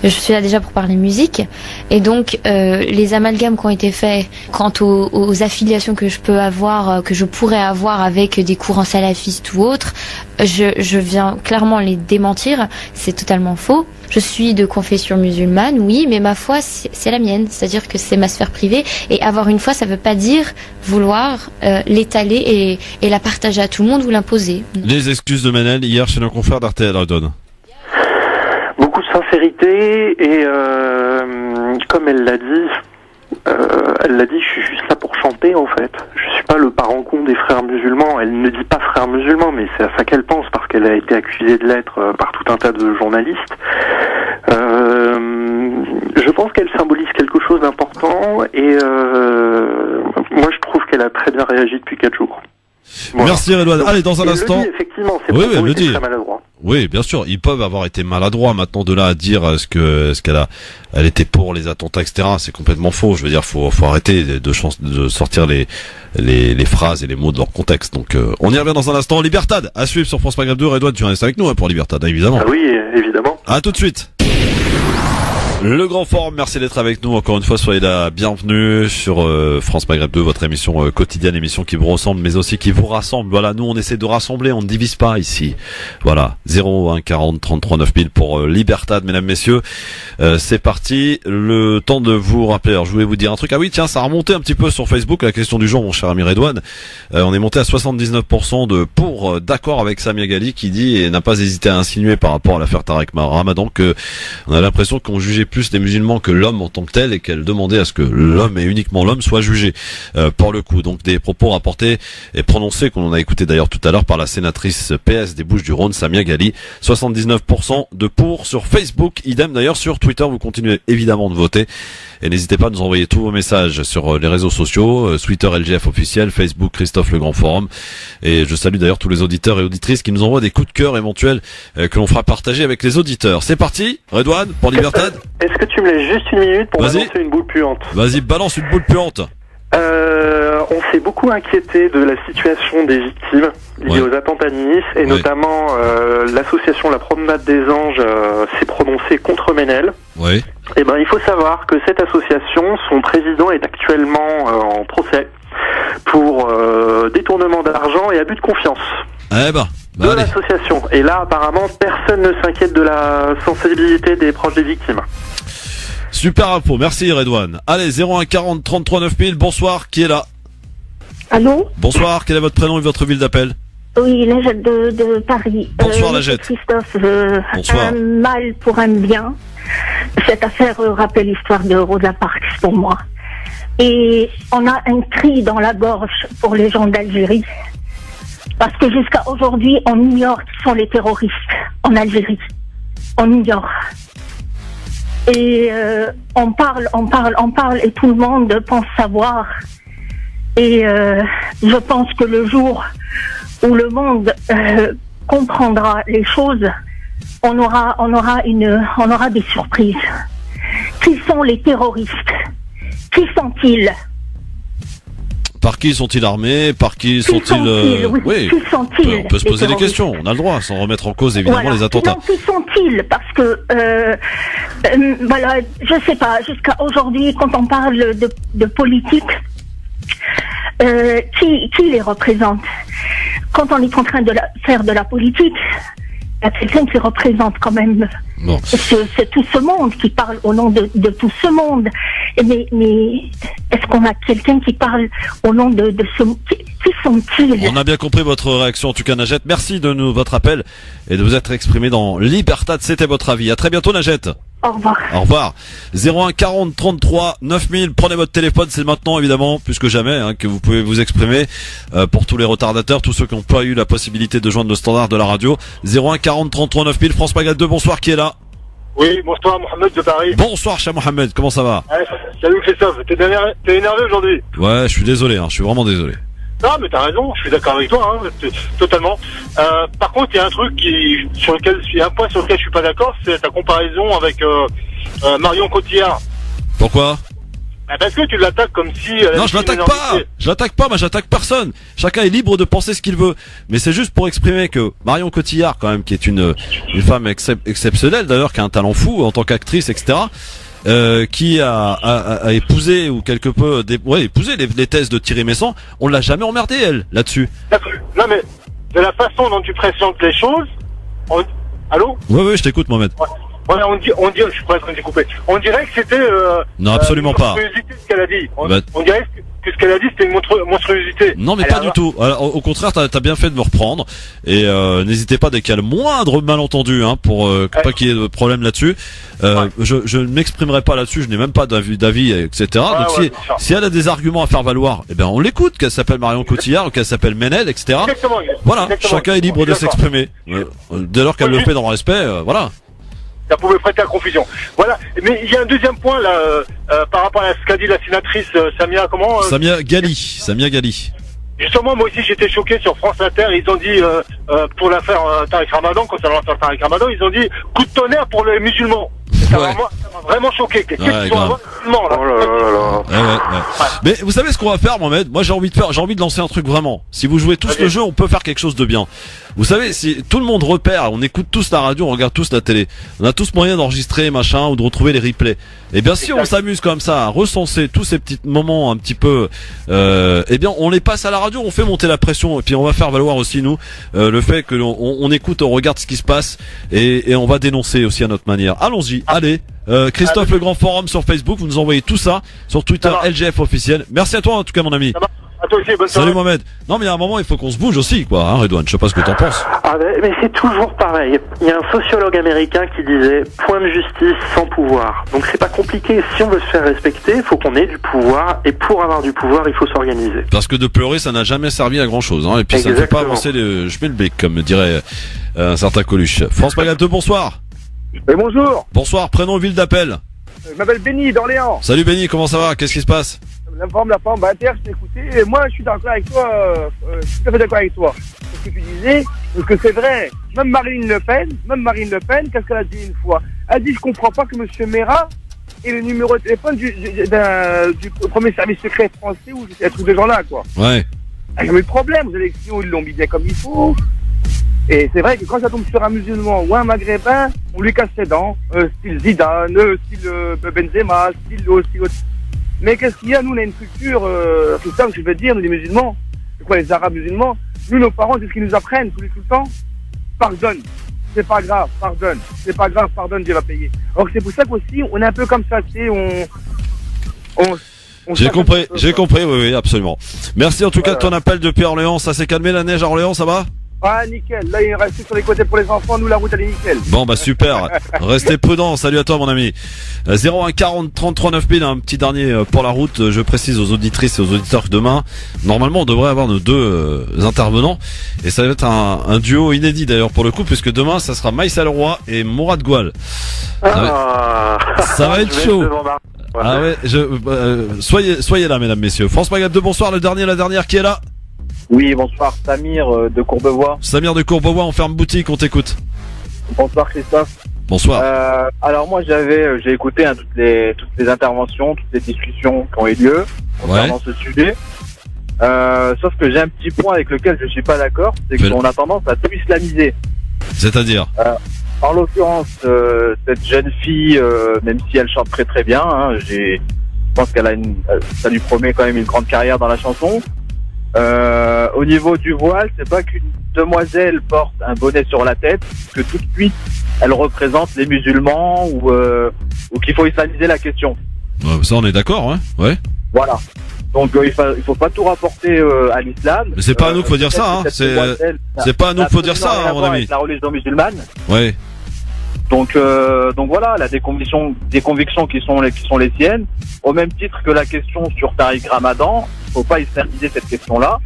Je suis là déjà pour parler musique. Et donc, les amalgames qui ont été faits quant aux affiliations que je peux avoir, que je pourrais avoir avec des courants salafistes ou autres, je viens clairement les démentir. C'est totalement faux. Je suis de confession musulmane, oui, mais ma foi, c'est la mienne. C'est-à-dire que c'est ma sphère privée. Et avoir une foi, ça veut pas dire vouloir l'étaler et la partager à tout le monde ou l'imposer.
Les excuses de Manel hier chez nos confrères d'RTL, Redouane.
Beaucoup de sincérité et comme elle l'a dit, je suis juste là pour chanter en fait. Je suis pas le parent-con des frères musulmans. Elle ne dit pas frères musulmans, mais c'est à ça qu'elle pense parce qu'elle a été accusée de l'être par tout un tas de journalistes. Je pense qu'elle symbolise quelque chose d'important et moi je trouve qu'elle a très bien réagi depuis 4 jours. Voilà.
Merci Redouane. Allez, dans un instant.
Le dit, effectivement, c'est
oui, elle le dit.
très maladroit.
Oui, bien sûr, ils peuvent avoir été maladroits. Maintenant, de là à dire elle était pour les attentats, etc., c'est complètement faux. Je veux dire, faut arrêter de sortir les phrases et les mots de leur contexte. Donc, on y revient dans un instant. Libertad, à suivre sur France Maghreb 2. Redouane, tu restes avec nous pour Libertad, évidemment.
Ah oui, évidemment.
À tout de suite. Le Grand Forum, merci d'être avec nous. Encore une fois, soyez là, bienvenue sur France Maghreb 2, votre émission quotidienne, émission qui vous ressemble, mais aussi qui vous rassemble. Voilà, nous on essaie de rassembler, on ne divise pas ici. Voilà, 01 40 33 9000 pour Libertad, mesdames, messieurs. C'est parti, le temps de vous rappeler. Alors je voulais vous dire un truc. Ah oui, tiens, ça a remonté un petit peu sur Facebook, la question du jour, mon cher ami Redouane. On est monté à 79% de pour d'accord avec Samia Ghali qui dit et n'a pas hésité à insinuer par rapport à l'affaire Tarek Ramadan que on a l'impression qu'on jugeait plus les musulmans que l'homme en tant que tel et qu'elle demandait à ce que l'homme et uniquement l'homme soit jugé pour le coup. Donc des propos rapportés et prononcés qu'on en a écouté d'ailleurs tout à l'heure par la sénatrice PS des Bouches-du-Rhône, Samia Ghali. 79% de pour sur Facebook, idem d'ailleurs sur Twitter. Vous continuez évidemment de voter et n'hésitez pas à nous envoyer tous vos messages sur les réseaux sociaux, Twitter LGF officiel, Facebook Christophe Le Grand Forum. Et je salue d'ailleurs tous les auditeurs et auditrices qui nous envoient des coups de cœur éventuels que l'on fera partager avec les auditeurs. C'est parti, Redouane, pour Libertad.
Est-ce que tu me laisses juste une minute pour balancer une boule puante?
Vas-y, balance une boule puante.
On s'est beaucoup inquiété de la situation des victimes liées aux attentats de Nice et notamment l'association La Promenade des Anges s'est prononcée contre Ménel.
Oui.
Et ben il faut savoir que cette association, son président est actuellement en procès pour détournement d'argent et abus de confiance.
Eh ben.
De l'association. Et là, apparemment, personne ne s'inquiète de la sensibilité des proches des victimes.
Super info, merci Redouane. Allez, 01 40 33 9000, bonsoir, qui est là?
Allô?
Bonsoir, quel est votre prénom et votre ville d'appel?
Oui, Lajette de Paris.
Bonsoir Lajette.
Christophe,
bonsoir.
Un mal pour un bien. Cette affaire rappelle l'histoire de Rosa Parks pour moi. Et on a un cri dans la gorge pour les gens d'Algérie. Parce que jusqu'à aujourd'hui, on ignore qui sont les terroristes en Algérie. On ignore. Et on parle, et tout le monde pense savoir. Et je pense que le jour où le monde comprendra les choses, on aura des surprises. Qui sont les terroristes? Qui sont-ils?
Par qui sont-ils armés? Par qui sont-ils
Oui. Qui sont-ils?
On peut se poser des questions, on a le droit, sans remettre en cause évidemment les attentats.
Non, qui sont-ils? Parce que voilà, je sais pas, jusqu'à aujourd'hui, quand on parle de politique, qui les représente? Quand on est en train de faire de la politique, il y a quelqu'un qui représente quand même c'est tout ce monde qui parle au nom de tout ce monde. Mais est-ce qu'on a quelqu'un qui parle au nom de ce... Qui sont-ils?
On a bien compris votre réaction en tout cas, Najette. Merci de votre appel et de vous être exprimé dans Libertad. C'était votre avis. À très bientôt, Najette.
Au revoir.
Au revoir. 01 40 33 9000. Prenez votre téléphone, c'est maintenant évidemment, plus que jamais, que vous pouvez vous exprimer pour tous les retardateurs, tous ceux qui n'ont pas eu la possibilité de joindre le standard de la radio. 01 40 33 9000. France Maghreb 2, bonsoir, qui est là?
Oui, bonsoir, Mohamed de Paris.
Bonsoir, cher Mohamed, comment ça va?
Salut Christophe, t'es énervé aujourd'hui?
Ouais, je suis désolé, je suis vraiment désolé.
Non, mais t'as raison, je suis d'accord avec toi, totalement. Par contre, il y a un truc il y a un point sur lequel je suis pas d'accord, c'est ta comparaison avec Marion Cotillard.
Pourquoi?
Parce que tu l'attaques comme si...
non, je l'attaque pas, moi j'attaque personne. Chacun est libre de penser ce qu'il veut. Mais c'est juste pour exprimer que Marion Cotillard, quand même, qui est une femme exceptionnelle d'ailleurs, qui a un talent fou en tant qu'actrice, etc., qui a épousé ou quelque peu épousé les thèses de Thierry Messant, on l'a jamais emmerdé elle là-dessus.
Non mais de la façon dont tu présentes les choses, allô?
Oui, je t'écoute, Mohamed.
Voilà, on dit, je suis pas en train de couper. On dirait que c'était
non, absolument pas.
Monstruosité ce qu'elle a dit. On dirait que ce qu'elle a dit c'était une monstruosité.
Non, mais pas du tout. Alors, au contraire, t'as bien fait de me reprendre. Et n'hésitez pas dès qu'il y a le moindre malentendu, pour pas qu'il y ait de problème là-dessus. Je ne m'exprimerai pas là-dessus. Je n'ai même pas d'avis, etc. Donc si elle a des arguments à faire valoir, on l'écoute. Qu'elle s'appelle Marion Cotillard ou qu'elle s'appelle Ménel, etc. Voilà, chacun est libre de s'exprimer. Dès lors qu'elle le fait dans le respect, voilà.
Ça pouvait prêter à confusion. Voilà. Mais il y a un deuxième point là, par rapport à ce qu'a dit la sénatrice Samia, Samia Ghali.
Justement, moi aussi, j'étais choqué sur France Inter. Ils ont dit, pour l'affaire Tariq Ramadan, concernant l'affaire Tariq Ramadan, ils ont dit coup de tonnerre pour les musulmans. Ça m'a vraiment choqué. Qu'est-ce qu'ils sont avant les musulmans, là?
Oh là là là.
Ouais. Mais vous savez ce qu'on va faire, Mohamed? Moi, j'ai envie de lancer un truc vraiment. Si vous jouez tous le jeu, on peut faire quelque chose de bien. Vous savez, si tout le monde repère, on écoute tous la radio, on regarde tous la télé, on a tous moyen d'enregistrer, machin, ou de retrouver les replays. Et bien, si on s'amuse comme ça à recenser tous ces petits moments un petit peu, eh bien, on les passe à la radio, on fait monter la pression, et puis on va faire valoir aussi, nous, le fait que on écoute, on regarde ce qui se passe, et on va dénoncer aussi à notre manière. Allons-y, allez. Christophe, le Grand Forum sur Facebook, vous nous envoyez tout ça sur Twitter LGF officiel. Merci à toi en tout cas, mon ami.
À toi aussi, bonne soirée.
Salut Mohamed. Non mais à un moment il faut qu'on se bouge aussi, quoi, hein, Redouane. Je sais pas ce que t'en penses.
Ah mais c'est toujours pareil. Il y a un sociologue américain qui disait point de justice sans pouvoir. Donc c'est pas compliqué. Si on veut se faire respecter, il faut qu'on ait du pouvoir. Et pour avoir du pouvoir, il faut s'organiser.
Parce que de pleurer, ça n'a jamais servi à grand chose, hein. Et puis ça ne fait pas avancer je mets le bec, comme dirait un certain Coluche. France Pagateux, bonsoir.
Et bonjour.
Bonsoir, prénom, ville d'appel.
Je m'appelle Benny d'Orléans.
Salut Benny, comment ça va? Qu'est-ce qui se passe?
La forme, bah Inter, je t'ai écouté. Et moi, je suis d'accord avec toi. Je suis tout à fait d'accord avec toi. Ce que tu disais, parce que c'est vrai. Même Marine Le Pen, qu'est-ce qu'elle a dit une fois? Elle a dit, je comprends pas que Monsieur Mera ait le numéro de téléphone du premier service secret français ou tous ces gens-là, quoi.
Ouais.
Il y a eu de problème. Aux élections, ils l'ont mis bien comme il faut. Et c'est vrai que quand ça tombe sur un musulman ou un maghrébin, on lui casse ses dents, style Zidane, style Benzema, style autre. Mais qu'est-ce qu'il y a? Nous, on a une culture, c'est ça que je veux dire, nous les musulmans, c'est quoi les arabes musulmans? Nous, nos parents, c'est ce qu'ils nous apprennent tout le temps. Pardonne, c'est pas grave, pardonne, c'est pas grave, pardonne, Dieu va payer. Alors c'est pour ça qu'aussi, on est un peu comme ça, tu sais,
j'ai compris, oui, absolument. Merci en tout cas de ton appel depuis Orléans. Ça s'est calmé la neige à Orléans, ça va?
Ah, nickel. Là, il reste sur les côtés pour les enfants. Nous, la route, elle est nickel.
Bon, bah, super. Restez prudents. Salut à toi, mon ami. 01 40 33 9000, un petit dernier pour la route. Je précise aux auditrices et aux auditeurs que demain, normalement, on devrait avoir nos deux intervenants. Et ça va être un duo inédit, d'ailleurs, pour le coup, puisque demain, ça sera Maïssa Leroy et Mourad Goual. Ça va être chaud. Ah ouais, soyez là, mesdames, messieurs. France Pagateux, bonsoir. Le dernier, la dernière, qui est là?
Oui, bonsoir, Samir de Courbevoie.
Samir de Courbevoie, on ferme boutique, on t'écoute.
Bonsoir Christophe.
Bonsoir.
Alors moi j'ai écouté toutes les interventions, toutes les discussions qui ont eu lieu concernant ce sujet. Sauf que j'ai un petit point avec lequel je suis pas d'accord, c'est qu'on a tendance à tout islamiser.
C'est-à-dire
en l'occurrence, cette jeune fille, même si elle chante très très bien, hein, je pense ça lui promet quand même une grande carrière dans la chanson. Au niveau du voile, c'est pas qu'une demoiselle porte un bonnet sur la tête que tout de suite elle représente les musulmans ou qu'il faut islamiser la question.
Ça on est d'accord, hein. Ouais.
Voilà. Donc il faut pas tout rapporter à l'islam.
Mais c'est pas à nous qu'il faut dire ça, hein. C'est pas à nous qu'il faut dire ça, hein, mon ami.
Avec la religion musulmane.
Ouais.
Donc voilà, elle a des convictions qui sont les siennes. Au même titre que la question sur Tariq Ramadan, faut pas islamiser cette question-là.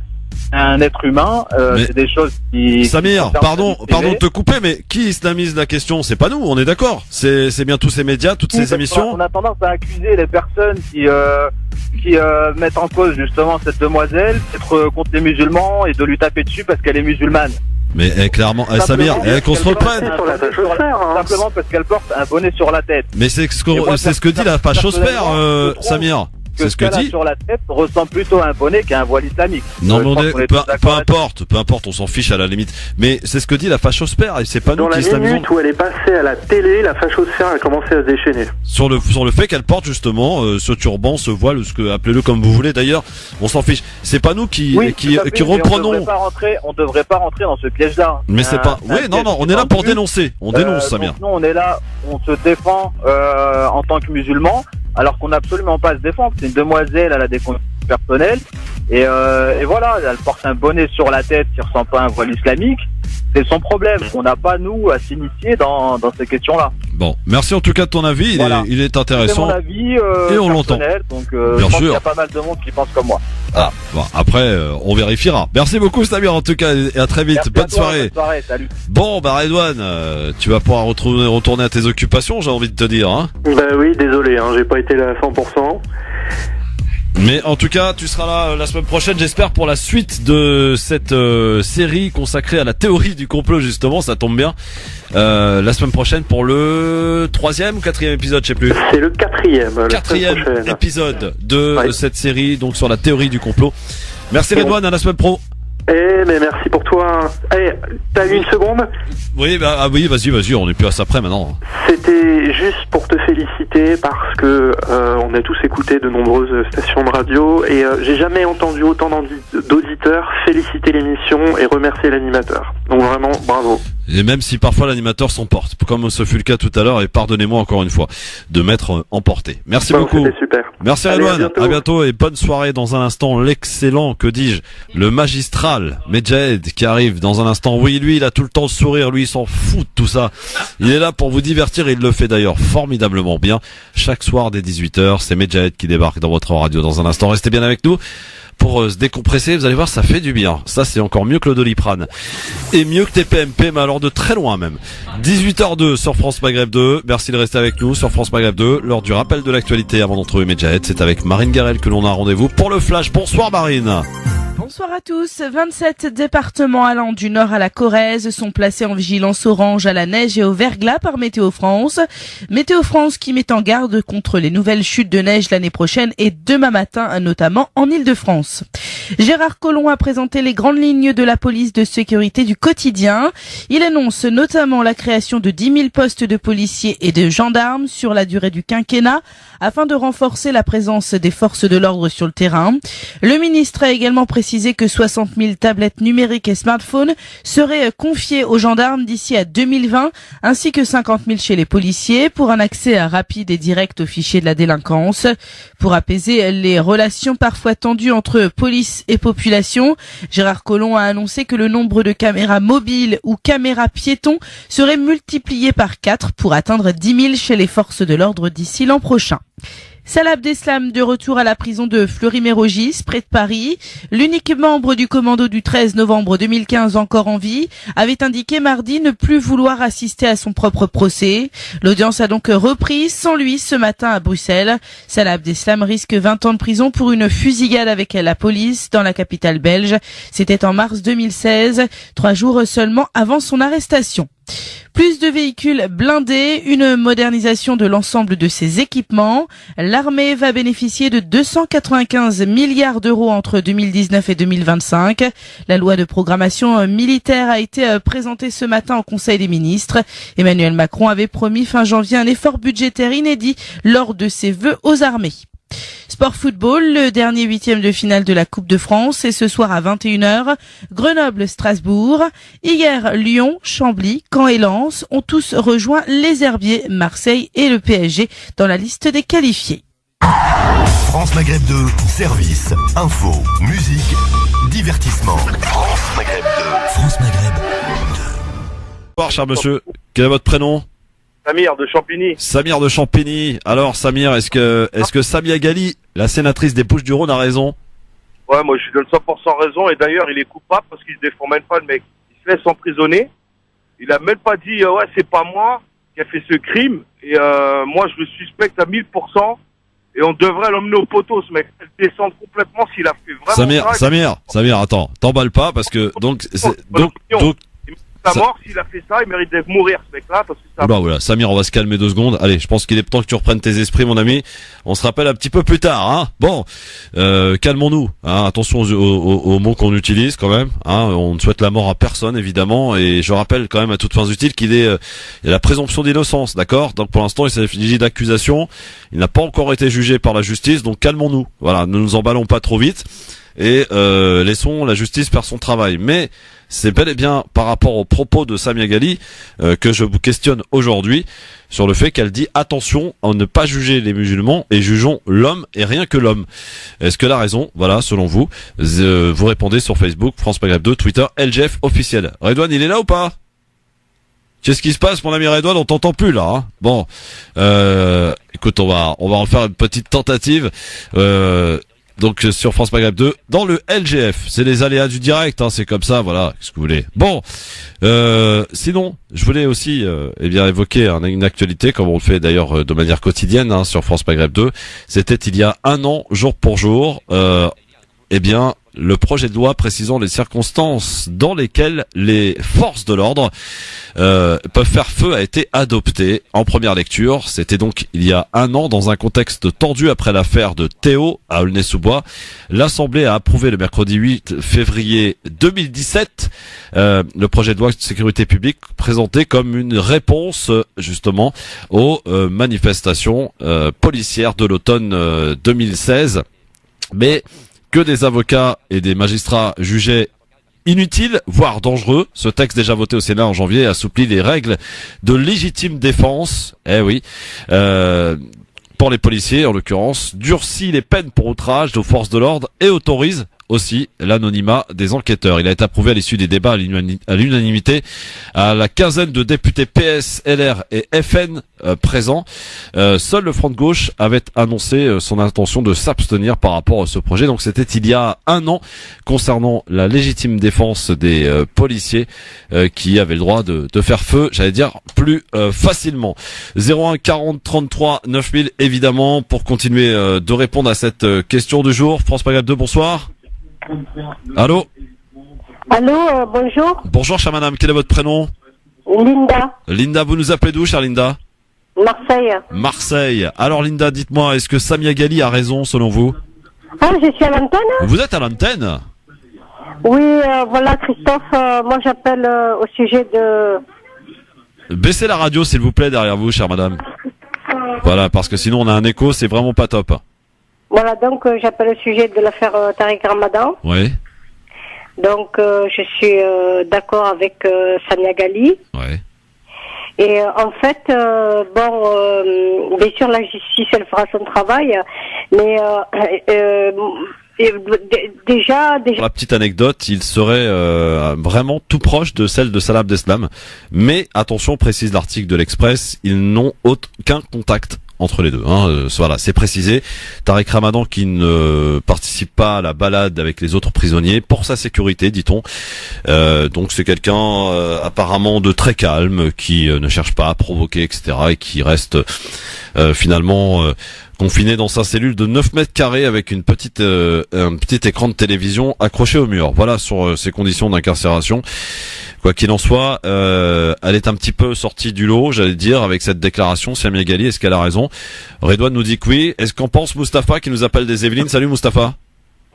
Un être humain, c'est des choses qui...
Samir, pardon de te couper, mais qui islamise la question? C'est pas nous, on est d'accord. C'est bien tous ces médias, toutes ces émissions.
On a tendance à accuser les personnes qui mettent en cause justement cette demoiselle d'être contre les musulmans et de lui taper dessus parce qu'elle est musulmane.
Mais clairement, Samir, qu'on se reprenne.
Simplement parce qu'elle porte un bonnet sur la tête.
Mais c'est ce que dit la fachosphère, Samir. C'est ce que dit.
Sur la tête ressemble plutôt à un bonnet qu'à un voile islamique.
Non, mais peu importe, on s'en fiche à la limite. Mais c'est ce que dit la fachosphère et c'est pas nous qui islamisons.
Dans la minute où elle est passée à la télé, la fachosphère a commencé à se déchaîner.
Sur le fait qu'elle porte justement ce turban, ce voile, appelez-le comme vous voulez d'ailleurs, on s'en fiche. C'est pas nous qui reprenons.
On devrait pas rentrer dans ce piège-là.
Mais c'est pas. Oui, non, on est là pour dénoncer. On dénonce, Samir.
Nous, on est là, on se défend en tant que musulmans. Alors qu'on n'a absolument pas à se défendre. C'est une demoiselle, elle a des convictions personnelles. Et voilà, elle porte un bonnet sur la tête qui ressemble pas à un voile islamique. C'est son problème. On n'a pas, nous, à s'initier dans ces questions-là.
Bon, merci en tout cas de ton avis. Il est intéressant.
C'est mon avis
et on l'entend.
Donc,
bien
je pense
sûr.
qu'il y a pas mal de monde qui pense comme moi.
Ah, bon, après, on vérifiera. Merci beaucoup, Samir, en tout cas, et à très vite.
Merci
bonne soirée.
Bonne soirée, salut.
Bon, Redouane, tu vas pouvoir retourner à tes occupations, j'ai envie de te dire, hein.
Bah oui, désolé, hein, j'ai pas été là à 100%.
Mais en tout cas, tu seras là la semaine prochaine, j'espère, pour la suite de cette série consacrée à la théorie du complot, justement, ça tombe bien. La semaine prochaine pour le 3e ou 4e épisode, je sais plus.
C'est le 4e.
4e épisode de cette série, donc sur la théorie du complot. Merci Redouane, à la semaine pro.
Mais merci pour toi. T'as une seconde?
Oui, oui, vas-y, on est plus à ça près maintenant.
C'était juste pour te féliciter parce que on a tous écouté de nombreuses stations de radio et j'ai jamais entendu autant d'auditeurs féliciter l'émission et remercier l'animateur. Donc vraiment, bravo.
Et même si parfois l'animateur s'emporte, comme ce fut le cas tout à l'heure, et pardonnez-moi encore une fois de m'être emporté. Merci beaucoup.
C'était super.
Merci Redouane, à bientôt et bonne soirée. Dans un instant, l'excellent, que dis-je, le magistral Medjahed qui arrive dans un instant. Oui, lui, il a tout le temps le sourire, lui, il s'en fout de tout ça. Il est là pour vous divertir et il le fait d'ailleurs formidablement bien. Chaque soir dès 18h, c'est Medjahed qui débarque dans votre radio dans un instant. Restez bien avec nous. Pour se décompresser, vous allez voir, ça fait du bien. Ça, c'est encore mieux que le Doliprane. Et mieux que TPMP, mais alors de très loin même. 18h02 sur France Maghreb 2. Merci de rester avec nous sur France Maghreb 2. Lors du rappel de l'actualité avant d'entrer Medjahed, c'est avec Marine Garel que l'on a rendez-vous pour le Flash. Bonsoir Marine.
Bonsoir à tous. 27 départements allant du nord à la Corrèze sont placés en vigilance orange à la neige et au verglas par Météo France. Météo France qui met en garde contre les nouvelles chutes de neige l'année prochaine et demain matin, notamment en Île-de-France. Gérard Collomb a présenté les grandes lignes de la police de sécurité du quotidien. Il annonce notamment la création de 10 000 postes de policiers et de gendarmes sur la durée du quinquennat afin de renforcer la présence des forces de l'ordre sur le terrain. Le ministre a également précisé que 60 000 tablettes numériques et smartphones seraient confiées aux gendarmes d'ici à 2020, ainsi que 50 000 chez les policiers pour un accès rapide et direct aux fichiers de la délinquance. Pour apaiser les relations parfois tendues entre police et population, Gérard Collomb a annoncé que le nombre de caméras mobiles ou caméras piétons serait multiplié par 4 pour atteindre 10 000 chez les forces de l'ordre d'ici l'an prochain. Salah Abdeslam de retour à la prison de Fleury-Mérogis, près de Paris. L'unique membre du commando du 13 novembre 2015 encore en vie avait indiqué mardi ne plus vouloir assister à son propre procès. L'audience a donc repris sans lui ce matin à Bruxelles. Salah Abdeslam risque 20 ans de prison pour une fusillade avec la police dans la capitale belge. C'était en mars 2016, 3 jours seulement avant son arrestation. Plus de véhicules blindés, une modernisation de l'ensemble de ses équipements. L'armée va bénéficier de 295 milliards d'euros entre 2019 et 2025. La loi de programmation militaire a été présentée ce matin au Conseil des ministres. Emmanuel Macron avait promis fin janvier un effort budgétaire inédit lors de ses vœux aux armées. Sport football, le dernier 8e de finale de la Coupe de France est ce soir à 21h. Grenoble-Strasbourg. Hier, Lyon, Chambly, Caen et Lens ont tous rejoint les Herbiers, Marseille et le PSG dans la liste des qualifiés.
France Maghreb 2, service, info, musique, divertissement. France Maghreb 2. France Maghreb 2.
Bonsoir, cher monsieur. Quel est votre prénom ?
Samir de Champigny.
Samir de Champigny. Alors Samir, est-ce que Samia Ghali, la sénatrice des Bouches-du-Rhône, a raison?
Ouais, moi je lui donne 100% raison et d'ailleurs il est coupable parce qu'il se défend même pas le mec. Il se laisse emprisonner. Il a même pas dit ouais c'est pas moi qui a fait ce crime et moi je le suspecte à 1000% et on devrait l'emmener au poteau ce mec. Descendre complètement s'il a fait vraiment
Samir, attends, t'emballes pas parce que donc
sa mort, s'il a fait ça, il mérite de mourir ce mec-là parce que ça.
Voilà, Samir, on va se calmer 2 secondes. Allez, je pense qu'il est temps que tu reprennes tes esprits, mon ami. On se rappelle un petit peu plus tard, hein. Bon, calmons-nous. Hein. Attention aux mots qu'on utilise quand même. Hein. On ne souhaite la mort à personne, évidemment. Et je rappelle quand même à toutes fins utiles qu'il y a la présomption d'innocence, d'accord. Donc pour l'instant, il s'agit d'accusations. Il n'a pas encore été jugé par la justice, donc calmons-nous. Voilà, ne nous emballons pas trop vite et laissons la justice faire son travail. Mais c'est bel et bien par rapport aux propos de Samia Ghali que je vous questionne aujourd'hui sur le fait qu'elle dit attention à ne pas juger les musulmans et jugeons l'homme et rien que l'homme. Est-ce qu'elle a raison? Voilà, selon vous. Vous répondez sur Facebook, France Maghreb 2, Twitter, LGF officiel. Redouane, il est là ou pas? Qu'est-ce qui se passe, mon ami Redouane? On t'entend plus là. Hein. Bon, écoute, on va en faire une petite tentative. Donc sur France Maghreb 2, dans le LGF. C'est les aléas du direct, hein, c'est comme ça, voilà, qu'est-ce que vous voulez. Bon, sinon, je voulais aussi évoquer une actualité, comme on le fait d'ailleurs de manière quotidienne hein, sur France Maghreb 2. C'était il y a un an, jour pour jour, le projet de loi précisant les circonstances dans lesquelles les forces de l'ordre peuvent faire feu a été adopté en première lecture. C'était donc il y a un an, dans un contexte tendu après l'affaire de Théo à Aulnay-sous-Bois. L'Assemblée a approuvé le mercredi 8 février 2017 le projet de loi de sécurité publique présenté comme une réponse justement aux manifestations policières de l'automne 2016. Mais que des avocats et des magistrats jugeaient inutile, voire dangereux. Ce texte déjà voté au Sénat en janvier assouplit les règles de légitime défense. Pour les policiers, en l'occurrence, durcit les peines pour outrage aux forces de l'ordre et autorise aussi l'anonymat des enquêteurs. Il a été approuvé à l'issue des débats à l'unanimité à la quinzaine de députés PS, LR et FN présents. Seul le Front de gauche avait annoncé son intention de s'abstenir par rapport à ce projet. Donc c'était il y a un an concernant la légitime défense des policiers qui avaient le droit de faire feu, j'allais dire, plus facilement. 01 40 33 9000 évidemment pour continuer de répondre à cette question du jour. France Maghreb 2, bonsoir. Allô?
Allô, bonjour.
Bonjour, chère madame, quel est votre prénom?
Linda.
Linda, vous nous appelez d'où, chère Linda?
Marseille.
Marseille. Alors Linda, dites-moi, est-ce que Samia Ghali a raison selon vous?
Ah, je suis à l'antenne?
Vous êtes à l'antenne?
Oui, voilà Christophe, moi j'appelle au sujet de...
Baissez la radio s'il vous plaît derrière vous, chère madame. Voilà, parce que sinon on a un écho, c'est vraiment pas top.
Voilà, donc j'appelle au sujet de l'affaire Tariq Ramadan.
Oui.
Donc je suis d'accord avec Samia Ghali.
Oui.
Et en fait, bien sûr la justice elle fera son travail, mais déjà...
Pour la petite anecdote, il serait vraiment tout proche de celle de Salah Abdeslam. Mais attention, précise l'article de l'Express, ils n'ont aucun contact entre les deux. Voilà, c'est précisé. Tariq Ramadan qui ne participe pas à la balade avec les autres prisonniers pour sa sécurité, dit-on. Donc c'est quelqu'un apparemment de très calme, qui ne cherche pas à provoquer, etc. et qui reste finalement confiné dans sa cellule de 9 mètres carrés avec un petit écran de télévision accroché au mur. Voilà sur ses conditions d'incarcération. Quoi qu'il en soit, elle est un petit peu sortie du lot, j'allais dire, avec cette déclaration. Samia Ghali, est-ce qu'elle a raison? Redouane nous dit que oui. Est-ce qu'en pense Mustapha qui nous appelle des Yvelines? Salut Mustapha.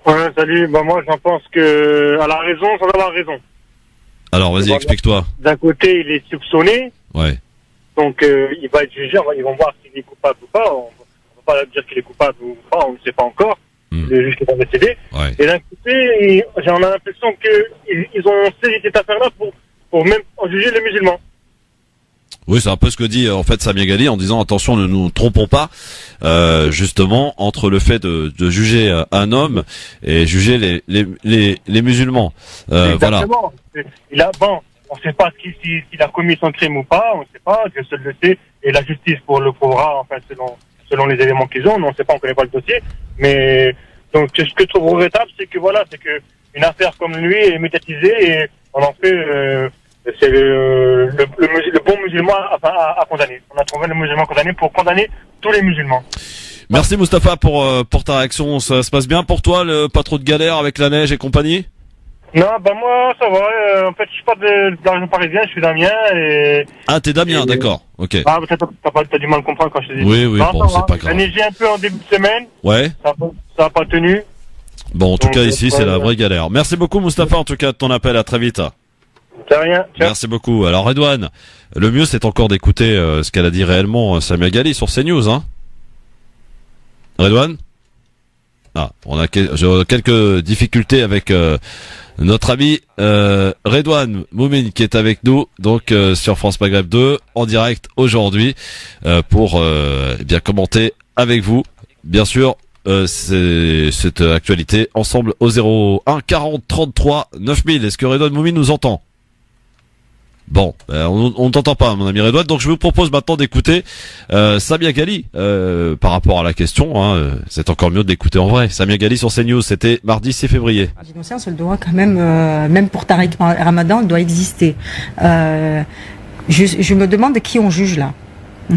Ouais, salut. Moi, j'en pense que elle a raison sans avoir raison.
Alors, vas-y, explique-toi.
D'un côté, il est soupçonné.
Ouais.
Donc, il va être jugé. Ils vont voir s'il est coupable ou pas. On ne va pas dire qu'il est coupable ou pas. On ne sait pas encore. Le juge qui va décider.
Ouais.
Et d'un côté, j'en ai l'impression qu'ils ont saisi cette affaire-là pour même juger les musulmans.
Oui, c'est un peu ce que dit en fait Samia Ghali en disant attention, ne nous trompons pas, justement entre le fait de juger un homme et juger les musulmans.
Exactement.
Voilà.
On ne sait pas s'il a commis son crime ou pas, on ne sait pas, Dieu seul le sait, et la justice le prouvera, enfin selon les éléments qu'ils ont, on ne sait pas, on ne connaît pas le dossier, mais donc ce que je trouve regrettable, c'est que une affaire comme lui est médiatisée et on en fait c'est le bon musulman à condamner. On a trouvé le musulman condamné pour condamner tous les musulmans.
Merci Mustapha pour ta réaction. Ça se passe bien pour toi, pas trop de galères avec la neige et compagnie?
Non, moi ça va. En fait, je suis pas de la région parisienne, je suis d'Amiens et... Ah,
t'es d'Amiens, d'accord. Ok.
Ah, t'as du mal à comprendre quand je te dis.
Oui, bon, c'est pas grave.
Ça a neigé un peu en début de semaine.
Ouais.
Ça a pas tenu.
Bon, en tout cas ici, c'est la vraie galère. Merci beaucoup Mustapha en tout cas de ton appel. À très vite.
C'est rien.
Merci beaucoup. Alors Redouane, le mieux c'est encore d'écouter ce qu'elle a dit réellement Samia Ghali sur CNews, hein. Redouane? On a quelques difficultés avec notre ami Redouane Moumine qui est avec nous donc sur France Maghreb 2 en direct aujourd'hui pour bien commenter avec vous bien sûr cette actualité ensemble au 01 40 33 9000. Est-ce que Redouane Moumine nous entend? Bon, on t'entend pas, mon ami Redouane, donc je vous propose maintenant d'écouter Samia Ghali par rapport à la question. C'est encore mieux de l'écouter en vrai. Samia Ghali sur CNews, c'était mardi 6 février.
L'innocence, elle doit quand même, même pour Tariq Ramadan, elle doit exister. Je me demande qui on juge là.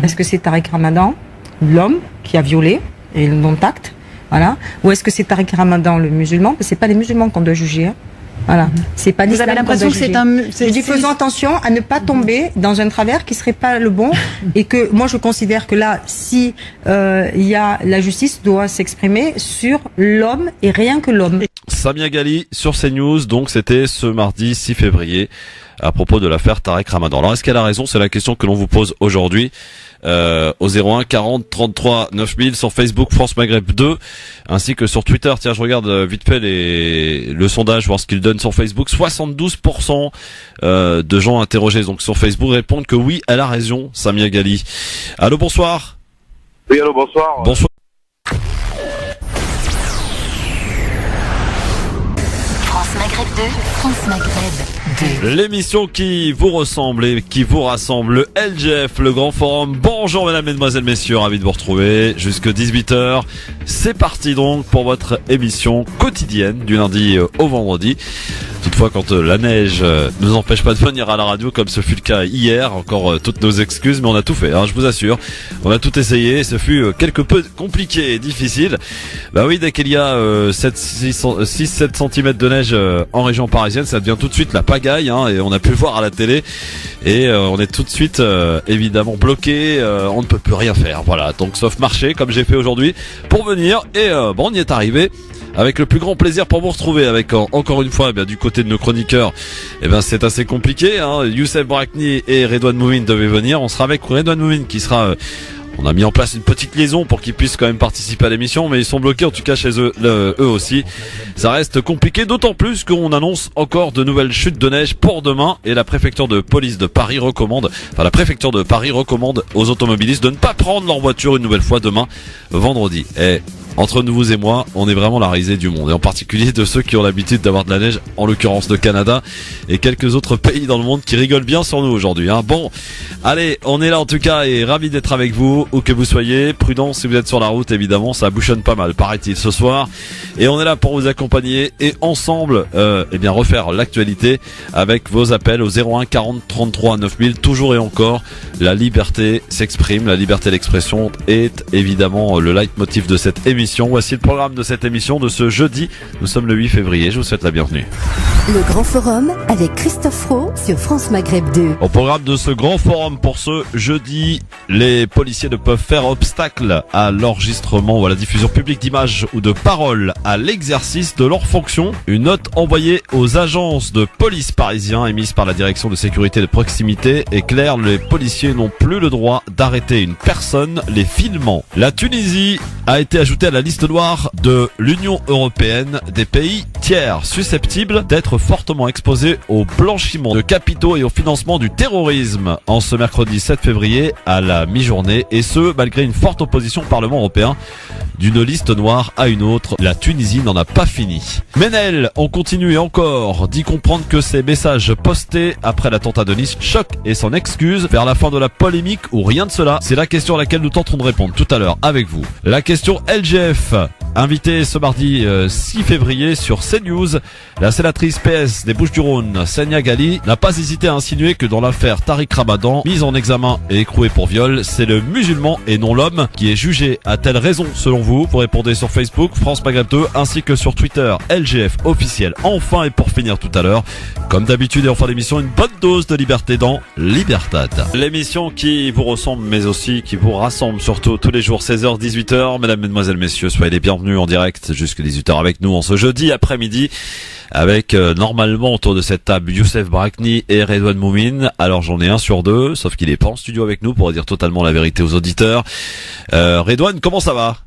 Est-ce que c'est Tariq Ramadan, l'homme qui a violé et le non-tact, voilà, ou est-ce que c'est Tariq Ramadan, le musulman? Parce que c'est pas les musulmans qu'on doit juger. Voilà, c'est pas l'islam.
Vous avez l'impression que
Je dis faisons attention à ne pas tomber dans un travers qui serait pas le bon, et que moi je considère que là, si il y a la justice doit s'exprimer sur l'homme et rien que l'homme.
Samia Ghali sur CNews, donc c'était ce mardi 6 février à propos de l'affaire Tariq Ramadan. Alors est-ce qu'elle a raison? C'est la question que l'on vous pose aujourd'hui. Au 01 40 33 9000 sur Facebook France Maghreb 2 ainsi que sur Twitter. Tiens, je regarde vite fait le sondage, voir ce qu'il donne sur Facebook. 72% de gens interrogés donc sur Facebook répondent que oui, elle a raison, Samia Ghali. Allô, bonsoir.
Oui, allô, bonsoir.
Bonsoir.
France Maghreb 2, France Maghreb 2.
L'émission qui vous ressemble et qui vous rassemble, le LGF, le Grand Forum. Bonjour mesdames, mesdemoiselles, messieurs, ravi de vous retrouver jusque 18h. C'est parti donc pour votre émission quotidienne du lundi au vendredi. Toutefois, quand la neige nous empêche pas de venir à la radio, comme ce fut le cas hier, encore toutes nos excuses, mais on a tout fait, je vous assure. On a tout essayé, ce fut quelque peu compliqué et difficile. Bah oui, dès qu'il y a 6-7 cm de neige en région parisienne, ça devient tout de suite la pagaille, et on a pu le voir à la télé. Et on est tout de suite évidemment bloqué, on ne peut plus rien faire. Voilà, donc sauf marcher comme j'ai fait aujourd'hui pour venir. Et on y est arrivé. Avec le plus grand plaisir pour vous retrouver avec encore une fois du côté de nos chroniqueurs, c'est assez compliqué. Youssef Brakni et Redouane Moumine devaient venir. On sera avec Redouane Moumine qui sera... on a mis en place une petite liaison pour qu'ils puissent quand même participer à l'émission, mais ils sont bloqués en tout cas chez eux, eux aussi. Ça reste compliqué, d'autant plus qu'on annonce encore de nouvelles chutes de neige pour demain, et la préfecture de police de Paris recommande aux automobilistes de ne pas prendre leur voiture une nouvelle fois demain, vendredi. Et entre vous et moi, on est vraiment la risée du monde, et en particulier de ceux qui ont l'habitude d'avoir de la neige, en l'occurrence le Canada et quelques autres pays dans le monde qui rigolent bien sur nous aujourd'hui. Bon, allez, on est là en tout cas et ravi d'être avec vous, où que vous soyez. Prudent si vous êtes sur la route, évidemment, ça bouchonne pas mal, paraît-il, ce soir. Et on est là pour vous accompagner et ensemble, refaire l'actualité avec vos appels au 01 40 33 9000. Toujours et encore, la liberté s'exprime, la liberté d'expression est évidemment le leitmotiv de cette émission. Voici le programme de cette émission de ce jeudi. Nous sommes le 8 février. Je vous souhaite la bienvenue.
Le Grand Forum avec Christophe Roux sur France Maghreb 2.
Au programme de ce Grand Forum pour ce jeudi, les policiers ne peuvent faire obstacle à l'enregistrement ou à la diffusion publique d'images ou de paroles à l'exercice de leurs fonctions. Une note envoyée aux agences de police parisiens émise par la direction de sécurité de proximité est claire. Les policiers n'ont plus le droit d'arrêter une personne les filmant. La Tunisie a été ajoutée à la liste noire de l'Union européenne des pays tiers susceptibles d'être fortement exposés au blanchiment de capitaux et au financement du terrorisme en ce mercredi 7 février à la mi-journée, et ce malgré une forte opposition au Parlement européen. D'une liste noire à une autre, la Tunisie n'en a pas fini. Menel, on continue et encore d'y comprendre que ces messages postés après l'attentat de Nice choquent et s'en excusent vers la fin de la polémique ou rien de cela. C'est la question à laquelle nous tenterons de répondre tout à l'heure avec vous. La question LGF, invitée ce mardi 6 février sur CNews, la sénatrice PS des Bouches-du-Rhône, Samia Ghali, n'a pas hésité à insinuer que dans l'affaire Tariq Ramadan, mise en examen et écroué pour viol, c'est le musulman et non l'homme qui est jugé. A-t-elle raison selon vous? Vous répondez sur Facebook, France Maghreb 2, ainsi que sur Twitter, LGF officiel. Enfin, et pour finir tout à l'heure, comme d'habitude et en fin d'émission, une bonne dose de liberté dans Libertad. L'émission qui vous ressemble, mais aussi qui vous rassemble, surtout tous les jours 16h, 18h. Mesdames, mesdemoiselles, messieurs, soyez les bienvenus en direct jusqu'à 18h avec nous en ce jeudi après-midi. Avec normalement autour de cette table Youssef Brakni et Redouane Moumine. Alors j'en ai un sur deux, sauf qu'il est pas en studio avec nous pour dire totalement la vérité aux auditeurs. Redouane, comment ça va?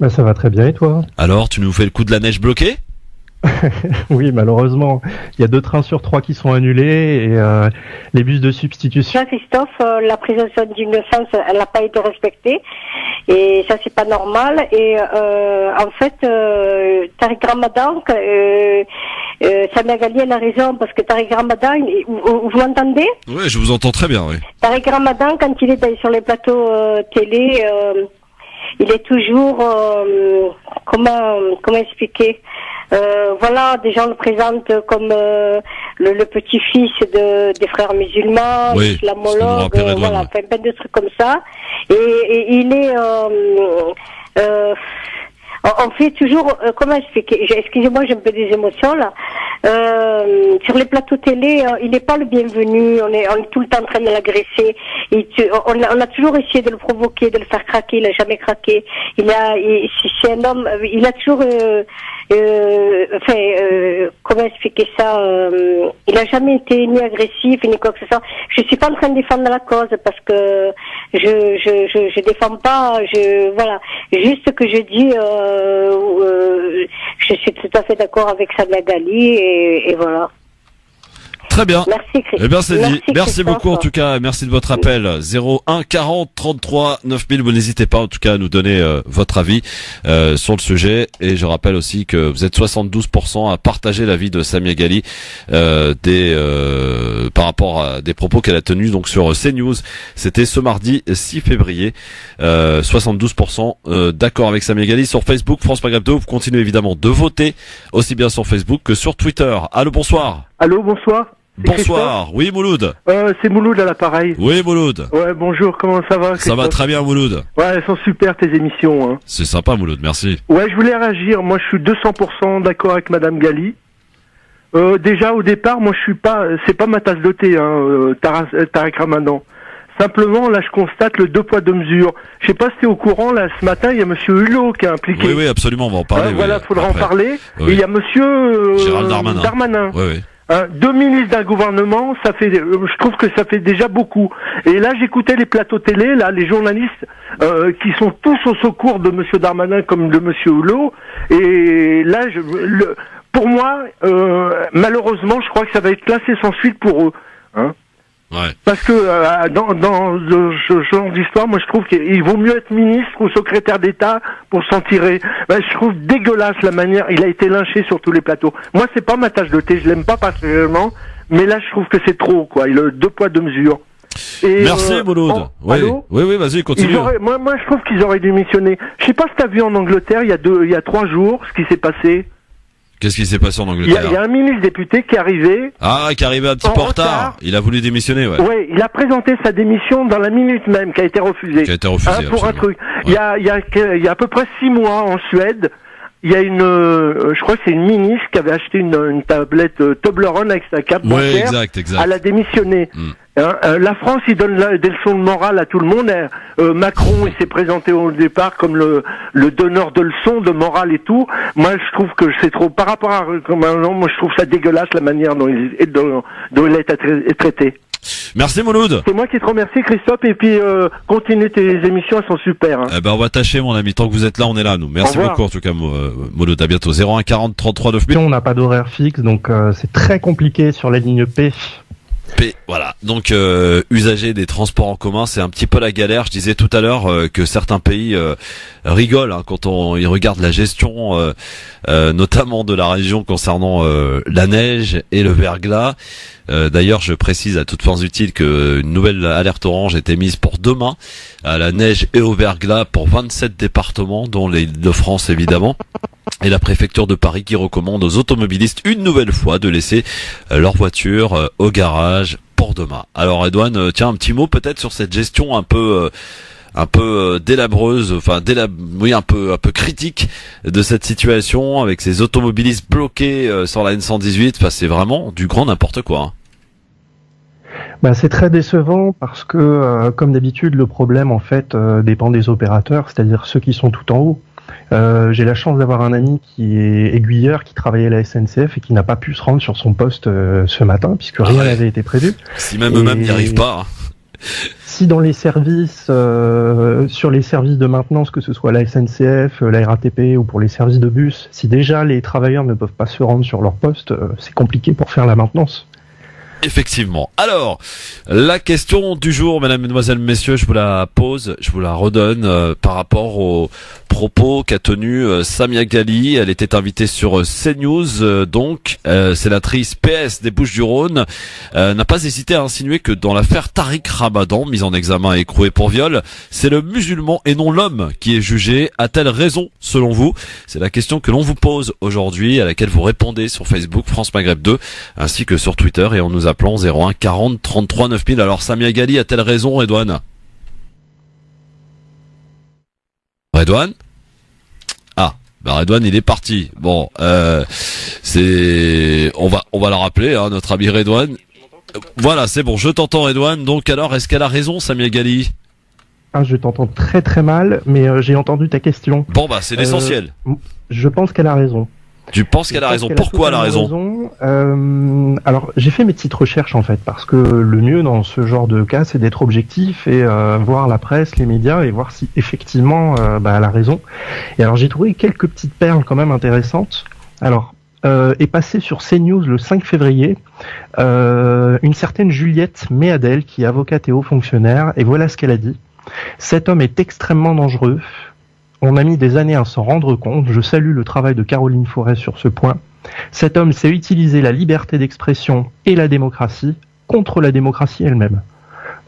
Ça va très bien, et toi?
Alors, tu nous fais le coup de la neige bloquée?
Oui, malheureusement, il y a 2 trains sur 3 qui sont annulés et les bus de substitution.
Là, Christophe, la présomption d'innocence, elle n'a pas été respectée et ça, c'est pas normal. Et en fait, Tariq Ramadan, Samia Ghali, elle a raison, parce que Tariq Ramadan, vous m'entendez?
Oui, je vous entends très bien, oui.
Tariq Ramadan, quand il est sur les plateaux télé, il est toujours, comment expliquer, voilà, des gens le présentent comme le petit-fils des frères musulmans,
oui,
islamologue, voilà, plein de trucs comme ça. Et il est, on fait toujours, comment expliquer, excusez-moi, j'ai un peu des émotions là. Sur les plateaux télé, il n'est pas le bienvenu. On est tout le temps en train de l'agresser. On a toujours essayé de le provoquer, de le faire craquer. Il a jamais craqué. C'est un homme. Il a toujours, comment expliquer ça, il a jamais été ni agressif ni quoi que ce soit. Je suis pas en train de défendre la cause parce que je défends pas. Voilà, juste que je dis, je suis tout à fait d'accord avec Samia Ghali et voilà.
Très bien.
Merci Christophe.
Eh bien c'est dit. Merci beaucoup en
Christophe.
tout cas. Merci de votre appel. 01 40 33 9000. Vous n'hésitez pas en tout cas à nous donner votre avis sur le sujet. Et je rappelle aussi que vous êtes 72% à partager l'avis de Samia Ghali par rapport à des propos qu'elle a tenus donc sur CNews. C'était ce mardi 6 février. 72% d'accord avec Samia Ghali sur Facebook. France Maghreb 2. Vous continuez évidemment de voter aussi bien sur Facebook que sur Twitter. Allô, bonsoir.
Allô, bonsoir.
Bonsoir, oui Mouloud.
C'est Mouloud à l'appareil.
Oui Mouloud.
Ouais, bonjour, comment ça va?
Ça va très bien Mouloud.
Ouais, elles sont super tes émissions. Hein.
C'est sympa Mouloud, merci.
Ouais, je voulais réagir, moi je suis 200% d'accord avec Madame Ghali. Déjà au départ, moi je suis pas, c'est pas ma tasse de thé, hein, Tariq Ramadan. Simplement, là je constate le 2 poids 2 mesures. Je sais pas si t'es au courant, là ce matin il y a Monsieur Hulot qui est impliqué.
Oui, absolument, on va en parler.
Voilà, faudra en parler.
Oui.
Et il y a Monsieur
Gérald Darmanin. Oui.
2 ministres d'un gouvernement, ça fait, je trouve que ça fait déjà beaucoup. Et là, j'écoutais les plateaux télé, là, les journalistes qui sont tous au secours de Monsieur Darmanin comme de Monsieur Hulot. Et là, pour moi, malheureusement, je crois que ça va être classé sans suite pour eux. Hein.
Ouais.
Parce que dans ce genre d'histoire, moi je trouve qu'il vaut mieux être ministre ou secrétaire d'État pour s'en tirer. Je trouve dégueulasse la manière, il a été lynché sur tous les plateaux. Moi c'est pas ma tasse de thé, je l'aime pas particulièrement, mais là je trouve que c'est trop quoi. Il a 2 poids 2 mesures. Et
merci Mouloud. Oui, vas-y, continue.
Moi je trouve qu'ils auraient démissionné. Je sais pas si t'as vu en Angleterre il y a 3 jours ce qui s'est passé.
Qu'est-ce qui s'est passé en Angleterre?
Il y a un ministre député qui est arrivé.
Ah, qui est arrivé un petit peu en retard. Il a voulu démissionner, ouais.
Oui, il a présenté sa démission dans la minute même, qui a été refusée.
Qui a été refusée,
pour un truc.
Ouais.
Il y a à peu près 6 mois en Suède, il y a je crois que c'est une ministre qui avait acheté une tablette Toblerone avec sa carte bancaire.
Exact.
Elle a démissionné. La France, il donne des leçons de morale à tout le monde. Macron, il s'est présenté au départ comme le donneur de leçons, de morale et tout. Moi, je trouve que c'est trop. Par rapport à moi, je trouve ça dégueulasse la manière dont il est traité.
Merci Mouloud.
C'est moi qui te remercie Christophe et puis continue tes émissions, elles sont super. Hein.
On va tâcher mon ami, tant que vous êtes là, on est là nous. Merci beaucoup en tout cas Mouloud, à bientôt. 01 40 33 9000.
On n'a pas d'horaire fixe donc c'est très compliqué sur la ligne P.
Voilà, donc usagers des transports en commun, c'est un petit peu la galère. Je disais tout à l'heure que certains pays rigolent quand ils regardent la gestion, notamment de la région concernant la neige et le verglas. D'ailleurs, je précise à toutes fins utiles que une nouvelle alerte orange a été mise pour demain à la neige et au verglas pour 27 départements, dont l'Île-de-France évidemment. Et la préfecture de Paris qui recommande aux automobilistes une nouvelle fois de laisser leur voiture au garage pour demain. Alors Edouane, tiens, un petit mot peut-être sur cette gestion un peu délabreuse, un peu critique de cette situation avec ces automobilistes bloqués sur la N118. Enfin, c'est vraiment du grand n'importe quoi. Hein.
C'est très décevant parce que, comme d'habitude, le problème en fait dépend des opérateurs, c'est-à-dire ceux qui sont tout en haut. J'ai la chance d'avoir un ami qui est aiguilleur, qui travaillait à la SNCF et qui n'a pas pu se rendre sur son poste ce matin puisque rien n'avait été prévu.
Si même eux-mêmes n'y arrivent pas. Hein.
Si dans les services, sur les services de maintenance, que ce soit la SNCF, la RATP ou pour les services de bus, si déjà les travailleurs ne peuvent pas se rendre sur leur poste, c'est compliqué pour faire la maintenance.
Effectivement. Alors, la question du jour, mesdames, mesdemoiselles, messieurs, je vous la pose, je vous la redonne par rapport aux propos qu'a tenu Samia Ghali. Elle était invitée sur CNews, donc sénatrice PS des Bouches-du-Rhône, n'a pas hésité à insinuer que dans l'affaire Tariq Ramadan, mise en examen et écroué pour viol, c'est le musulman et non l'homme qui est jugé. A-t-elle raison, selon vous? C'est la question que l'on vous pose aujourd'hui, à laquelle vous répondez sur Facebook France Maghreb 2, ainsi que sur Twitter, et on nous appelons 01 40 33 9000. Alors Samia Ghali a-t-elle raison, Redouane? Redouane? Ah, bah Redouane il est parti. Bon, on va la rappeler, hein, notre ami Redouane. Voilà, c'est bon, je t'entends Redouane. Donc alors, est-ce qu'elle a raison, Samia Ghali?
Ah, je t'entends très très mal, mais j'ai entendu ta question.
Bon bah c'est l'essentiel.
Je pense qu'elle a raison.
Tu penses qu'elle a raison? Pourquoi elle a raison?
Alors, j'ai fait mes petites recherches en fait, parce que le mieux dans ce genre de cas, c'est d'être objectif et voir la presse, les médias et voir si effectivement elle a raison. Et alors, j'ai trouvé quelques petites perles quand même intéressantes. Alors, est passée sur CNews le 5 février une certaine Juliette Méadel, qui est avocate et haut fonctionnaire, et voilà ce qu'elle a dit. Cet homme est extrêmement dangereux. On a mis des années à s'en rendre compte. Je salue le travail de Caroline Forest sur ce point. Cet homme sait utiliser la liberté d'expression et la démocratie contre la démocratie elle-même.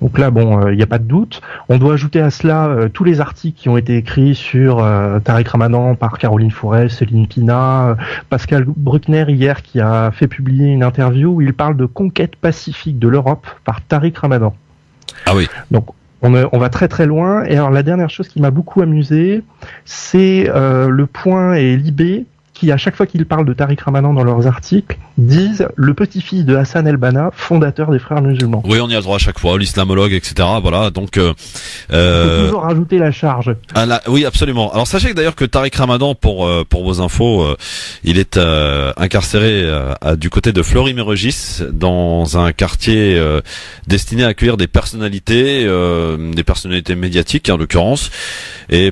Donc là, bon, il n'y a pas de doute. On doit ajouter à cela tous les articles qui ont été écrits sur Tariq Ramadan par Caroline Forest, Céline Pina, Pascal Bruckner hier qui a fait publier une interview où il parle de conquête pacifique de l'Europe par Tariq Ramadan.
Ah oui.
Donc on va très très loin. Et alors la dernière chose qui m'a beaucoup amusé, c'est Le Point et Libé, qui à chaque fois qu'ils parlent de Tariq Ramadan dans leurs articles, disent le petit-fils de Hassan el-Banna, fondateur des Frères musulmans.
Oui, on y a le droit à chaque fois, l'islamologue, etc. Voilà, donc...
Il faut toujours rajouter la charge.
Oui, absolument. Alors sachez que d'ailleurs que Tariq Ramadan, pour vos infos, il est incarcéré du côté de Fleury-Mérogis, dans un quartier destiné à accueillir des personnalités médiatiques en l'occurrence. Et